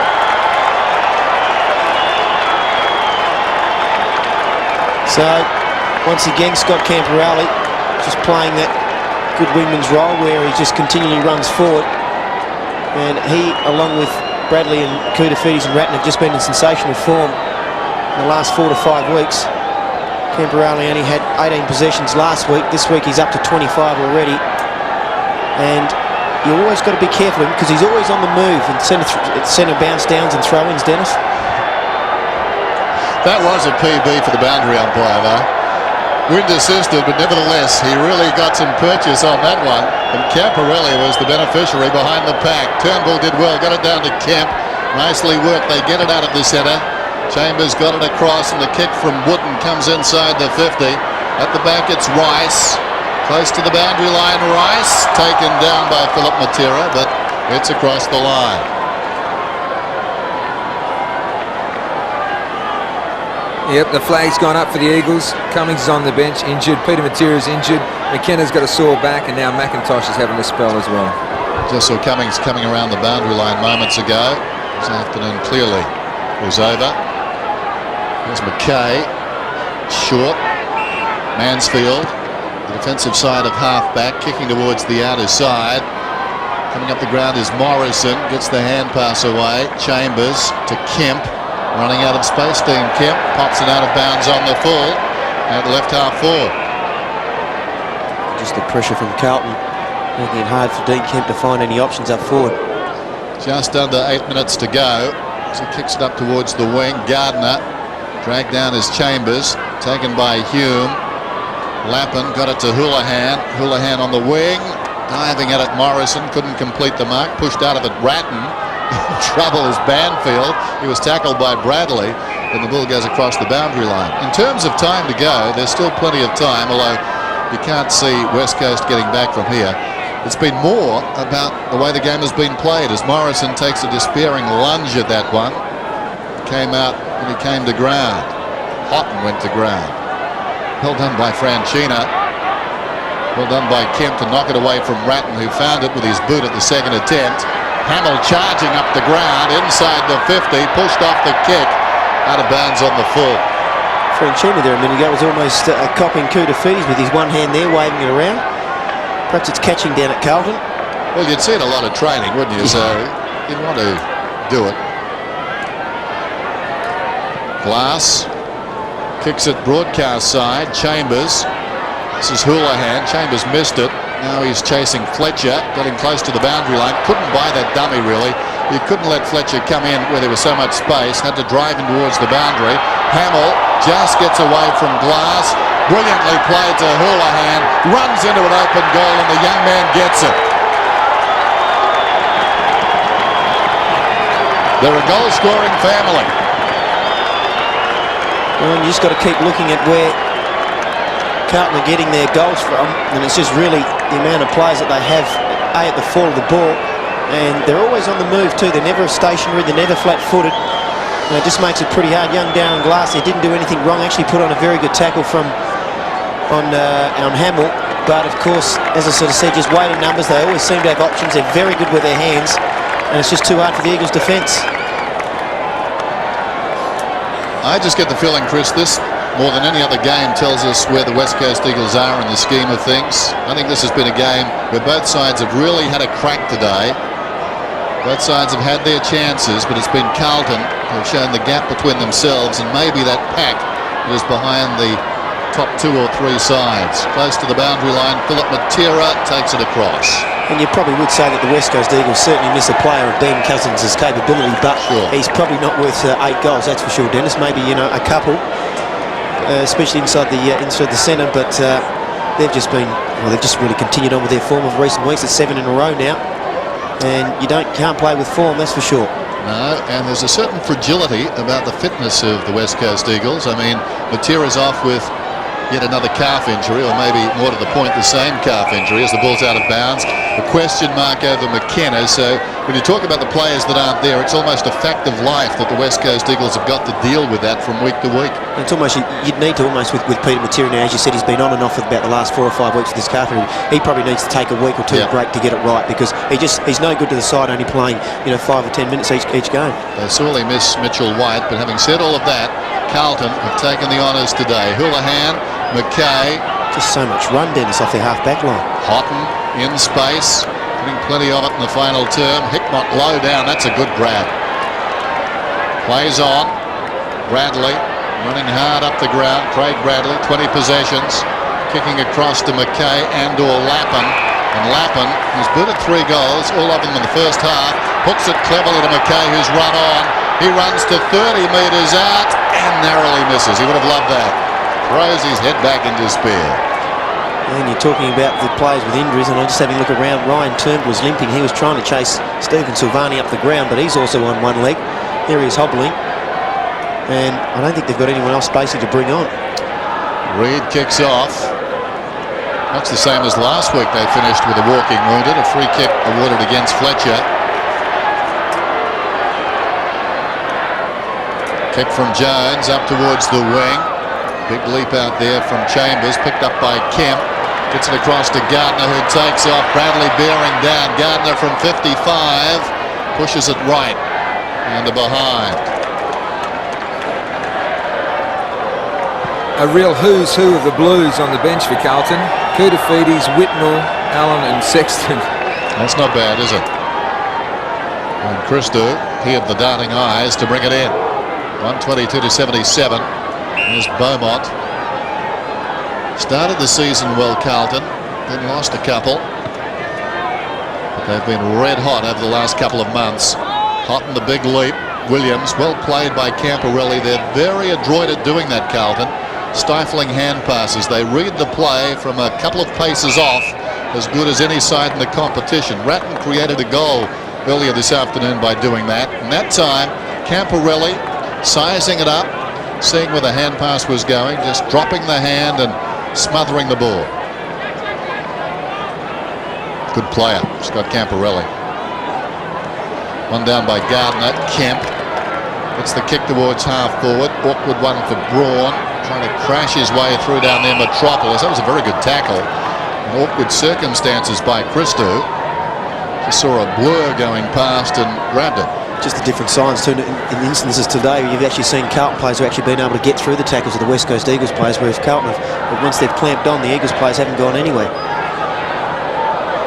So, once again, Scott Camperelli just playing that good wingman's role where he just continually runs forward. And he, along with Bradley and Koutafidis and Ratton, have just been in sensational form in the last 4 to 5 weeks. Camperelli only had 18 possessions last week. This week he's up to 25 already. And you always got to be careful of him because he's always on the move and centre bounce downs and throw-ins, Dennis. That was a PB for the boundary umpire, though. Wind assisted, but nevertheless, he really got some purchase on that one. And Camperelli was the beneficiary behind the pack. Turnbull did well, got it down to Kemp. Nicely worked, they get it out of the centre. Chambers got it across, and the kick from Wooden comes inside the 50. At the back, it's Rice. Close to the boundary line, Rice. Taken down by Philip Matera, but it's across the line. Yep, the flag's gone up for the Eagles. Cummings is on the bench, injured. Peter Matera's injured. McKenna's got a sore back, and now McIntosh is having a spell as well. Just saw Cummings coming around the boundary line moments ago. This afternoon clearly was over. There's McKay. Short. Mansfield. The defensive side of half-back, kicking towards the outer side. Coming up the ground is Morrison. Gets the hand pass away. Chambers to Kemp. Running out of space, Dean Kemp pops it out of bounds on the full at left half forward. Just the pressure from Carlton, making it hard for Dean Kemp to find any options up forward. Just under 8 minutes to go as he kicks it up towards the wing. Gardner dragged down as Chambers, taken by Hume. Lappin got it to Houlihan. Houlihan on the wing, diving at it. Morrison couldn't complete the mark, pushed out of it. Ratton. Trouble is Banfield. He was tackled by Bradley, and the ball goes across the boundary line. In terms of time to go, there's still plenty of time, although you can't see West Coast getting back from here. It's been more about the way the game has been played as Morrison takes a despairing lunge at that one. Came out when he came to ground. Houghton went to ground. Well done by Franchina. Well done by Kemp to knock it away from Ratton, who found it with his boot at the second attempt. Hamill charging up the ground inside the 50, pushed off the kick, out of bounds on the full. Franchina there a minute ago was almost copying Koutafidis with his one hand there, waving it around. Perhaps it's catching down at Carlton. Well, you'd see it a lot of training, wouldn't you? So you'd want to do it. Glass kicks it broadcast side. Chambers. This is Houlihan. Chambers missed it. Now he's chasing Fletcher, getting close to the boundary line. Couldn't buy that dummy, really. You couldn't let Fletcher come in where there was so much space. Had to drive him towards the boundary. Hamill just gets away from Glass. Brilliantly played to Houlihan. Runs into an open goal and the young man gets it. They're a goal-scoring family. Well, you just got to keep looking at where Carlton are getting their goals from, and it's just really the amount of players that they have at the fall of the ball, and they're always on the move too. They're never stationary, they're never flat-footed. It just makes it pretty hard. Young Darren Glass, he didn't do anything wrong, actually put on a very good tackle on Hamill, but of course, as I sort of said, just weighted numbers. They always seem to have options. They're very good with their hands, and it's just too hard for the Eagles' defence. I just get the feeling, Chris, this more than any other game tells us where the West Coast Eagles are in the scheme of things. I think this has been a game where both sides have really had a crack today. Both sides have had their chances, but it's been Carlton who have shown the gap between themselves and maybe that pack that is behind the top 2 or 3 sides. Close to the boundary line, Philip Matera takes it across. And you probably would say that the West Coast Eagles certainly miss a player of Dean Cousins' capability, but he's probably not worth 8 goals, that's for sure, Dennis. Maybe, a couple, especially inside the centre, but they've just really continued on with their form of recent weeks. It's 7 in a row now, and you can't play with form, that's for sure. No, and there's a certain fragility about the fitness of the West Coast Eagles. I mean, Matera's off with yet another calf injury, or maybe more to the point, the same calf injury as the ball's out of bounds. A question mark over McKenna. So when you talk about the players that aren't there, it's almost a fact of life that the West Coast Eagles have got to deal with that from week to week. It's almost, you'd need to almost with Peter Matera now, as you said, he's been on and off for about the last 4 or 5 weeks with his calf injury. He probably needs to take a week or 2 break to get it right, because he's no good to the side, only playing 5 or 10 minutes each game. They sorely miss Mitchell White, but having said all of that, Carlton have taken the honours today. Houlihan, McKay. Just so much run, Dennis, off their half-back line. Houghton in space, putting plenty of it in the final term. Hickmott low down, that's a good grab. Plays on. Bradley running hard up the ground. Craig Bradley, 20 possessions. Kicking across to McKay and/or Lappin. And Lappin, who's booted 3 goals, all of them in the first half, hooks it cleverly to McKay, who's run on. He runs to 30 metres out and narrowly misses. He would have loved that. Throws his head back into spear. And you're talking about the players with injuries, and I'm just having a look around. Ryan Turnbull's limping. He was trying to chase Stephen Silvani up the ground, but he's also on one leg. There he is hobbling. And I don't think they've got anyone else basically to bring on. Reed kicks off. Much the same as last week. They finished with a walking wounded. A free kick awarded against Fletcher. Kick from Jones up towards the wing. Big leap out there from Chambers, picked up by Kemp. Gets it across to Gardner, who takes off. Bradley bearing down. Gardner from 55 pushes it right and behind. A real who's who of the Blues on the bench for Carlton. Koutafidis, Whitnell, Allen and Sexton. That's not bad, is it? And Christou, he had the darting eyes to bring it in. 122-77. Here's Beaumont. Started the season well, Carlton, then lost a couple. But they've been red hot over the last couple of months. Hot in the big leap. Williams, well played by Camporelli. They're very adroit at doing that, Carlton. Stifling hand passes. They read the play from a couple of paces off, as good as any side in the competition. Ratton created a goal earlier this afternoon by doing that. And that time, Camporelli sizing it up, seeing where the hand pass was going, just dropping the hand and smothering the ball. Good player, Scott Camporelli. One down by Gardner. Kemp gets the kick towards half forward. Awkward one for Braun, trying to crash his way through down there. Metropolis, that was a very good tackle. In awkward circumstances by Christou. Just saw a blur going past and grabbed it. Just the different signs too. In instances today, you've actually seen Carlton players who have actually been able to get through the tackles of the West Coast Eagles players, whereas Carlton, once they've clamped on, the Eagles players haven't gone anywhere.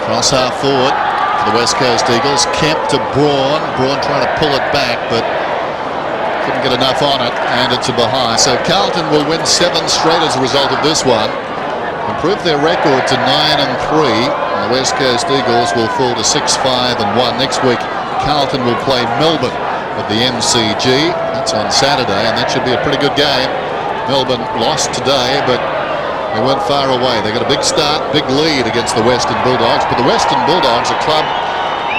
Cross half forward for the West Coast Eagles. Kemp to Braun. Braun trying to pull it back, but couldn't get enough on it, and it's a behind. So Carlton will win 7 straight as a result of this one. Improve their record to 9-3. And the West Coast Eagles will fall to 6-5-1. Next week, Carlton will play Melbourne at the MCG. That's on Saturday, and that should be a pretty good game. Melbourne lost today, but They weren't far away. They got a big start, big lead against the Western Bulldogs. But the Western Bulldogs, a club,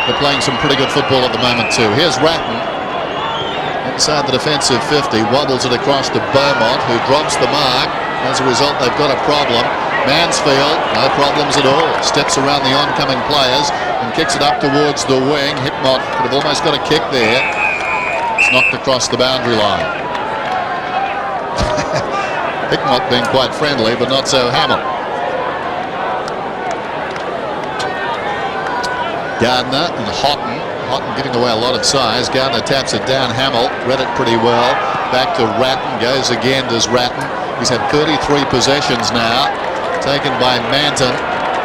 they're playing some pretty good football at the moment too. Here's Ratton inside the defensive 50, wobbles it across to Beaumont, who drops the mark. As a result, they've got a problem. Mansfield, no problems at all. Steps around the oncoming players and kicks it up towards the wing. Hickmott could have almost got a kick there. It's knocked across the boundary line. Hickmott being quite friendly, but not so Hamill. Gardner and Houghton. Houghton giving away a lot of size. Gardner taps it down. Hamill read it pretty well. Back to Ratton. Goes again, does Ratton. He's had 33 possessions now. Taken by Manton.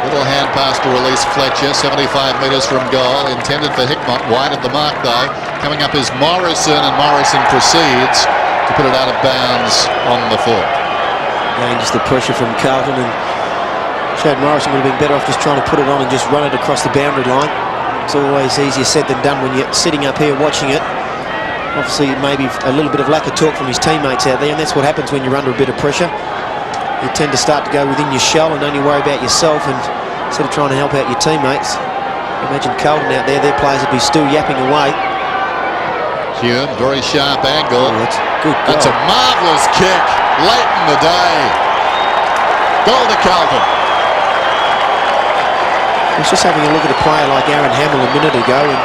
Little hand pass to release Fletcher. 75 metres from goal. Intended for Hickmott. Wide at the mark though. Coming up is Morrison, and Morrison proceeds to put it out of bounds on the foot. Again, just the pressure from Carlton, and Chad Morrison would have been better off just trying to put it on and just run it across the boundary line. It's always easier said than done when you're sitting up here watching it. Obviously, maybe a little bit of lack of talk from his teammates out there, and that's what happens when you're under a bit of pressure. You tend to start to go within your shell and only worry about yourself, and instead of trying to help out your teammates. Imagine Carlton out there, their players would be still yapping away. Hume, very sharp angle. Oh, that's good goal. That's a marvellous kick late in the day. Goal to Carlton. I was just having a look at a player like Aaron Hamill a minute ago, and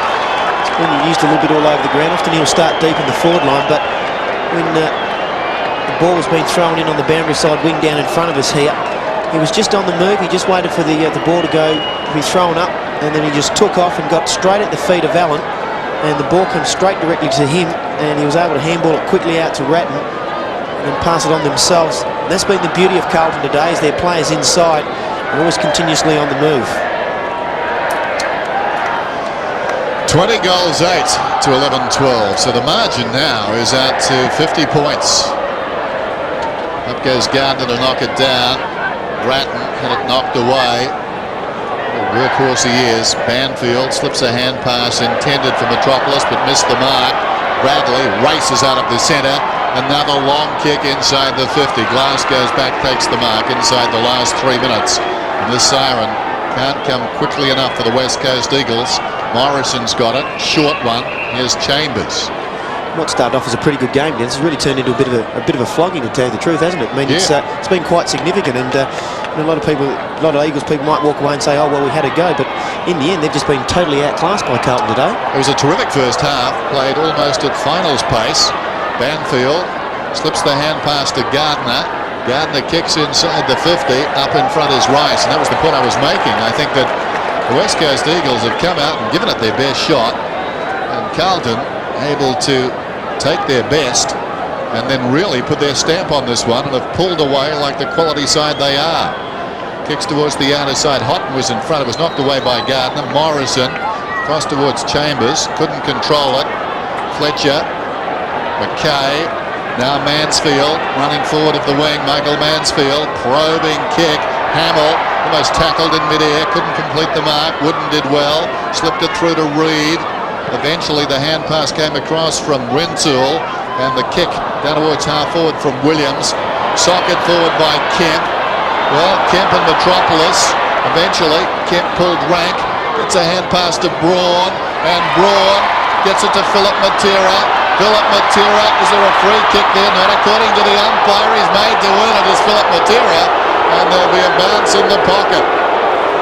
it's been used a little bit all over the ground. Often he'll start deep in the forward line, but when the ball was being thrown in on the boundary side wing down in front of us here, he was just on the move. He just waited for the ball to be thrown up, and then he just took off and got straight at the feet of Allen, and the ball comes straight directly to him, and he was able to handball it quickly out to Ratton and then pass it on themselves. And that's been the beauty of Carlton today, is their players inside and always continuously on the move. 20 goals, 8 to 11-12. So the margin now is out to 50 points. Up goes Gardner to knock it down. Ratton had it knocked away. What a workhorse he is. Banfield slips a hand pass intended for Metropolis, but missed the mark. Bradley races out of the centre. Another long kick inside the 50. Glass goes back, takes the mark inside the last 3 minutes. And this siren can't come quickly enough for the West Coast Eagles. Morrison's got it, short one. Here's Chambers. What started off as a pretty good game, Dennis, has really turned into a bit of a flogging, to tell you the truth, hasn't it? I mean, it's been quite significant, and a lot of Eagles people might walk away and say, "Oh, well, we had a go," but in the end, they've just been totally outclassed by Carlton today. It was a terrific first half, played almost at finals pace. Banfield slips the hand pass to Gardner. Gardner kicks inside the 50, up in front is Rice, and that was the point I was making. I think that the West Coast Eagles have come out and given it their best shot, and Carlton able to take their best and then really put their stamp on this one and have pulled away like the quality side they are. Kicks towards the outer side. Houghton was in front. It was knocked away by Gardner. Morrison crossed towards Chambers. Couldn't control it. Fletcher. McKay. Now Mansfield running forward of the wing. Michael Mansfield. Probing kick. Hamill almost tackled in midair. Couldn't complete the mark. Wooden did well. Slipped it through to Reed. Eventually the hand pass came across from Rintoul, and the kick down towards half forward from Williams. Socket forward by Kemp. Well, Kemp and Metropolis. Eventually Kemp pulled rank. Gets a hand pass to Braun, and Braun gets it to Philip Matera. Philip Matera, is there a free kick there? Not according to the umpire. He's made to win it as Philip Matera, and there'll be a bounce in the pocket.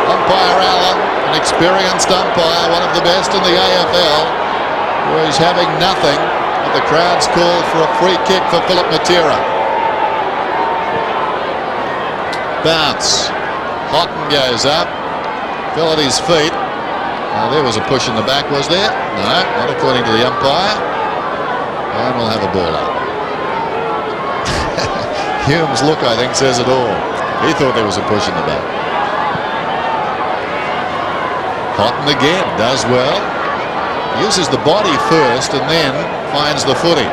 Umpire Allen, an experienced umpire, one of the best in the AFL, was having nothing, but the crowd's called for a free kick for Philip Matera. Bounce. Houghton goes up. Fell at his feet. There was a push in the back, was there? No, not according to the umpire. And we'll have a ball up. Hume's look, I think, says it all. He thought there was a push in the back. Houghton again, does well. Uses the body first and then finds the footy.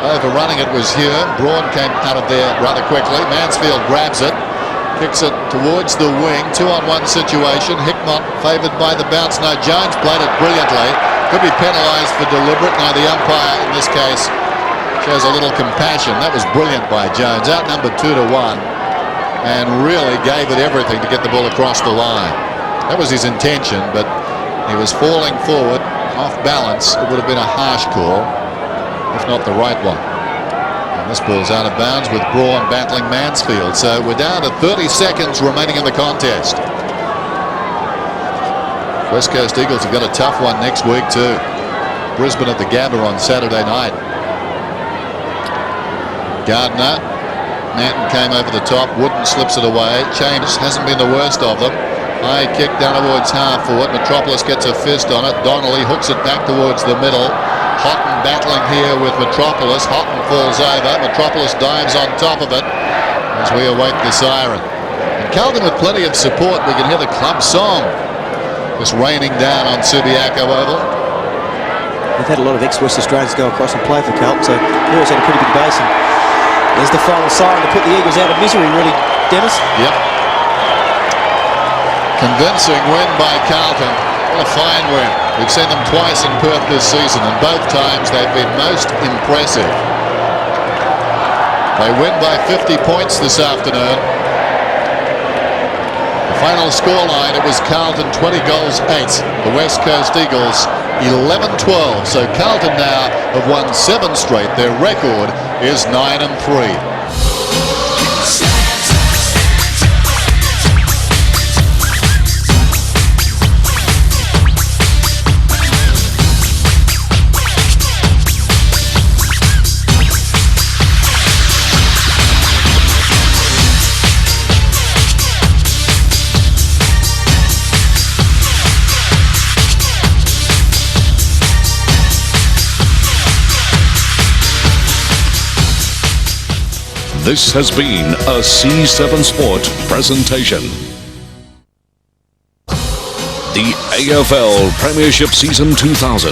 Overrunning it was Hume. Braun came out of there rather quickly. Mansfield grabs it. Kicks it towards the wing. 2-on-1 situation. Hickmott favoured by the bounce. No, Jones played it brilliantly. Could be penalised for deliberate. Now the umpire in this case shows a little compassion. That was brilliant by Jones. Outnumbered 2-1. and really gave it everything to get the ball across the line. That was his intention, but he was falling forward, off balance. It would have been a harsh call, if not the right one. And this ball's out of bounds with Braun battling Mansfield. So we're down to 30 seconds remaining in the contest. West Coast Eagles have got a tough one next week too. Brisbane at the Gabba on Saturday night. Gardner. Manton came over the top. Wooden slips it away. Chambers hasn't been the worst of them. High kick down towards half forward. Metropolis gets a fist on it. Donnelly hooks it back towards the middle. Houghton battling here with Metropolis. Houghton falls over. Metropolis dives on top of it as we await the siren. And Carlton with plenty of support. We can hear the club song just raining down on Subiaco Oval. We've had a lot of ex-West Australians go across and play for Carlton, so we always had a pretty big base. And there's the final siren to put the Eagles out of misery, really, Dennis. Yep. Convincing win by Carlton. What a fine win. We've seen them twice in Perth this season, and both times they've been most impressive. They win by 50 points this afternoon. The final scoreline, it was Carlton 20 goals 8. The West Coast Eagles 11-12. So Carlton now have won 7 straight. Their record is 9-3. This has been a C7 Sport presentation. The AFL Premiership Season 2000.